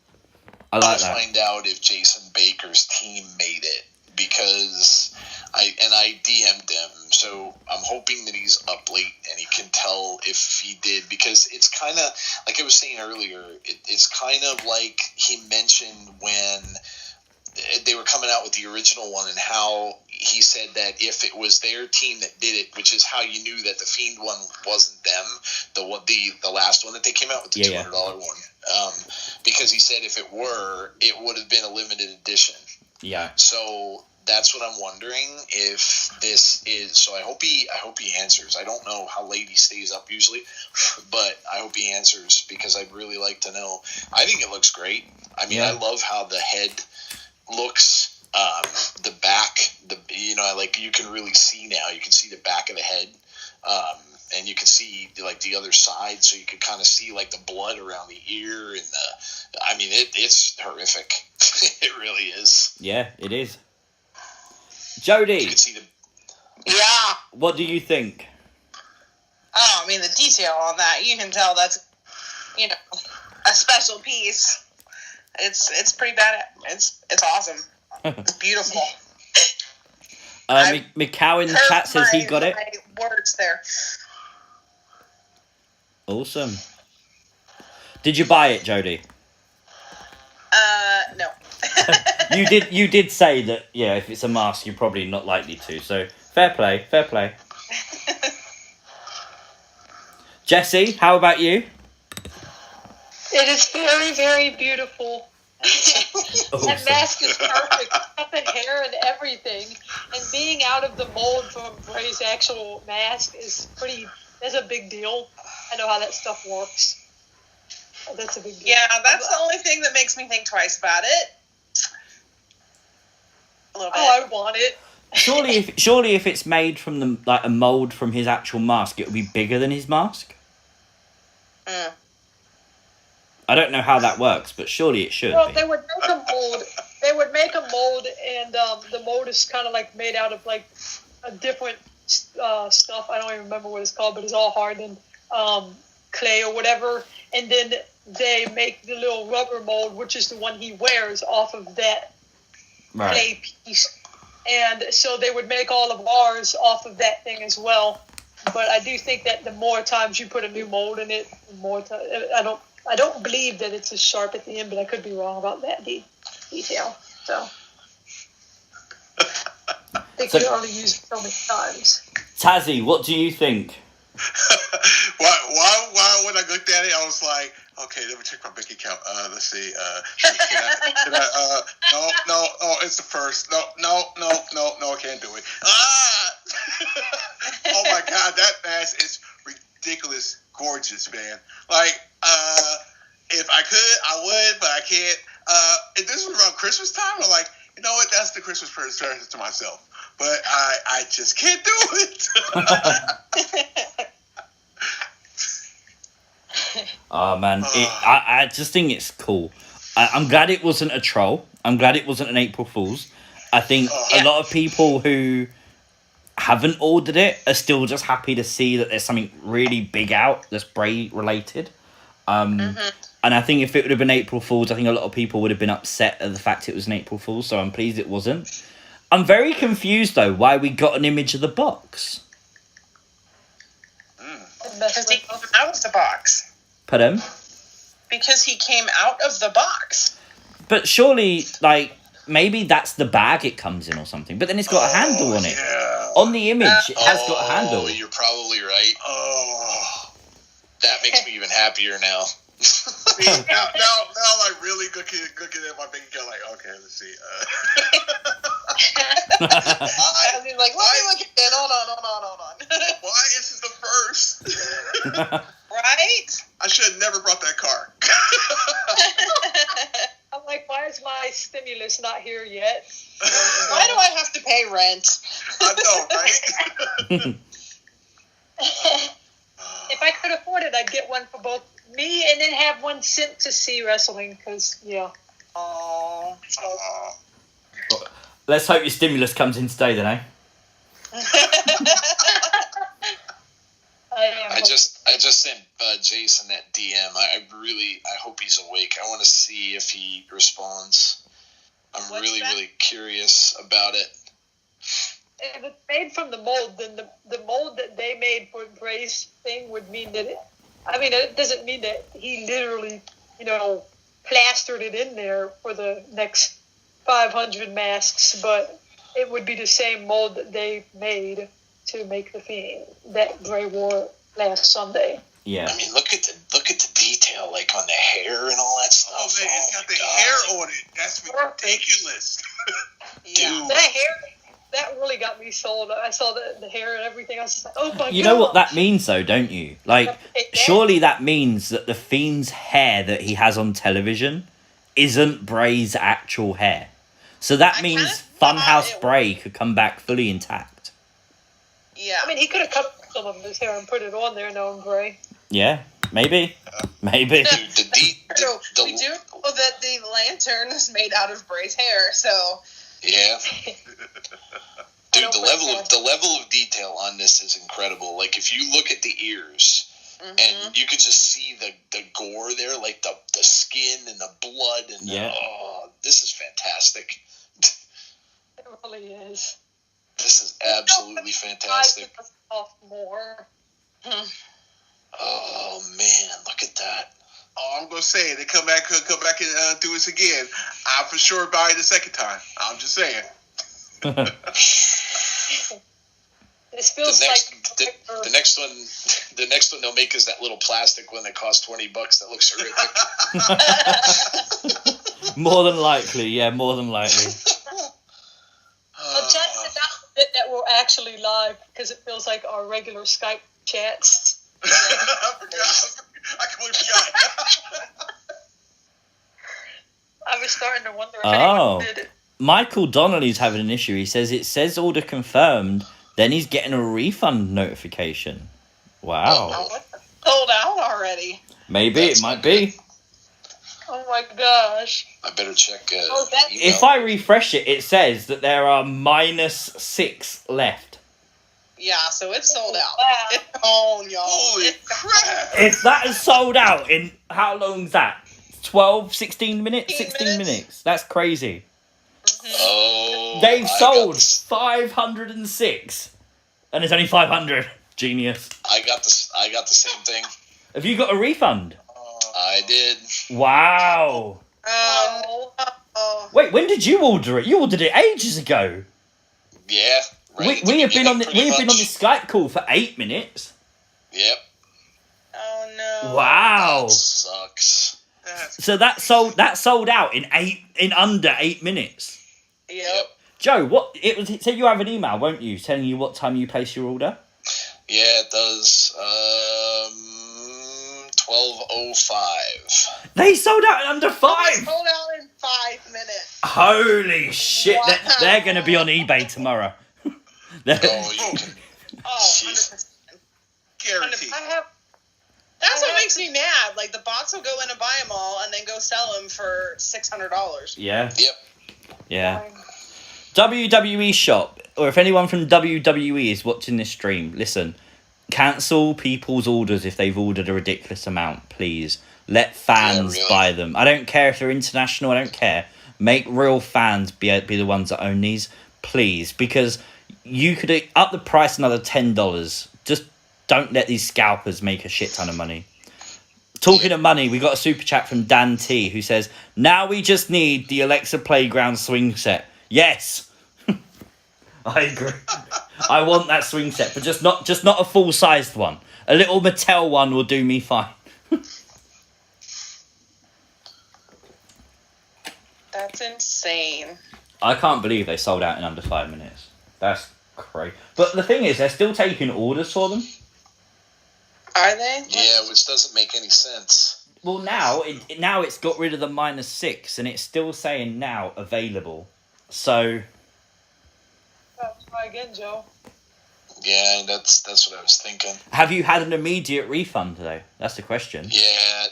S1: I like
S5: I'll
S1: that.
S5: find out if Jason Baker's team made it, because I DM'd him, so I'm hoping that he's up late and he can tell if he did, because it's kind of, like I was saying earlier, it's kind of like he mentioned when they were coming out with the original one, and how he said that if it was their team that did it, which is how you knew that the Fiend one wasn't them, the last one that they came out with, the $200 one, because he said if it were, it would have been a limited edition.
S1: Yeah.
S5: So that's what I'm wondering if this is. So I hope he answers. I don't know how late he stays up usually, but I hope he answers, because I'd really like to know. I think it looks great. I mean, I love how the head looks, the back, like you can really see now. You can see the back of the head, and you can see like the other side, so you can kind of see like the blood around the ear and the. I mean, it's horrific. It really is.
S1: Yeah, it is. Jody,
S5: You can see the.
S2: Yeah.
S1: what do you think?
S2: Oh, I mean, the detail on that, you can tell that's, a special piece. It's pretty bad. It's awesome. It's beautiful.
S1: McCow in the chat says he got it.
S2: My words there.
S1: Awesome. Did you buy it, Jody?
S2: No.
S1: You did say that, yeah, if it's a mask, you're probably not likely to. So, fair play, fair play. Jesse, how about you?
S3: It is very, very beautiful.
S1: Awesome.
S3: That mask is perfect. Got the hair and everything. And being out of the mold from Bray's actual mask is that's a big deal. I know how that stuff works. That's a big deal.
S2: Yeah, that's the only thing that makes me think twice about it. A little bit.
S3: Oh, I want it.
S1: Surely if it's made from a mold from his actual mask, it would be bigger than his mask.
S2: Mm.
S1: I don't know how that works, but surely it should
S3: Well,
S1: be.
S3: they would make a mold they would make a mold, and the mold is kind of like made out of like a different stuff. I don't even remember what it's called, but it's all hardened clay or whatever. And then they make the little rubber mold, which is the one he wears, off of that clay piece. And so they would make all of ours off of that thing as well. But I do think that the more times you put a new mold in it, the more I don't believe that it's as sharp at the end, but I could be wrong about that detail. So I think you only use it so many times.
S1: Tazzy, what do you think?
S4: Why when I looked at it, I was like, okay, let me check my bank account. Let's see. No, it's the first. No, I can't do it. Oh my God, that mask is ridiculous, gorgeous, man. Like, if I could, I would, but I can't. If this was around Christmas time, I'm like, you know what? That's the Christmas present to myself. But I just can't do it.
S1: Oh man, I just think it's cool. I'm glad it wasn't a troll. I'm glad it wasn't an April Fool's. I think a lot of people who haven't ordered it are still just happy to see that there's something really big out that's Bray related. And I think if it would have been April Fool's, I think a lot of people would have been upset at the fact it was an April Fool's, so I'm pleased it wasn't. I'm very confused, though, why we got an image of the box.
S2: Because he came out of the box.
S1: Pardon?
S2: Because he came out of the box.
S1: But surely, like, maybe that's the bag it comes in or something. But then it's got a handle on it.
S4: Yeah.
S1: On the image, it has got a handle.
S5: Oh, you're probably right.
S4: Oh.
S5: That makes me even happier now.
S4: Now I'm like really looking at my bank account, like, okay, let's see.
S2: I mean, like, let me look at it. Hold on.
S4: Why is this the first?
S2: Right?
S4: I should have never brought that car.
S3: I'm like, why is my stimulus not here yet?
S2: Why do I have to pay rent?
S4: I know, right?
S3: If I could afford it, I'd get one for both me and then have one sent to see wrestling, because, yeah.
S2: Oh.
S1: Let's hope your stimulus comes in today, then, eh?
S5: I just sent Jason that DM. I hope he's awake. I want to see if he responds. I'm really curious about it.
S3: If it's made from the mold, then the mold that they made for Bray's thing would mean that it doesn't mean that he literally, plastered it in there for the next 500 masks, but it would be the same mold that they made to make the Fiend that Bray wore last Sunday.
S1: Yeah.
S5: I mean, look at the detail, like on the hair and all that stuff.
S4: Oh man, it's got the hair on it. That's ridiculous.
S2: Yeah.
S5: Dude.
S3: That hair, that really got me sold. I saw the hair and everything. I was just like, oh my god.
S1: You know what that means, though, don't you? Like, surely that means that the Fiend's hair that he has on television isn't Bray's actual hair. So that means Funhouse Bray could come back fully intact.
S2: Yeah.
S3: I mean, he could have cut some of his hair and put it on there, knowing Bray.
S1: Yeah, maybe. Maybe.
S5: Dude,
S2: We do know that the lantern is made out of Bray's hair, so...
S5: Yeah. Dude, the level of detail on this is incredible. Like, if you look at the ears, and you could just see the gore there, like the skin and the blood, and this is fantastic.
S3: It really is.
S5: This is absolutely fantastic.
S3: More.
S5: Oh man, look at that.
S4: Oh, I'm gonna say they come back and do this again. I'm for sure buy it the second time. I'm just saying.
S3: This feels
S5: the next one they'll make is that little plastic one that costs $20 that looks horrific.
S1: More than likely.
S3: I'm chatting about the bit that we're actually live because it feels like our regular Skype chats.
S4: I forgot. I completely forgot.
S3: I was starting to wonder if anyone did it.
S1: Michael Donnelly's having an issue. He says it says order confirmed, then he's getting a refund notification. Wow.
S2: Sold out already.
S1: Maybe it might be.
S3: Oh my gosh.
S5: I better check.
S3: That-
S5: email.
S1: If I refresh it, it says that there are -6 left.
S2: Yeah, so it's sold out.
S3: Wow.
S2: It's gone, y'all.
S4: Holy
S2: It's
S4: crap!
S1: If that is sold out in, how long's that? 12, 16 minutes? 16 minutes. That's crazy.
S5: Oh,
S1: They've
S5: I
S1: sold
S5: got
S1: 506. And it's only 500. Genius.
S5: I got the same thing.
S1: Have you got a refund?
S5: I did.
S1: Wow.
S2: Oh.
S1: Wait, when did you order it? You ordered it ages ago.
S5: Yeah. Right
S1: We have been on
S5: pretty
S1: we've been on
S5: much.
S1: this Skype call for 8 minutes.
S5: Yep.
S2: Oh no.
S1: Wow.
S5: That sucks.
S1: So that sold out in under 8 minutes.
S2: Yep.
S1: Joe, what it was? So you have an email, won't you, telling you what time you place your order?
S5: Yeah, it does. 12:05.
S1: They sold out in under 5.
S2: Sold out in 5 minutes.
S1: Holy shit!
S2: Wow.
S1: They're going to be on eBay tomorrow.
S5: Oh, you can.
S2: Oh,
S5: Jeez.
S2: 100%.
S4: Guaranteed.
S2: That's what makes me mad. Like, the bots will go in and buy them all and then go sell them for $600.
S1: Yeah.
S5: Yep.
S1: Yeah. WWE shop, or if anyone from WWE is watching this stream, listen, cancel people's orders if they've ordered a ridiculous amount, please. Let fans
S5: Yeah, really.
S1: buy them. I don't care if they're international, I don't care. Make real fans be the ones that own these, please, because you could up the price another $10. Just don't let these scalpers make a shit ton of money. Talking of money, we got a super chat from Dan T who says, now we just need the Alexa Playground swing set. Yes. I agree. I want that swing set, but just not a full-sized one. A little Mattel one will do me fine.
S2: That's insane.
S1: I can't believe they sold out in under 5 minutes. That's crazy. But the thing is, they're still taking orders for them.
S2: Are they?
S5: Yeah, which doesn't make any sense.
S1: Well, now it's got rid of the -6, and it's still saying now available. So
S3: Try again, Joe.
S5: Yeah, that's what I was thinking.
S1: have you had an immediate refund though? That's the question.
S5: Yeah.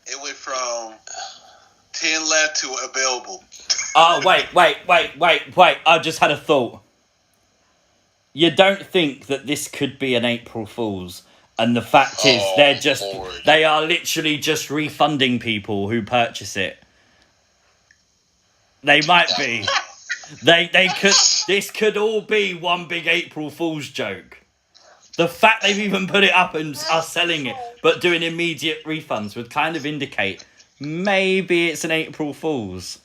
S4: It went from 10 left to available.
S1: Oh, wait. I just had a thought. You don't think that this could be an April Fool's? And the fact is,
S5: Oh, Lord.
S1: they are literally just refunding people who purchase it. They might be. This could all be one big April Fool's joke. The fact they've even put it up and are selling it, but doing immediate refunds would kind of indicate maybe it's an April Fool's.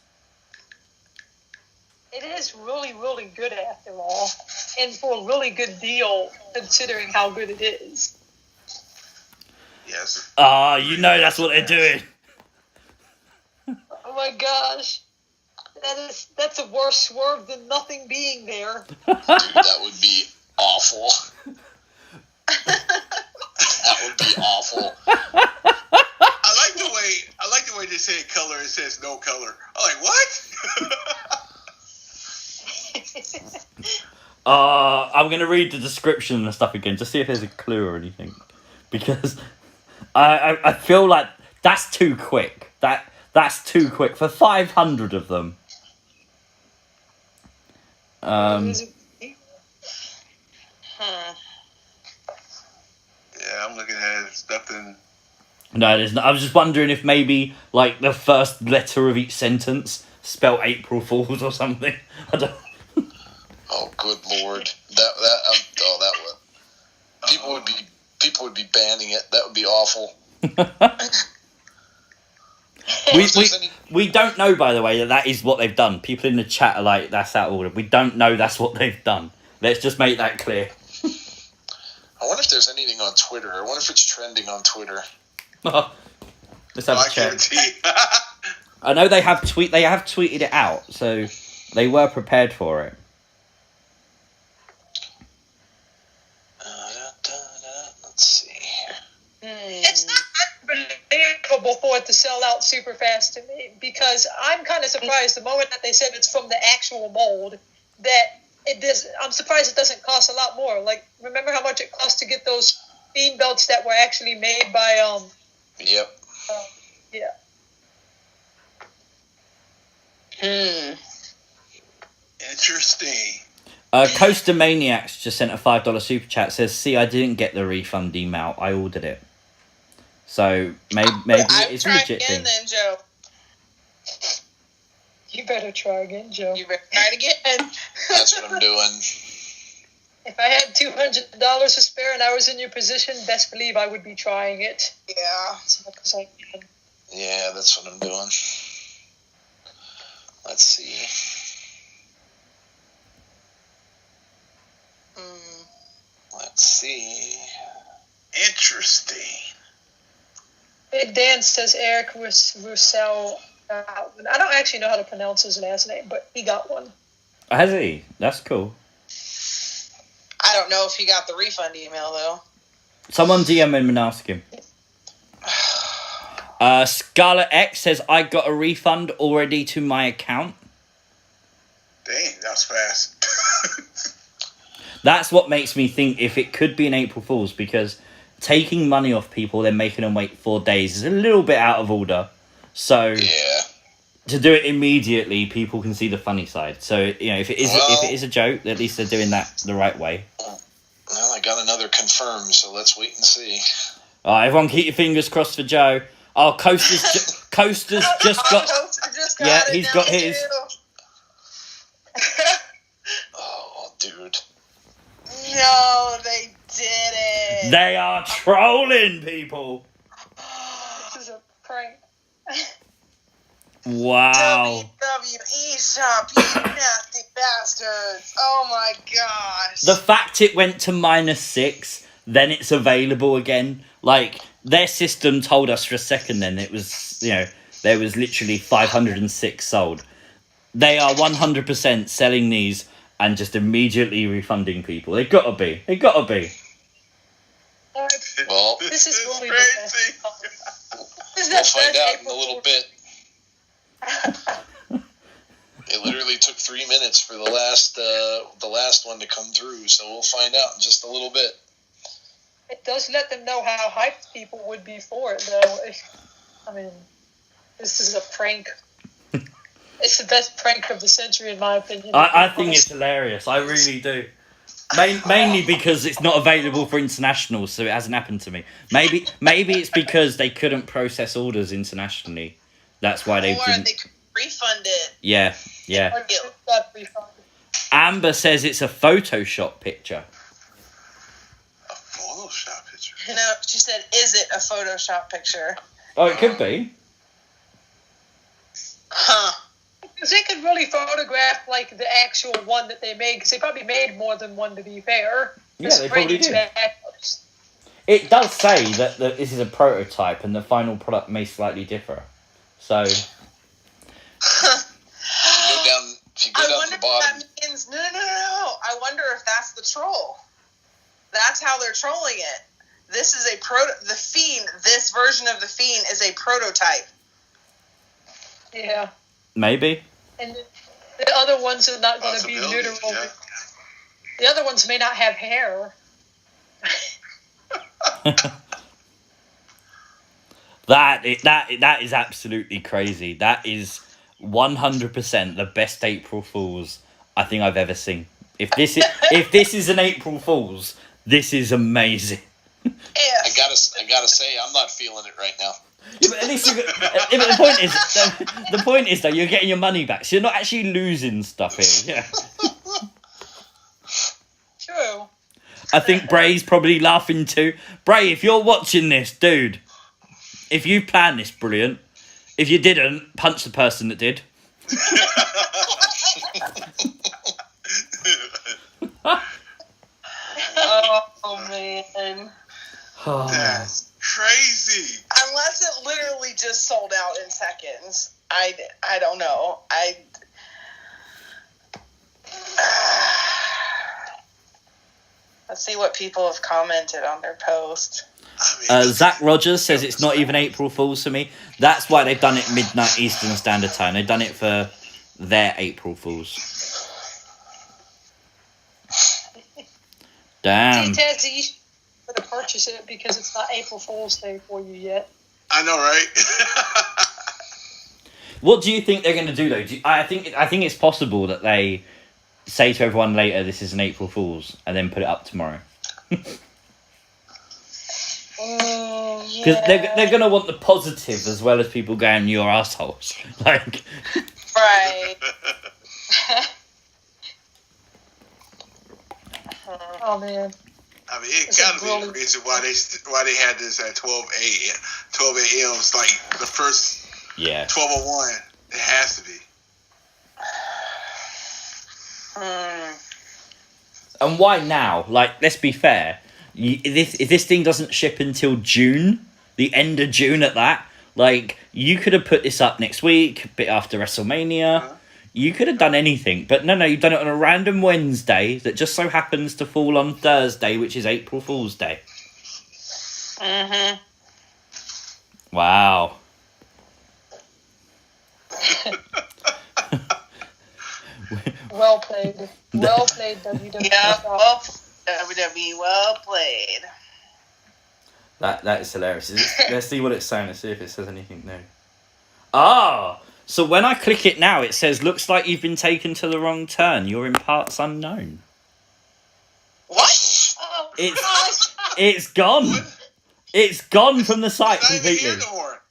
S3: It is really, really good after all. And for a really good deal, considering how good it is.
S4: Yes.
S1: Ah, you know that's what they're doing.
S3: Oh my gosh. That's a worse swerve than nothing being there.
S5: Dude, that would be awful. That would be awful.
S4: I like the way they say color. It says no color. I'm like, what?
S1: I'm going to read the description and stuff again to see if there's a clue or anything. Because I feel like that's too quick. That's too quick for 500 of them.
S4: Yeah, I'm looking at it. It's nothing.
S1: No, there's not. I was just wondering if maybe like the first letter of each sentence spelled April Fools or something. I don't.
S5: Oh, good Lord. That would. People would be banning it. That would be awful.
S1: We don't know, by the way, that is what they've done. People in the chat are like, that's out of order. We don't know that's what they've done. Let's just make that clear.
S5: I wonder if there's anything on Twitter. I wonder if it's trending on Twitter.
S1: Let's have
S4: I
S1: a check.
S4: guarantee.
S1: I know they have tweeted it out, so they were prepared for it.
S5: Let's see here.
S3: It's not unbelievable for it to sell out super fast to me, because I'm kind of surprised the moment that they said it's from the actual mold that it does. I'm surprised it doesn't cost a lot more. Like, remember how much it costs to get those Fiend belts that were actually made by
S5: Yep.
S3: yeah.
S4: Interesting.
S1: Coaster Maniacs just sent a $5 super chat. Says, "See, I didn't get the refund email. I ordered it." So maybe it's a
S2: try
S1: legit
S2: again
S1: thing.
S2: then, Joe.
S3: You better try again, Joe.
S2: You better try it again.
S5: That's what I'm doing.
S3: If I had $200 to spare and I was in your position, best believe I would be trying it.
S2: Yeah.
S3: Because I can.
S5: Yeah, that's what I'm doing. Let's see. Let's see.
S4: Interesting.
S3: Big Dan says Eric Roussel. I don't actually know how to pronounce his last name, but he got one.
S1: Has he? That's cool.
S2: I don't know if he got the refund email, though.
S1: Someone DM him and ask him. Scarlet X says, "I got a refund already to my account."
S4: Dang, that was fast.
S1: That's what makes me think if it could be an April Fool's, because taking money off people, then making them wait 4 days is a little bit out of order. So
S5: Yeah.
S1: to do it immediately, people can see the funny side. So if it is a joke, at least they're doing that the right way.
S5: Well, I got another confirmed, so let's wait and see.
S1: Everyone, keep your fingers crossed for Joe. Oh, Coaster's just got. Yeah, he's got his.
S5: Oh, dude.
S2: No, they didn't.
S1: They are trolling people.
S3: This is a prank.
S1: Wow.
S2: WWE shop, you nasty bastards. Oh my gosh.
S1: The fact it went to -6, then it's available again. Like, their system told us for a second then it was, there was literally 506 sold. They are 100% selling these and just immediately refunding people. They gotta be.
S5: Well,
S3: This is really the
S4: crazy.
S3: best. This is the
S5: we'll find
S3: best
S5: out in a
S3: April
S5: little
S3: Fool's.
S5: bit. It literally took 3 minutes for the last one to come through, so we'll find out in just a little bit.
S3: It does let them know how hyped people would be for it, though. This is a prank. It's the best prank of the century, in my opinion.
S1: I think it's hilarious. I really do. Mainly because it's not available for international, so it hasn't happened to me. Maybe it's because they couldn't process orders internationally. That's why they
S2: Or
S1: didn't.
S2: they could refund it.
S1: Yeah.
S3: Or get that refund.
S1: Amber says it's a Photoshop picture.
S4: A Photoshop picture.
S2: No, she said, is it a Photoshop picture?
S1: Oh, it could be.
S2: Huh.
S3: Because they could really photograph like the actual one that they made, because they probably made more than one, to be fair.
S1: Yeah,
S3: Just
S1: they
S3: bringing
S1: probably did.
S3: backups.
S1: It does say that this is a prototype and the final product may slightly differ. So,
S5: If you go
S2: I
S5: down
S2: wonder
S5: to the
S2: if
S5: bottom,
S2: that means no. I wonder if that's the troll. That's how they're trolling it. This is the Fiend. This version of the Fiend is a prototype.
S3: Yeah.
S1: maybe.
S3: And the other ones are not going to be
S4: Possibility,
S3: literal.
S4: yeah.
S3: The other ones may not have hair.
S1: That is absolutely crazy. That is 100% the best April Fool's I think I've ever seen. If this is an April Fool's, this is amazing.
S2: Yeah.
S5: I gotta say, I'm not feeling it right now.
S1: Yeah, but at least the point is though, you're getting your money back, so you're not actually losing stuff here. Yeah.
S3: True.
S1: I think Bray's probably laughing too. Bray, if you're watching this, dude, if you planned this, brilliant. If you didn't, punch the person that did.
S2: Oh man.
S4: That's crazy.
S2: Unless it literally just sold out in seconds. I don't know. Let's see what people have commented on their post.
S4: I mean,
S1: Zach Rogers says it's not even April Fool's for me. That's why they've done it midnight Eastern Standard Time. They've done it for their April Fools. Damn.
S3: Hey, Tazzy, going to purchase it because it's not April Fool's Day for you yet.
S4: I know, right?
S1: What do you think they're going to do though? I think it's possible that they say to everyone later, "This is an April Fool's," and then put it up tomorrow. Because they're going to want the positive as well as people going, "You're assholes." Like,
S2: Right.
S3: Oh man.
S4: I mean, it
S3: It's
S4: gotta be
S3: really-
S4: the reason why they had this at 12 a.m. 12 a.m. is like the first
S1: yeah.
S4: 12:01. It has to be.
S1: And why now? Like, let's be fair. If this thing doesn't ship until June, the end of June at that, like, you could have put this up next week, a bit after WrestleMania.
S4: Uh-huh.
S1: You could have done anything. But no, you've done it on a random Wednesday that just so happens to fall on Thursday, which is April Fool's Day.
S2: Mm-hmm.
S1: Wow.
S3: Well played. Well played, WWE.
S2: Yeah, well, WWE, well played.
S1: That is hilarious. Let's see what it's saying. Let's see if it says anything new. Ah! So when I click it now, it says, "Looks like you've been taken to the wrong turn. You're in parts unknown."
S2: What?
S3: Oh,
S1: It's gone. It's gone from the site
S4: It's not even
S1: completely.
S4: here no more.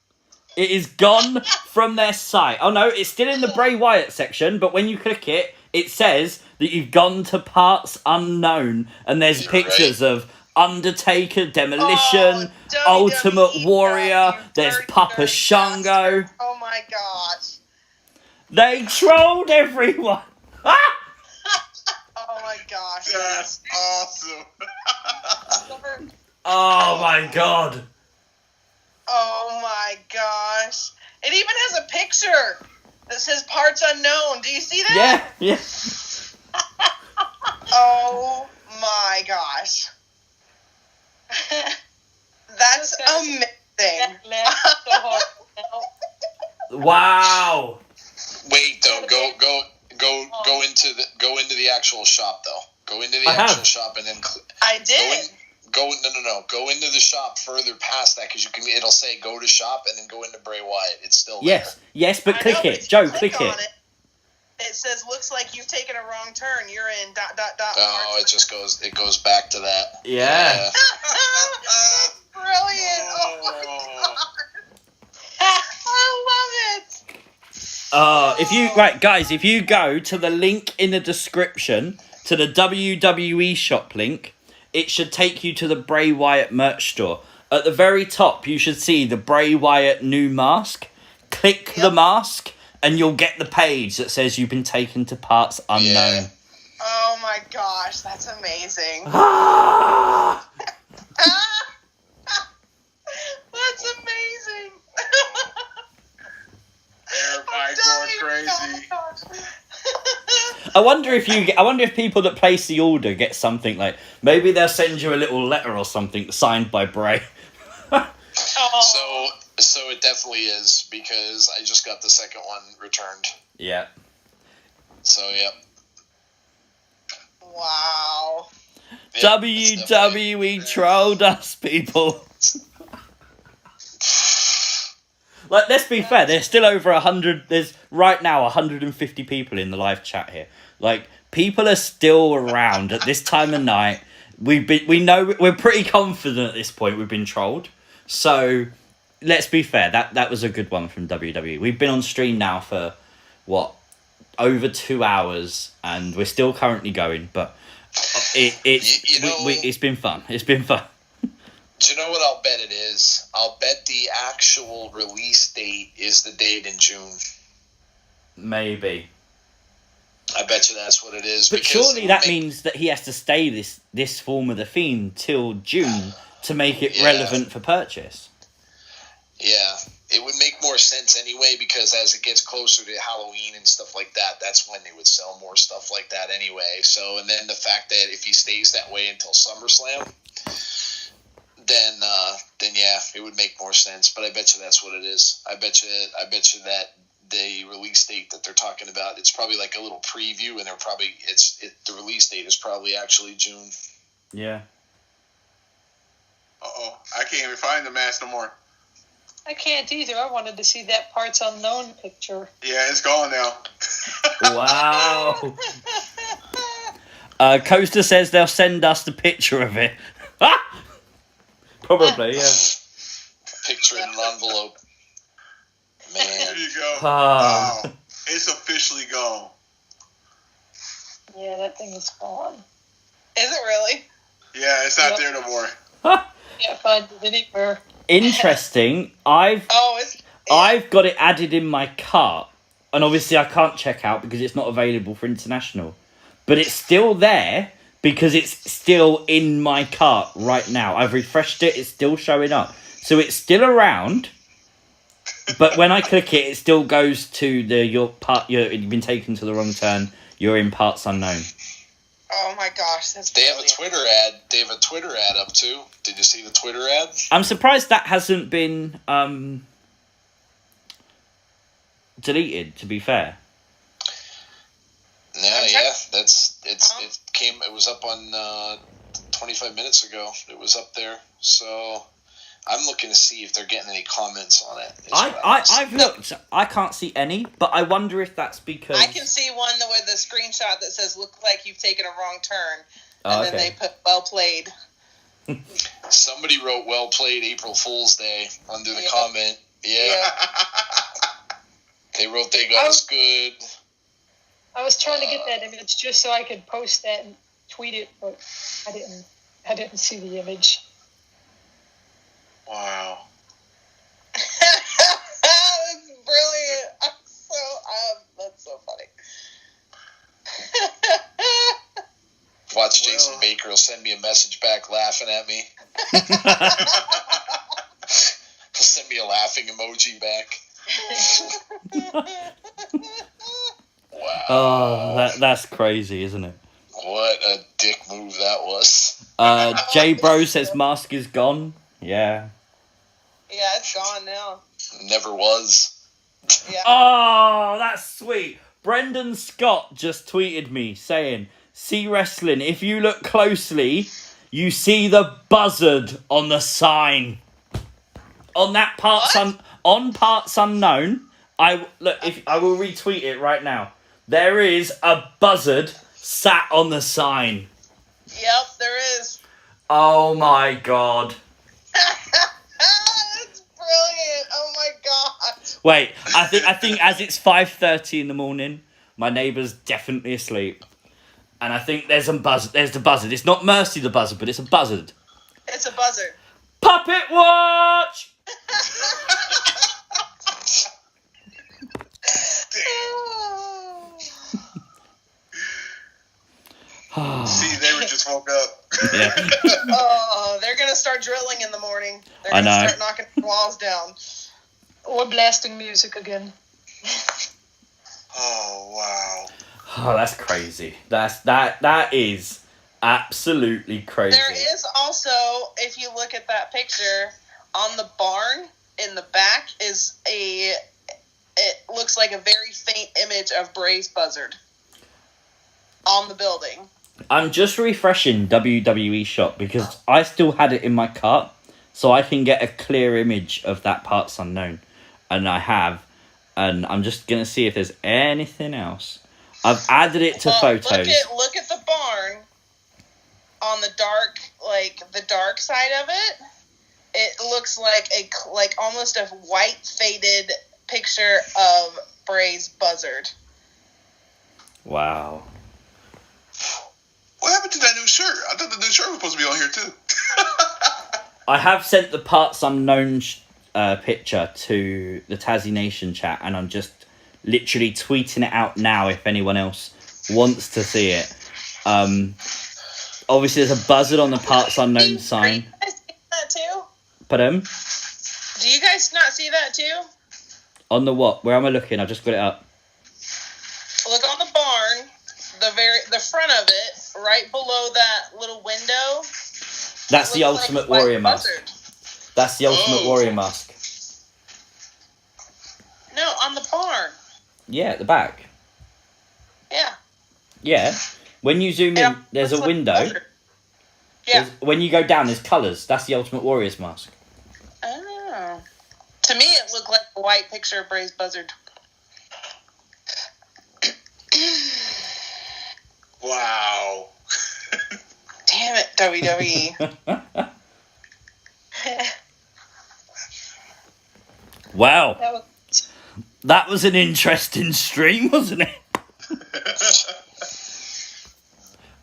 S1: It is gone from their site. Oh no, it's still in the Bray Wyatt section, but when you click it, it says that you've gone to parts unknown, and there's
S5: You're
S1: pictures of Undertaker, Demolition,
S2: WWE
S1: Ultimate Warrior,
S2: you
S1: there's
S2: dirty,
S1: Papa
S2: dirty
S1: Shango.
S2: bastard. Oh my gosh.
S1: They trolled everyone. Ah!
S2: Oh my gosh.
S4: That's awesome.
S1: Oh my god.
S2: Oh my gosh. It even has a picture that says parts unknown. Do you see that?
S1: Yeah.
S2: Oh my gosh. That's amazing.
S3: that laughed so hard now.
S1: Wow.
S5: Wait though, go into the actual shop though. Go into the
S1: I have.
S5: actual shop and then
S2: I did.
S5: Go into the shop further past that because it'll say go to shop and then go into Bray Wyatt. It's still there.
S1: Yes, but
S2: I
S1: click
S2: know,
S1: it.
S2: if you
S1: Joe, click
S2: on
S1: it.
S2: It says, looks like you've taken a wrong turn. You're in ...
S5: Oh, it goes back to that.
S1: Yeah.
S2: Brilliant. Oh my god. I love it.
S1: If you go to the link in the description to the WWE shop link, it should take you to the Bray Wyatt merch store. At the very top, you should see the Bray Wyatt new mask. Click the mask, and you'll get the page that says you've been taken to parts unknown.
S5: Yeah.
S2: Oh my gosh, that's amazing.
S1: Ah!
S2: That's amazing.
S4: Everybody going crazy.
S1: I wonder if people that place the order get something like, maybe they'll send you a little letter or something signed by Bray.
S2: Oh.
S5: So it definitely is because I just got the second one returned.
S1: Yeah.
S5: So yep.
S2: Wow.
S5: Yep, it's definitely-
S1: WWE trolled us, people. Like, let's be fair, there's still over 100, there's right now 150 people in the live chat here. Like, people are still around at this time of night. We know, we're pretty confident at this point we've been trolled. So, let's be fair, that was a good one from WWE. We've been on stream now for, over 2 hours, and we're still currently going, but it's been fun. It's been fun.
S5: Do you know what I'll bet it is? I'll bet the actual release date is the date in June.
S1: Maybe.
S5: I bet you that's what it is.
S1: But
S5: because
S1: surely that means that he has to stay this form of the Fiend till June to make it relevant for purchase.
S5: Yeah, it would make more sense anyway because as it gets closer to Halloween and stuff like that, that's when they would sell more stuff like that anyway. So, and then the fact that if he stays that way until SummerSlam, then yeah, it would make more sense. But I bet you that's what it is. I bet you that the release date that they're talking about, it's probably like a little preview, and the release date is probably actually June.
S1: Yeah.
S4: I can't even find the mask no more.
S3: I can't either. I wanted to see that parts unknown picture.
S4: Yeah, it's gone now.
S1: Wow. Coaster says they'll send us the picture of it. Probably, yeah.
S5: Picture in an envelope. Man.
S4: There you go.
S1: Ah.
S4: Wow. It's officially gone.
S3: Yeah, that thing is gone.
S2: Is it really?
S4: Yeah, it's not
S3: Yep.
S4: there no more.
S3: Can't find it anywhere.
S1: Interesting. I've got it added in my cart, and obviously I can't check out because it's not available for international. But it's still there because it's still in my cart right now. I've refreshed it; it's still showing up, so it's still around. But when I click it, it still goes to you've been taken to the wrong turn. You're in parts unknown.
S2: Oh my gosh, that's
S5: They have a
S2: brilliant.
S5: Twitter ad. They have a Twitter ad up too. Did you see the Twitter ad?
S1: I'm surprised that hasn't been deleted. To be fair.
S5: No, yeah, it was up on 25 minutes ago. It was up there, so I'm looking to see if they're getting any comments on it.
S1: I've looked. I can't see any, but I wonder if that's because
S2: I can see one with a screenshot that says "Look like you've taken a wrong turn," and then
S1: okay.
S2: they put "Well played."
S5: Somebody wrote "Well played, April Fool's Day" under the
S2: Yeah.
S5: comment. Yeah.
S2: Yeah.
S5: They wrote they got us good.
S3: I was trying to get that image just so I could post that and tweet it, but I didn't see the image.
S4: Wow.
S2: That's brilliant. That's so funny.
S5: Watch Jason Baker will send me a message back laughing at me. He'll send me a laughing emoji back. Wow.
S1: Oh, that's crazy, isn't it?
S5: What a dick move that was.
S1: J Bro says mask is gone. Yeah.
S2: Yeah, it's gone now.
S5: Never was.
S2: Yeah.
S1: Oh, that's sweet. Brendan Scott just tweeted me saying, "See wrestling. If you look closely, you see the buzzard on the sign. On that on parts unknown. I will retweet it right now. There is a buzzard sat on the sign.
S2: Yep, there is.
S1: Oh my god.
S2: That's brilliant. Oh my god.
S1: Wait, I think as it's 5:30 in the morning, my neighbour's definitely asleep. And I think there's the buzzard. It's not Mercy the buzzard, but it's a buzzard.
S2: It's a buzzard.
S1: Puppet watch!
S4: See, they were just woke up.
S1: Yeah.
S2: Oh, they're gonna start drilling in the morning. They're
S1: I
S2: gonna
S1: know.
S2: start knocking walls down.
S3: Or blasting music again.
S4: Oh, wow.
S1: Oh, that's crazy. That is absolutely crazy.
S2: There is also, if you look at that picture, on the barn in the back it looks like a very faint image of Bray's buzzard on the building.
S1: I'm just refreshing WWE Shop because I still had it in my cart, so I can get a clear image of that parts unknown, and I have, and I'm just gonna see if there's anything else. I've added it to photos.
S2: Look at the barn on the dark side of it. It looks like almost a white faded picture of Bray's buzzard.
S1: Wow.
S4: What happened to that new shirt? I thought the new shirt was supposed to be on here, too.
S1: I have sent the parts unknown picture to the Tazzy Nation chat, and I'm just literally tweeting it out now if anyone else wants to see it. Obviously, there's a buzzard on the parts unknown sign.
S2: Do you guys see that too?
S1: Pardon?
S2: Do you guys not see that too?
S1: On the what? Where am I looking? I've just got it up.
S2: Look on the barn, the front of it, right below that little window.
S1: That's the
S2: Looks
S1: Ultimate
S2: like a white
S1: Warrior mask.
S2: buzzard.
S1: That's the Ultimate Warrior mask.
S2: No, on the barn.
S1: Yeah, at the back.
S2: Yeah.
S1: Yeah. When you zoom in, there's a
S2: Looks like
S1: window.
S2: buzzard. Yeah.
S1: When you go down, there's colours. That's the Ultimate Warrior's mask.
S2: Oh. To me, it looked like a white picture of Bray's Buzzard.
S4: Wow.
S2: Damn it, WWE.
S1: Wow. That was an interesting stream, wasn't it?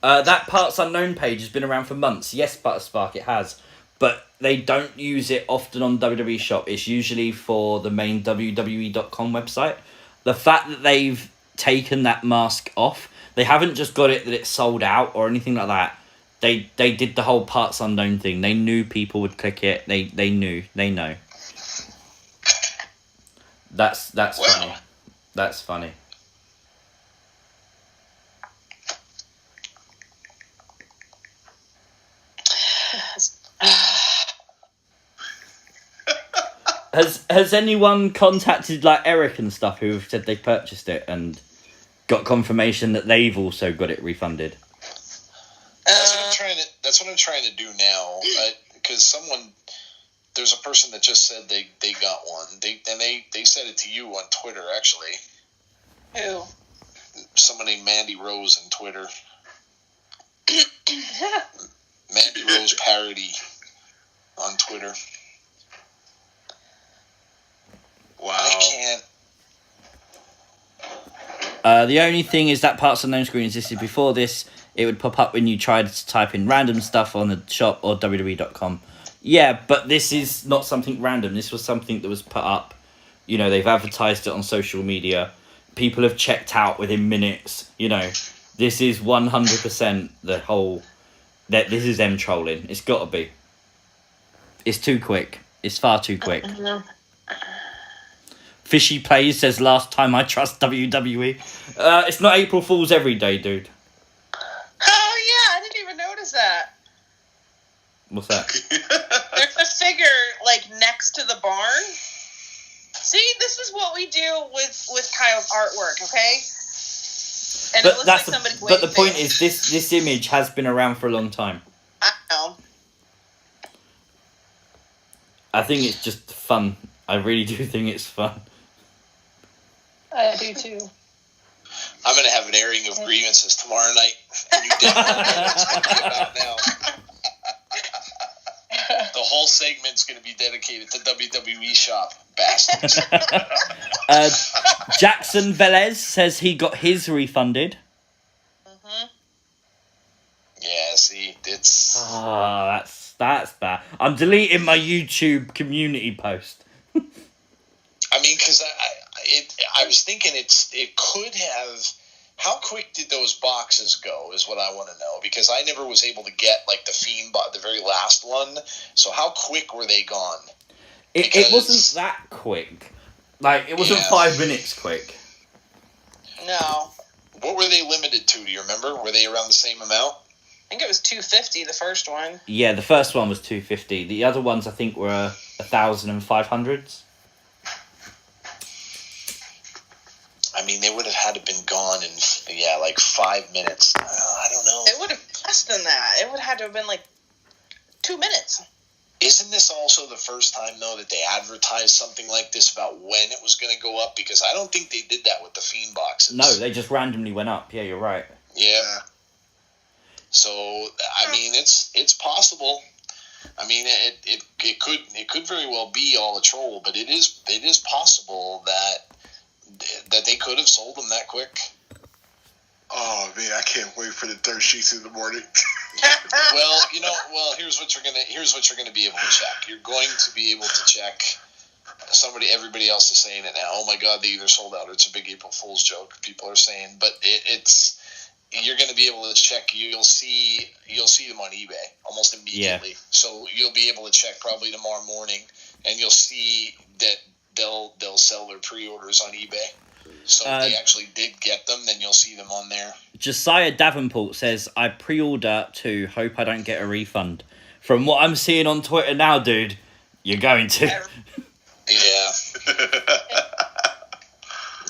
S1: That Parts Unknown page has been around for months. Yes, Butterspark, it has. But they don't use it often on WWE Shop. It's usually for the main WWE.com website. The fact that they've taken that mask off, they haven't just got it that it's sold out or anything like that. They did the whole Parts Unknown thing. They knew people would click it. They know. That's funny. That's funny. Has anyone contacted like Eric and stuff who have said they purchased it and got confirmation that they've also got it refunded?
S5: That's what I'm trying to do now. Because there's a person that just said they got one. They said it to you on Twitter actually.
S2: Who?
S5: Somebody named Mandy Rose on Twitter. Mandy Rose parody on Twitter.
S4: Wow.
S5: I can't.
S1: The only thing is that Parts Unknown screen existed before this. It would pop up when you tried to type in random stuff on the shop or WWE.com. Yeah, but this is not something random. This was something that was put up. You know, they've advertised it on social media. People have checked out within minutes. You know, this is 100% the whole... That this is them trolling. It's got to be. It's too quick. It's far too quick. Fishy Plays says, last time I trust WWE. It's not April Fool's every day, dude.
S2: Oh, yeah, I didn't even notice that.
S1: What's that?
S2: There's a figure, like, next to the barn. See, this is what we do with Kyle's artwork, okay? And it looks like somebody's
S1: but the
S2: waving.
S1: point is, this image has been around for a long time.
S2: I know.
S1: I think it's just fun. I really do think it's fun.
S3: I do too.
S5: I'm going to have an airing of grievances tomorrow night. And you didn't know what it's going to be about now. The whole segment's going to be dedicated to WWE Shop. Bastards.
S1: Jackson Velez says he got his refunded.
S2: Mm-hmm.
S5: Yeah, see, it's...
S1: Oh, that's bad. I'm deleting my YouTube community post.
S5: I mean, because I was thinking it could have... How quick did those boxes go is what I want to know, because I never was able to get, like, the Fiend box, the very last one. So how quick were they gone?
S1: It wasn't that quick. Like, it wasn't 5 minutes quick.
S2: No.
S5: What were they limited to? Do you remember? Were they around the same amount?
S2: I think it was $250, the first one.
S1: Yeah, the first one was $250. The other ones, I think, were 1,500s.
S5: I mean, they would have had to been gone in, like 5 minutes. I don't know.
S2: It would have less than that. It would have had to have been like 2 minutes.
S5: Isn't this also the first time, though, that they advertised something like this about when it was going to go up? Because I don't think they did that with the Fiend boxes.
S1: No, they just randomly went up. Yeah, you're right.
S5: Yeah. So, I mean, it's possible. I mean, it could very well be all a troll, but it is possible that they could have sold them that quick.
S4: Oh man, I can't wait for the dirt sheets in the morning.
S5: Here's what you're gonna be able to check. You're going to be able to check. Everybody else is saying it now. Oh my God, they either sold out or it's a big April Fool's joke. People are saying, but you're going to be able to check. You'll see them on eBay almost immediately. Yeah. So you'll be able to check probably tomorrow morning, and you'll see that they'll sell their pre-orders on eBay. So if they actually did get them, then you'll see them on there.
S1: Josiah Davenport says, I pre-order too. Hope I don't get a refund. From what I'm seeing on Twitter now, dude, you're going to.
S5: Yeah.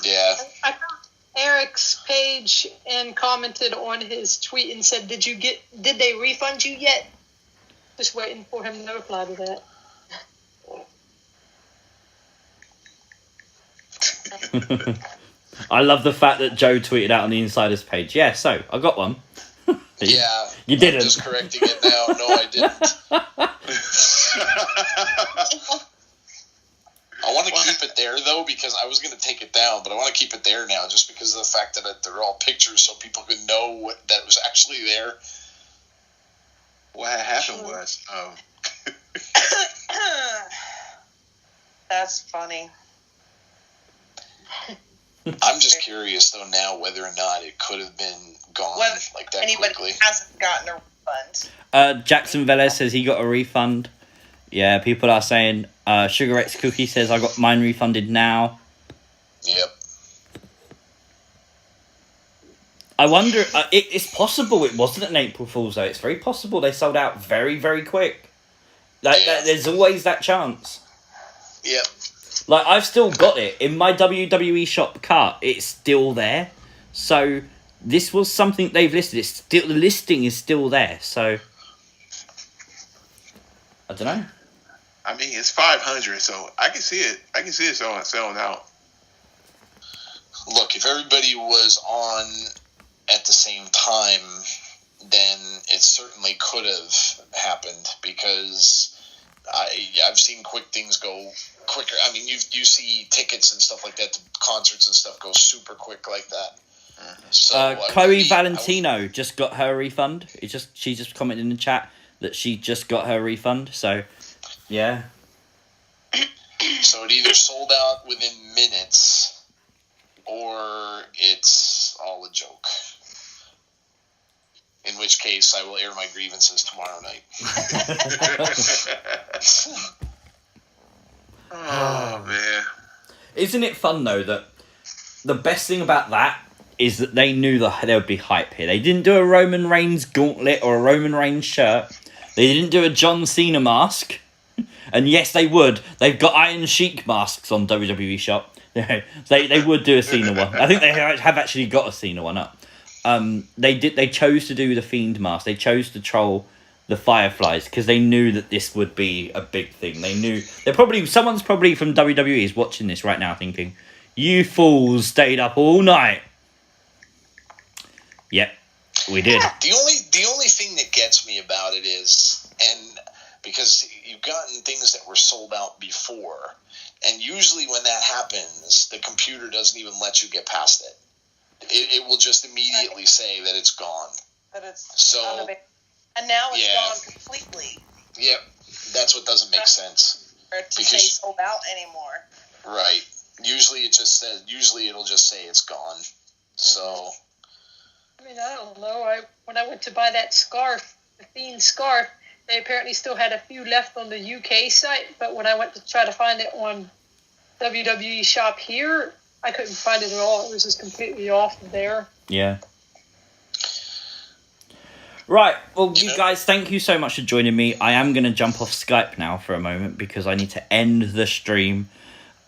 S5: Yeah.
S3: I found Eric's page and commented on his tweet and said, "Did they refund you yet?" Just waiting for him to reply to that.
S1: I love the fact that Joe tweeted out on the Insiders page. Yeah, so I got one.
S5: Yeah.
S1: You didn't.
S5: I'm just correcting it now. No, I didn't. I want to keep it there, though, because I was going to take it down, but I want to keep it there now just because of the fact that they're all pictures so people can know that was actually there.
S4: What happened was,
S2: That's funny.
S5: I'm just curious, though, now whether or not it could have been gone
S2: Whether
S5: like that
S2: anybody
S5: quickly.
S2: hasn't gotten a refund.
S1: Jackson Velez says he got a refund. Yeah, people are saying, Sugar X Cookie says I got mine refunded now.
S5: Yep.
S1: I wonder, it's possible it wasn't an April Fool's, though. It's very possible they sold out very, very quick. There's always that chance.
S5: Yep.
S1: Like, I've still got it. In my WWE shop cart, it's still there. So, this was something they've listed. The listing is still there, so... I don't know.
S4: I mean, it's 500, so I can see it. I can see it selling out.
S5: Look, if everybody was on at the same time, then it certainly could have happened because I've seen quick things go quicker. I mean, you see tickets and stuff like that to concerts and stuff go super quick like that. So
S1: Chloe Valentino just got her refund. She just commented in the chat that she just got her refund. So, yeah.
S5: So it either sold out within minutes or it's all a joke. In which case, I will air my grievances tomorrow night.
S4: Oh, man.
S1: Isn't it fun, though, that the best thing about that is that they knew that there would be hype here. They didn't do a Roman Reigns gauntlet or a Roman Reigns shirt. They didn't do a John Cena mask. And yes, they would. They've got Iron Sheik masks on WWE Shop. They would do a Cena one. I think they have actually got a Cena one up. They chose to do the Fiend mask. They chose to troll the Fireflies because they knew that this would be a big thing. They knew someone's probably from WWE is watching this right now thinking, "You fools stayed up all night." Yep, we did.
S5: The only thing that gets me about it is, and because you've gotten things that were sold out before, and usually when that happens, the computer doesn't even let you get past it. It will just immediately say that it's gone.
S2: That it's
S5: So,
S2: unavailable. And now it's
S5: yeah.
S2: gone completely.
S5: Yep, that's what doesn't make sense.
S2: For it to say sold out anymore.
S5: Right. Usually it'll just say it's gone. So.
S3: I mean, I don't know. When I went to buy that scarf, the Fiend scarf, they apparently still had a few left on the UK site, but when I went to try to find it on WWE Shop here, I couldn't find it at all. It was just completely off there.
S1: Yeah. Right, well, you guys, thank you so much for joining me. I am going to jump off Skype now for a moment because I need to end the stream.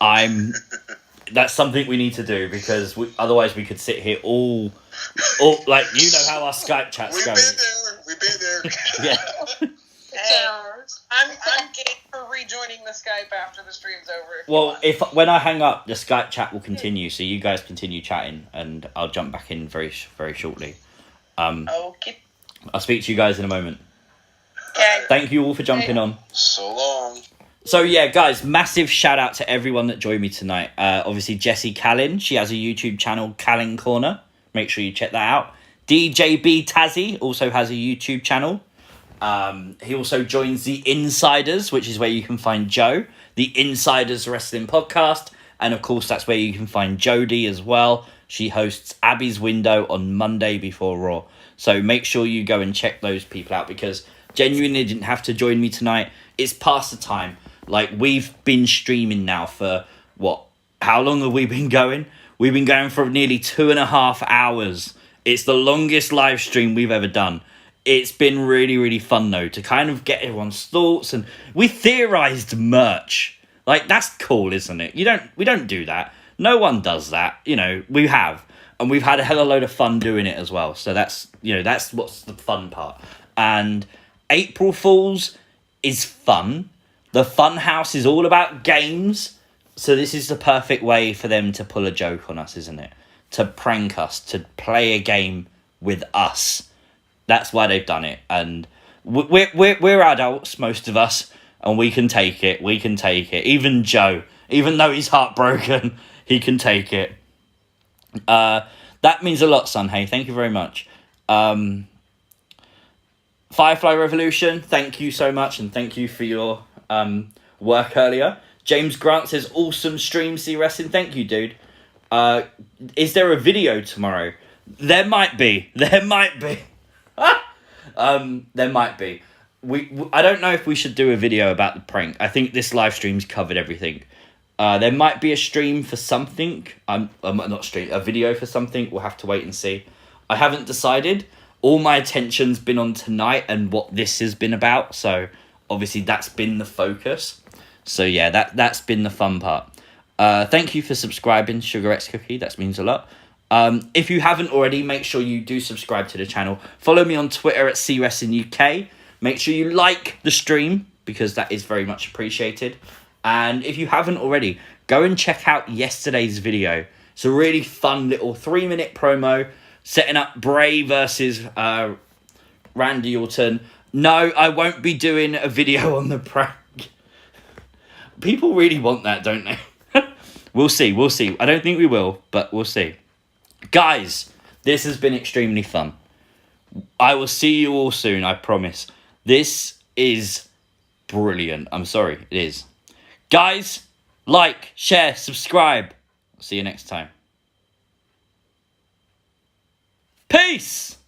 S1: That's something we need to do because otherwise we could sit here all like, you know how our Skype chats go.
S4: We've been there.
S1: Yeah.
S2: Hey, I'm game for rejoining the Skype after the stream's over.
S1: Well, when I hang up, the Skype chat will continue, so you guys continue chatting, and I'll jump back in very, very shortly.
S2: Okay.
S1: I'll speak to you guys in a moment.
S2: Okay.
S1: Thank you all for jumping on.
S5: So long.
S1: So yeah, guys, massive shout out to everyone that joined me tonight. Obviously, Jessie Callin, she has a YouTube channel, Callin Corner. Make sure you check that out. DJB Tazzy also has a YouTube channel. He also joins the Insiders, which is where you can find Joe, the Insiders Wrestling Podcast. And of course, that's where you can find Jody as well. She hosts Abby's Window on Monday before Raw. So make sure you go and check those people out because genuinely didn't have to join me tonight. It's past the time. Like, we've been streaming now for, how long have we been going? We've been going for nearly 2.5 hours. It's the longest live stream we've ever done. It's been really, really fun, though, to kind of get everyone's thoughts. And we theorized merch. Like, that's cool, isn't it? We don't do that. No one does that. You know, we have. And we've had a hell of a load of fun doing it as well. So that's what's the fun part. And April Fools, is fun. The fun house is all about games. So this is the perfect way for them to pull a joke on us, isn't it? To prank us, to play a game with us. That's why they've done it. And we're adults, most of us, and we can take it. We can take it. Even Joe, even though he's heartbroken, he can take it. That means a lot, son. Hey, thank you very much. Firefly Revolution, thank you so much, and thank you for your work earlier. James Grant says, awesome stream, See Wrestling. Thank you, dude. Is there a video tomorrow? There might be. There might be. There might be. I don't know if we should do a video about the prank. I think this live stream's covered everything. There might be a stream for something. A video for something. We'll have to wait and see. I haven't decided. All my attention's been on tonight and what this has been about. So obviously that's been the focus. So yeah, that's been the fun part. Thank you for subscribing, Sugar X Cookie. That means a lot. If you haven't already, make sure you do subscribe to the channel. Follow me on Twitter at CWrestlingUK. Make sure you like the stream because that is very much appreciated. And if you haven't already, go and check out yesterday's video. It's a really fun little 3-minute promo setting up Bray versus Randy Orton. No, I won't be doing a video on the prank. People really want that, don't they? We'll see. I don't think we will, but we'll see. Guys, this has been extremely fun. I will see you all soon, I promise. This is brilliant. I'm sorry, it is. Guys, like, share, subscribe. See you next time. Peace!